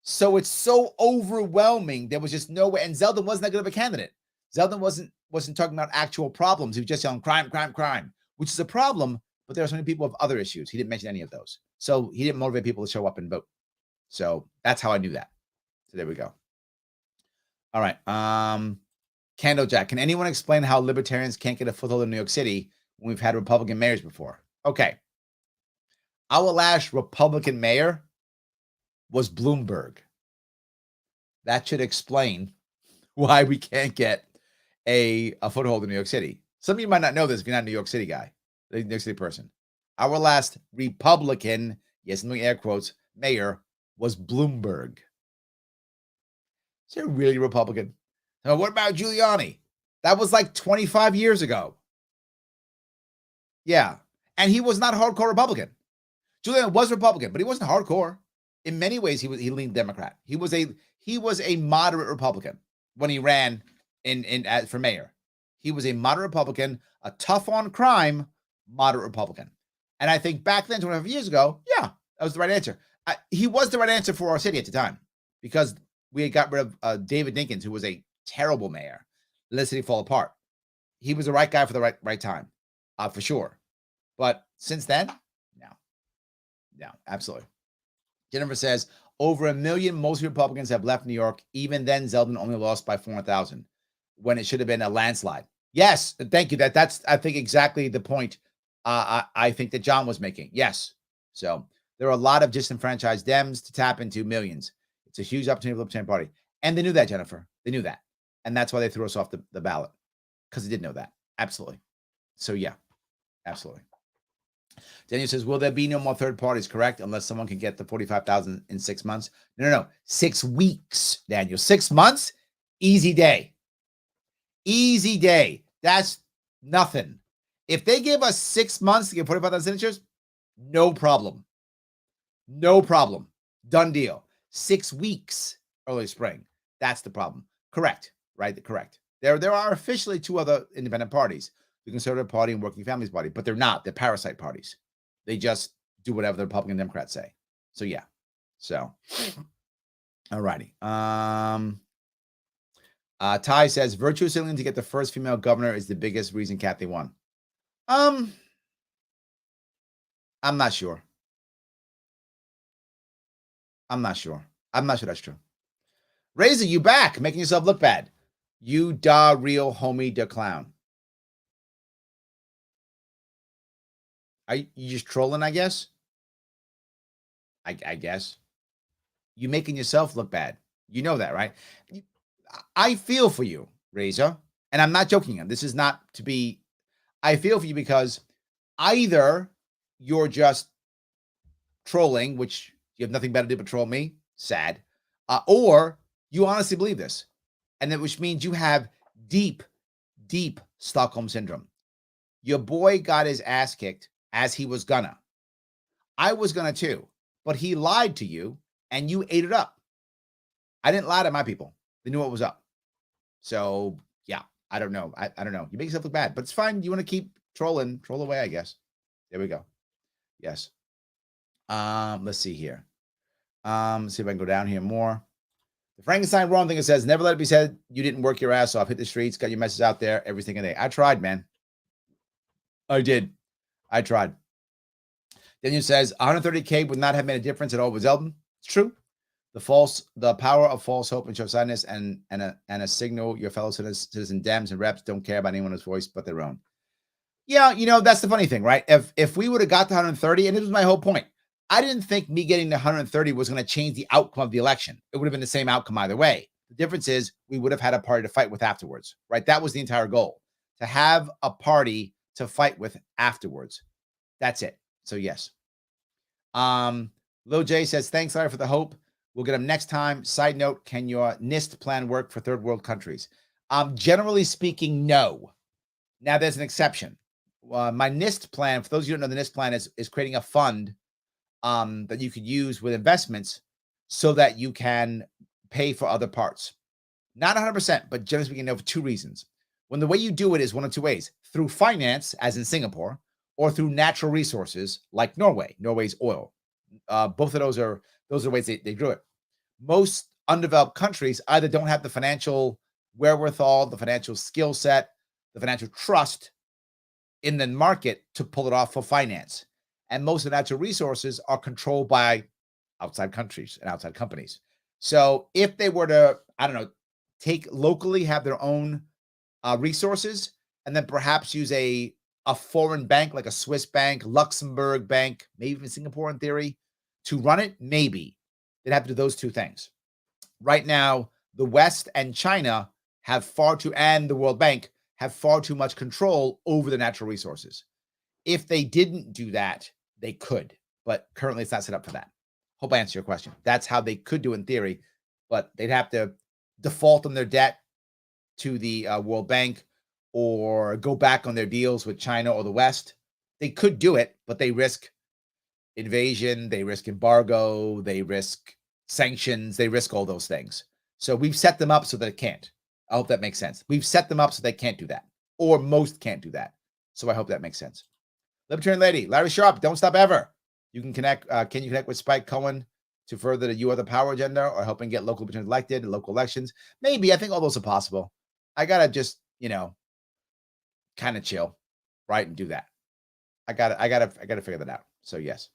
So it's so overwhelming. There was just no way. And Zeldin wasn't that good of a candidate. Zeldin wasn't talking about actual problems. He was just yelling crime, crime, crime, which is a problem. But there are so many people with other issues. He didn't mention any of those. So he didn't motivate people to show up and vote. So that's how I knew that. So there we go. All right. Candle Jack, can anyone explain how libertarians can't get a foothold in New York City when we've had Republican mayors before? Okay. Our last Republican mayor was Bloomberg. That should explain why we can't get a foothold in New York City. Some of you might not know this if you're not a New York City guy, a New York City person. Our last Republican, yes, I'm doing air quotes, mayor was Bloomberg. Is it really Republican? Now, what about Giuliani? That was like 25 years ago. Yeah. And he was not hardcore Republican. Giuliani was Republican, but he wasn't hardcore. In many ways, he leaned Democrat. He was a moderate Republican when he ran for mayor. He was a moderate Republican, a tough on crime, moderate Republican. And I think back then, 25 years ago, yeah, that was the right answer. He was the right answer for our city at the time because we had got rid of David Dinkins, who was a terrible mayor. Let the city fall apart. He was the right guy for the right time, for sure. But since then, no, absolutely. Jennifer says, over 1 million most Republicans have left New York. Even then, Zeldin only lost by 400,000 when it should have been a landslide. Yes, thank you. That's I think exactly the point I think that John was making. Yes. So there are a lot of disenfranchised Dems to tap into millions. It's a huge opportunity for the Libertarian Party. And they knew that, Jennifer. They knew that. And that's why they threw us off the ballot, because they did know that. Absolutely. So, yeah, absolutely. Daniel says, will there be no more third parties, correct? Unless someone can get the 45,000 in 6 months. No. 6 weeks, Daniel. 6 months? Easy day. Easy day. That's nothing. If they give us 6 months to get 45,000 signatures, no problem. No problem. Done deal. 6 weeks, early spring. That's the problem. Correct, right? Correct. There are officially 2 other independent parties, the Conservative Party and Working Families Party, but they're not. They're parasite parties. They just do whatever the Republican and Democrats say. So, yeah. So, all righty. Ty says, virtue signaling to get the first female governor is the biggest reason Kathy won. I'm not sure. I'm not sure that's true. Razor, you back, making yourself look bad. You da real homie da clown. Are you just trolling, I guess? I guess. You making yourself look bad. You know that, right? I feel for you, Razor. And I'm not joking. This is not to be. I feel for you because either you're just trolling, which you have nothing better to do but troll me. Sad. Or you honestly believe this. And that which means you have deep, deep Stockholm syndrome. Your boy got his ass kicked as he was gonna. I was gonna too, but he lied to you and you ate it up. I didn't lie to my people. They knew what was up. So yeah, I don't know. I don't know. You make yourself look bad, but it's fine. You want to keep trolling, troll away, I guess. There we go. Yes. Let's see here. See if I can go down here more. The Frankenstein wrong thing, it says, never let it be said you didn't work your ass off, hit the streets, got your message out there every single day. I tried, man. I did. I tried. Daniel says 130K would not have made a difference at all with Zeldin. It's true. The power of false hope and short-sightedness and a signal your fellow citizen Dems and reps don't care about anyone's voice but their own. Yeah, that's the funny thing, right? If we would have got to 130, and it was my whole point, I didn't think me getting to 130 was going to change the outcome of the election. It would have been the same outcome either way. The difference is we would have had a party to fight with afterwards, right? That was the entire goal, to have a party to fight with afterwards. That's it. So yes. Lil J says, thanks, Larry, for the hope. We'll get them next time. Side note, can your NIST plan work for third world countries? Generally speaking, no. Now there's an exception. My NIST plan, for those of you who don't know, the NIST plan is creating a fund that you could use with investments so that you can pay for other parts. Not 100%, but generally speaking, for 2 reasons. When the way you do it is one of 2 ways: through finance, as in Singapore, or through natural resources like Norway. Norway's oil. Both of those are ways they grew it. Most undeveloped countries either don't have the financial wherewithal, the financial skill set, the financial trust in the market to pull it off for finance. And most of the natural resources are controlled by outside countries and outside companies. So if they were to, take locally, have their own resources, and then perhaps use a a foreign bank like a Swiss bank, Luxembourg bank, maybe even Singapore in theory, to run it? Maybe. They'd have to do those two things. Right now, the West and China have and the World Bank have far too much control over the natural resources. If they didn't do that, they could, but currently it's not set up for that. Hope I answered your question. That's how they could do it in theory, but they'd have to default on their debt to the World Bank or go back on their deals with China or the West. They could do it, but they risk invasion, they risk embargo, they risk sanctions, they risk all those things. So we've set them up so that it can't. I hope that makes sense. We've set them up so they can't do that, or most can't do that. So I hope that makes sense. Libertarian lady, Larry Sharpe, don't stop ever. You can connect. Can you connect with Spike Cohen to further the You Are the Power agenda or helping get local libertarians elected in local elections? Maybe. I think all those are possible. I gotta just, kind of chill, right, and do that. I gotta figure that out. So yes.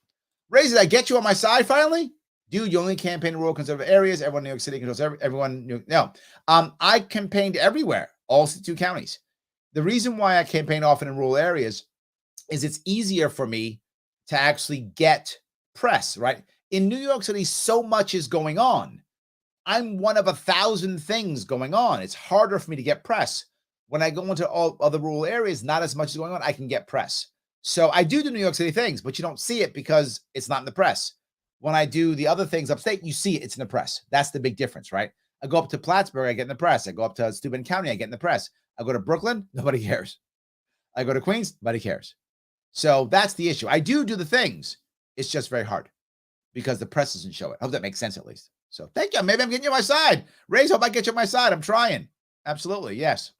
Raise it. I get you on my side finally. Dude, you only campaign in rural conservative areas. Everyone in New York City controls everyone. No. I campaigned everywhere, all 62 counties. The reason why I campaign often in rural areas is it's easier for me to actually get press, right? In New York City, so much is going on. I'm one of 1,000 things going on. It's harder for me to get press. When I go into all other rural areas, not as much is going on, I can get press. So I do the New York City things, but you don't see it because it's not in the press. When I do the other things upstate, you see it, it's in the press. That's the big difference, right? I go up to Plattsburgh, I get in the press. I go up to Steuben County, I get in the press. I go to Brooklyn, nobody cares. I go to Queens, nobody cares. So that's the issue. I do the things. It's just very hard because the press doesn't show it. I hope that makes sense at least. So thank you. Maybe I'm getting you on my side. Raise, hope I get you on my side. I'm trying. Absolutely. Yes.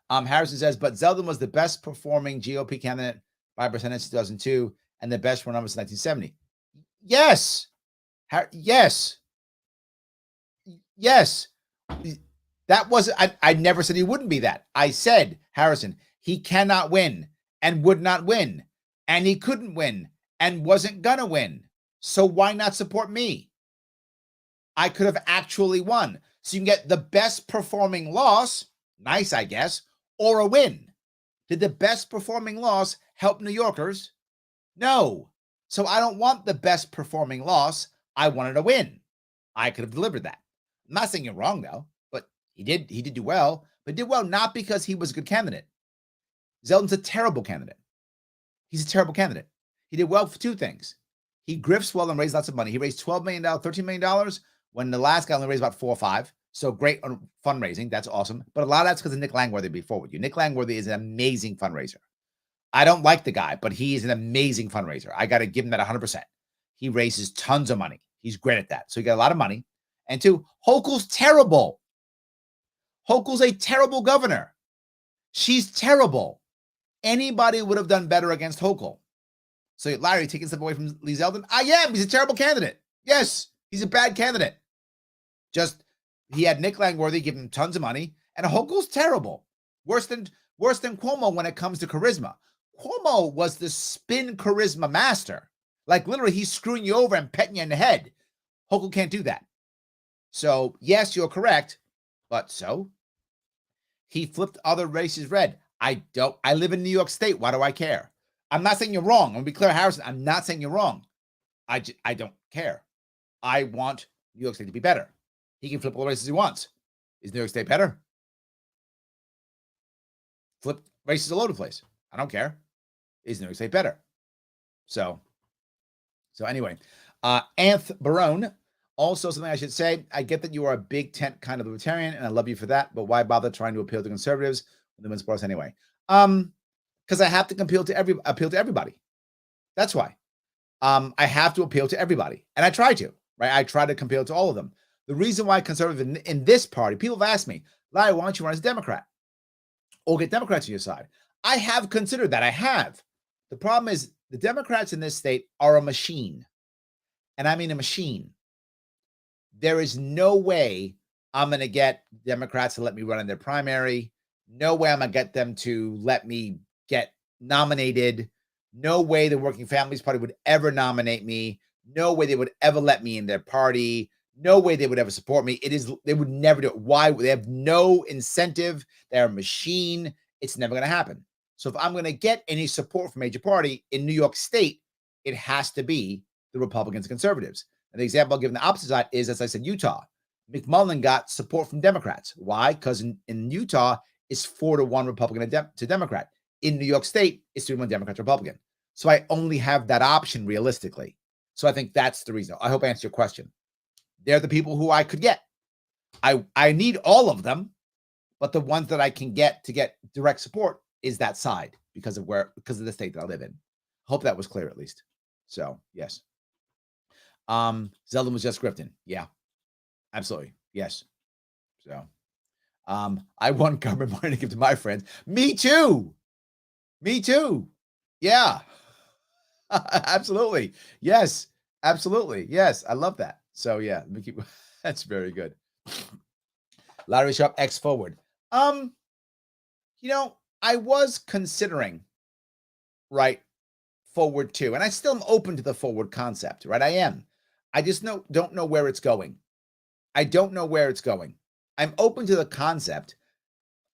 Harrison says, but Zeldin was the best performing GOP candidate by percentage in 2002 and the best for numbers in 1970. Yes. Yes. Yes. That was, I never said he wouldn't be that. I said, Harrison, he cannot win and would not win. And he couldn't win and wasn't going to win. So why not support me? I could have actually won. So you can get the best performing loss, nice, I guess, or a win. Did the best performing loss help New Yorkers? No. So I don't want the best performing loss. I wanted a win. I could have delivered that. I'm not saying you're wrong, though, but he did do well, but did well not because he was a good candidate. Zeldin's a terrible candidate. He's a terrible candidate. He did well for two things. He grifts well and raised lots of money. He raised $12 million, $13 million when the last guy only raised about 4 or 5. So great on fundraising. That's awesome. But a lot of that's because of Nick Langworthy before with you. Nick Langworthy is an amazing fundraiser. I don't like the guy, but he is an amazing fundraiser. I got to give him that 100%. He raises tons of money. He's great at that. So he got a lot of money. And two, Hochul's terrible. Hochul's a terrible governor. She's terrible. Anybody would have done better against Hochul. So Larry, taking stuff away from Lee Zeldin? I am. He's a terrible candidate. Yes, he's a bad candidate. Just he had Nick Langworthy give him tons of money, and Hochul's terrible. Worse than Cuomo when it comes to charisma. Cuomo was the spin charisma master. Like literally, he's screwing you over and petting you in the head. Hochul can't do that. So yes, you're correct, but so he flipped other races red. I live in New York State. Why do I care? I'm not saying you're wrong. I'm going to be clear, Harrison. I'm not saying you're wrong. I don't care. I want New York State to be better. He can flip all the races he wants. Is New York State better? Flip races all over the place. I don't care. Is New York State better? So anyway, Anth Barone. Also, something I should say, I get that you are a big tent kind of libertarian, and I love you for that, but why bother trying to appeal to conservatives when the win sports anyway? Because I have to appeal to everybody. That's why. I have to appeal to everybody. And I try to, right? I try to appeal to all of them. The reason why conservative in this party, people have asked me, Larry, why don't you run as a Democrat? Or get Democrats on your side? I have considered that. I have. The problem is the Democrats in this state are a machine. And I mean a machine. There is no way I'm going to get Democrats to let me run in their primary. No way I'm going to get them to let me get nominated. No way the Working Families Party would ever nominate me. No way they would ever let me in their party. No way they would ever support me. They would never do it. Why? They have no incentive. They're a machine. It's never going to happen. So if I'm going to get any support from a major party in New York State, it has to be the Republicans and conservatives. And the example I'll give on the opposite side is, as I said, Utah. McMullen got support from Democrats. Why? Because in Utah, it's 4-1 Republican to Democrat. In New York State, it's 3-1 Democrat to Republican. So I only have that option realistically. So I think that's the reason. I hope I answered your question. They're the people who I could get. I need all of them, but the ones that I can get to get direct support is that side because of the state that I live in. Hope that was clear at least. So yes. Zeldin was just scripting. Yeah, absolutely. Yes. So I want government money to give to my friends. Me too. Me too. Yeah. Absolutely. Yes. Absolutely. Yes. I love that. So yeah, that's very good. Larry Sharpe X forward. I was considering, right, forward too, and I still am open to the forward concept, right? I am. I just don't know where it's going. I don't know where it's going. I'm open to the concept.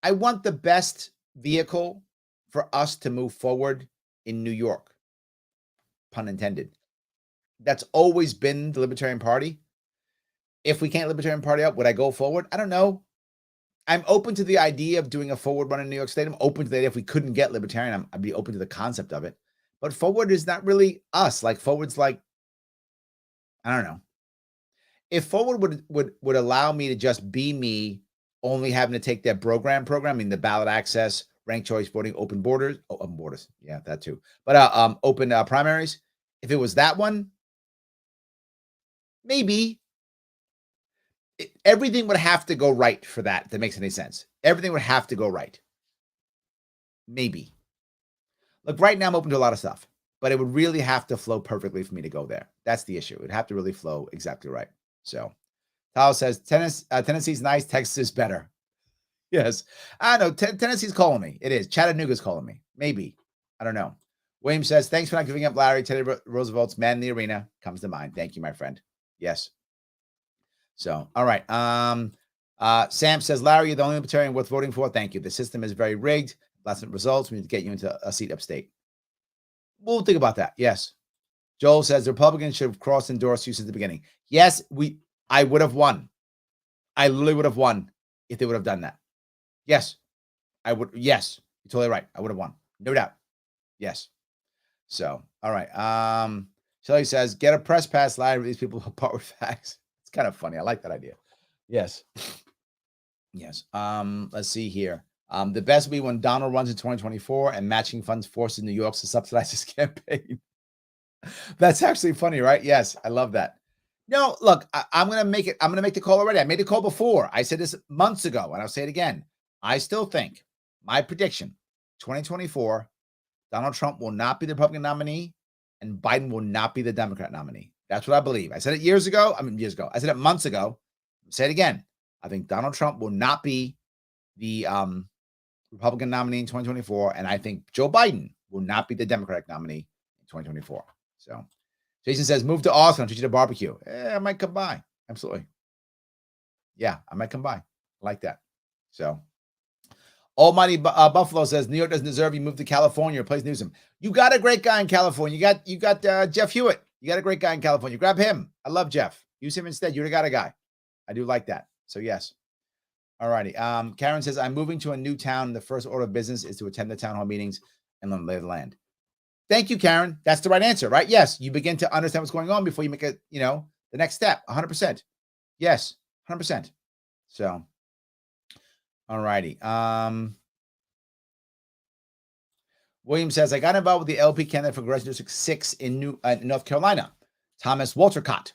I want the best vehicle for us to move forward in New York. Pun intended. That's always been the Libertarian Party. If we can't Libertarian Party up, would I go forward? I don't know. I'm open to the idea of doing a forward run in New York State. I'm open to that. If we couldn't get Libertarian, I'd be open to the concept of it. But forward is not really us. Like forward's like, I don't know. If forward would allow me to just be me, only having to take their program, I mean the ballot access, ranked choice voting, open borders. Oh, open borders. Yeah, that too. But open primaries. If it was that one, maybe. Everything would have to go right for that, if that makes any sense. Everything would have to go right. Maybe. Look, right now I'm open to a lot of stuff, but it would really have to flow perfectly for me to go there. That's the issue. It would have to really flow exactly right. So, Tal says, Tennessee's nice, Texas is better. Yes. I know. Tennessee's calling me. It is. Chattanooga's calling me. Maybe. I don't know. William says, thanks for not giving up, Larry. Teddy Roosevelt's Man in the Arena comes to mind. Thank you, my friend. Yes. So, all right. Sam says, Larry, you're the only Libertarian worth voting for. Thank you. The system is very rigged. Lots of results. We need to get you into a seat upstate. We'll think about that. Yes. Joel says the Republicans should have cross-endorsed you since the beginning. Yes, I would have won. I literally would have won if they would have done that. Yes, I would. Yes, you're totally right. I would have won. No doubt. Yes. So, all right. Shelly says, get a press pass, Larry, with these people who part with facts. It's kind of funny. I like that idea. Yes. Yes. Let's see here. The best will be when Donald runs in 2024 and matching funds forces New York to subsidize his campaign. That's actually funny, right? Yes, I love that. No, look, I'm going to make it. I'm going to make the call already. I made the call before. I said this months ago, and I'll say it again. I still think my prediction, 2024, Donald Trump will not be the Republican nominee and Biden will not be the Democrat nominee. That's what I believe. I said it years ago. I said it months ago. I'll say it again. I think Donald Trump will not be the Republican nominee in 2024, and I think Joe Biden will not be the Democratic nominee in 2024. So Jason says, move to Austin. I'll treat you to barbecue. I might come by. Absolutely. Yeah, I might come by. I like that. So Almighty Buffalo says, New York doesn't deserve you. Move to California. Replace Newsom. You got a great guy in California. You got Jeff Hewitt. You got a great guy in California. Grab him. I love Jeff. Use him instead. You already got a guy. I do like that. So yes. All righty. Karen says, I'm moving to a new town. The first order of business is to attend the town hall meetings and learn the lay of the land. Thank you, Karen. That's the right answer, right? Yes. You begin to understand what's going on before you make it, the next step. 100%. Yes. 100%. So, all righty. William says, I got involved with the LP candidate for Congressional District 6 in North Carolina. Thomas Waltercott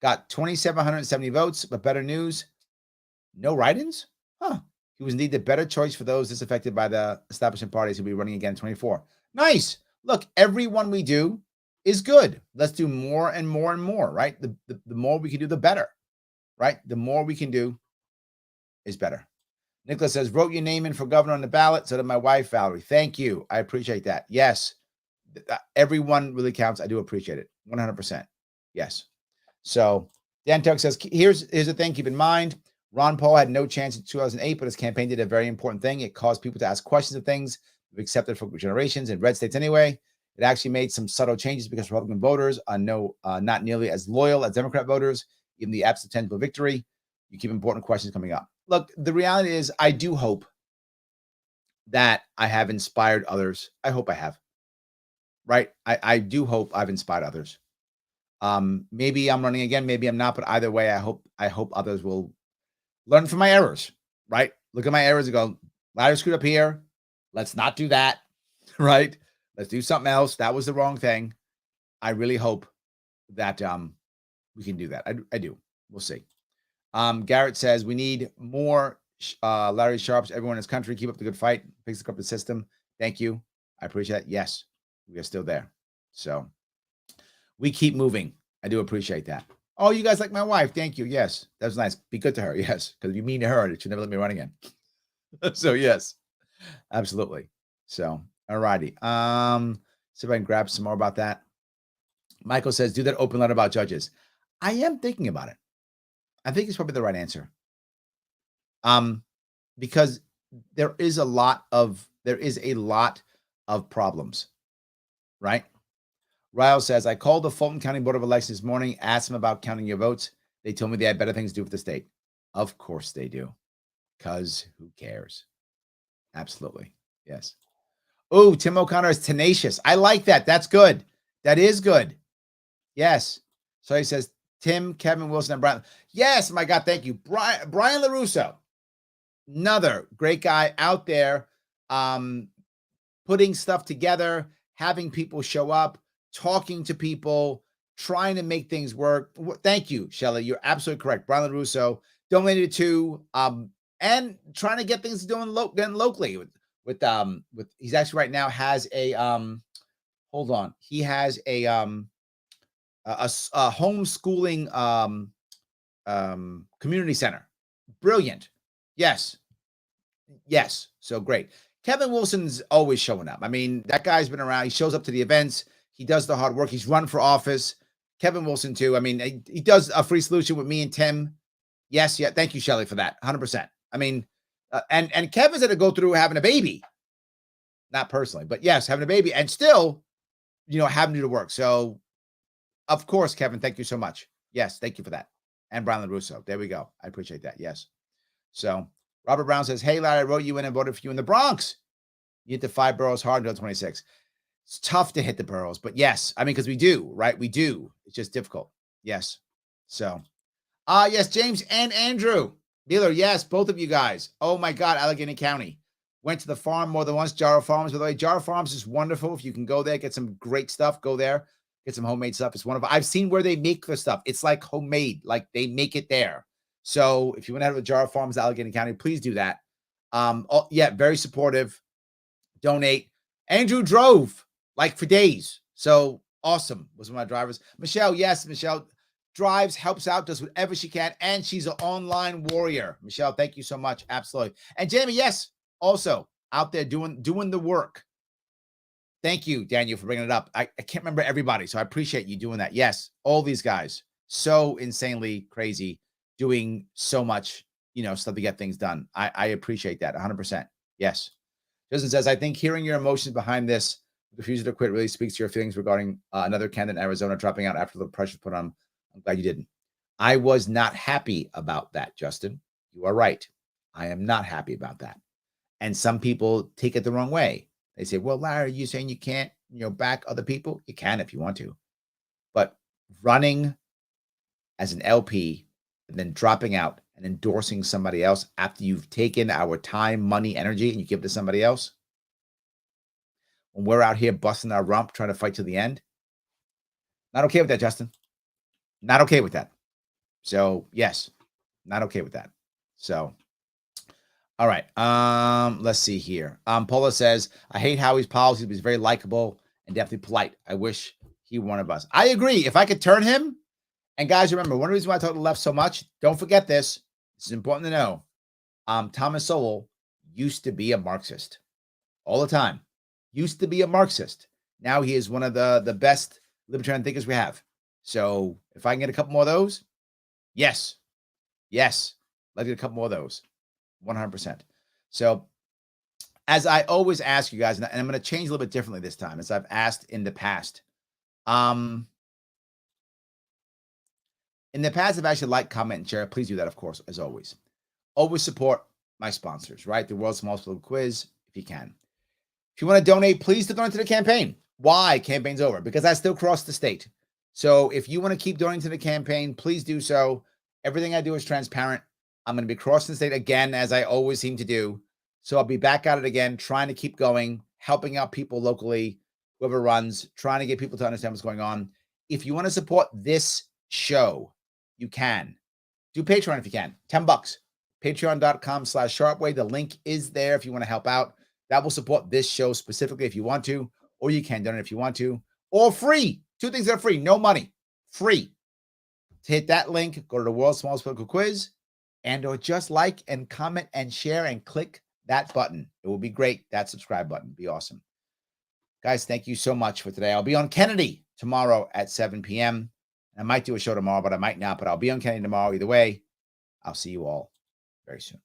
got 2,770 votes, but better news, no write-ins? He was indeed the better choice for those disaffected by the establishment parties who'll be running again in 24. Nice. Look, everyone we do is good. Let's do more and more and more, right? The more we can do, the better, right? The more we can do is better. Nicholas says, wrote your name in for governor on the ballot. So did my wife, Valerie. Thank you. I appreciate that. Yes. Everyone really counts. I do appreciate it. 100%. Yes. So Dan Tuck says, here's the thing. Keep in mind, Ron Paul had no chance in 2008, but his campaign did a very important thing. It caused people to ask questions of things we've accepted for generations in red states anyway. It actually made some subtle changes because Republican voters are not nearly as loyal as Democrat voters, even the absent tangible victory. You keep important questions coming up. Look, the reality is I do hope that I have inspired others. I hope I have. Right? I do hope I've inspired others. Maybe I'm running again, maybe I'm not, but either way, I hope others will learn from my errors, right? Look at my errors and go, Larry screwed up here. Let's not do that, right? Let's do something else. That was the wrong thing. I really hope that we can do that. I do. We'll see. Garrett says we need more Larry Sharpes. Everyone in this country, keep up the good fight. Fix the corporate system. Thank you. I appreciate it. Yes, we are still there. So we keep moving. I do appreciate that. Oh, you guys like my wife. Thank you. Yes, that was nice. Be good to her. Yes, because if you mean to her, she'll never let me run again. So yes, absolutely. So all righty. See if I can grab some more about that. Michael says, do that open letter about judges. I am thinking about it. I think it's probably the right answer. Because there is a lot of problems, right? Ryle says, I called the Fulton County Board of Elections this morning, asked them about counting your votes. They told me they had better things to do with the state. Of course they do. Because who cares? Absolutely. Yes. Oh, Tim O'Connor is tenacious. I like that. That's good. That is good. Yes. So he says, Tim, Kevin, Wilson, and Brian. Yes, my God, thank you. Brian LaRusso, another great guy out there, putting stuff together, having people show up, talking to people, trying to make things work. Thank you, Shelly. You're absolutely correct. Brian LaRusso donated to, and trying to get things going locally with he's actually right now has a, hold on. He has a homeschooling community center. Brilliant. Yes. So great. Kevin Wilson's always showing up. I mean, that guy's been around. He shows up to the events. He does the hard work. He's run for office. Kevin Wilson too. I mean, he does a free solution with me and Tim. Yes. Yeah. Thank you, Shelly, for that. 100%. I mean, and Kevin's had to go through having a baby. Not personally, but yes, having a baby and still, having to do the work. So of course, Kevin, thank you so much. Yes, thank you for that. And Brian LaRusso. There we go. I appreciate that. Yes. So Robert Brown says, hey, Larry, I wrote you in and voted for you in the Bronx. You hit the 5 boroughs hard until 26. It's tough to hit the boroughs, but yes. I mean, because we do, right? We do. It's just difficult. Yes. So, yes, James and Andrew. Beeler, yes, both of you guys. Oh, my God, Allegheny County. Went to the farm more than once. Jarrow Farms, by the way. Jarrow Farms is wonderful. If you can go there, get some great stuff, go there. Get some homemade stuff. It's wonderful. I've seen where they make the stuff. It's like homemade, like they make it there. So if you want to have a Jarrow Farms, Allegheny County, please do that. Yeah, very supportive. Donate. Andrew drove like for days. So awesome. Was one of my drivers. Michelle, yes, Michelle drives, helps out, does whatever she can. And she's an online warrior. Michelle, thank you so much. Absolutely. And Jamie, yes, also out there doing the work. Thank you, Daniel, for bringing it up. I can't remember everybody, so I appreciate you doing that. Yes, all these guys, so insanely crazy, doing so much, stuff to get things done. I appreciate that 100%. Yes. Justin says, I think hearing your emotions behind this refusal to quit really speaks to your feelings regarding another candidate in Arizona dropping out after the pressure put on. I'm glad you didn't. I was not happy about that, Justin. You are right. I am not happy about that. And some people take it the wrong way. They say, well, Larry, are you saying you can't, back other people? You can if you want to. But running as an LP and then dropping out and endorsing somebody else after you've taken our time, money, energy, and you give it to somebody else, when we're out here busting our rump, trying to fight to the end, not okay with that, Justin. Not okay with that. So, yes, not okay with that. So, all right. Let's see here. Paula says, I hate Howie's policies, but he's very likable and definitely polite. I wish he were one of us. I agree. If I could turn him, and guys, remember, one reason why I talk to the left so much, don't forget this. It's important to know. Thomas Sowell used to be a Marxist all the time. Used to be a Marxist. Now he is one of the best libertarian thinkers we have. So if I can get a couple more of those, yes. Let's get a couple more of those. 100%. So as I always ask you guys, and I'm going to change a little bit differently this time, as I've asked in the past. In the past, if I should like, comment, and share, please do that, of course, as always. Always support my sponsors, right? The World's Smallest Political Quiz, if you can. If you want to donate, please donate to the campaign. Why? Campaign's over. Because I still cross the state. So if you want to keep donating to the campaign, please do so. Everything I do is transparent. I'm going to be crossing the state again, as I always seem to do. So I'll be back at it again, trying to keep going, helping out people locally, whoever runs, trying to get people to understand what's going on. If you want to support this show, you can. Do Patreon if you can. $10. Patreon.com/Sharpeway. The link is there if you want to help out. That will support this show specifically if you want to, or you can donate if you want to, or free. Two things that are free, no money, free. To hit that link, go to the World's Smallest Political Quiz, and or just like and comment and share and click that button. It will be great. That subscribe button. Be awesome. Guys, thank you so much for today. I'll be on Kennedy tomorrow at 7 p.m. I might do a show tomorrow, but I might not. But I'll be on Kennedy tomorrow either way. I'll see you all very soon.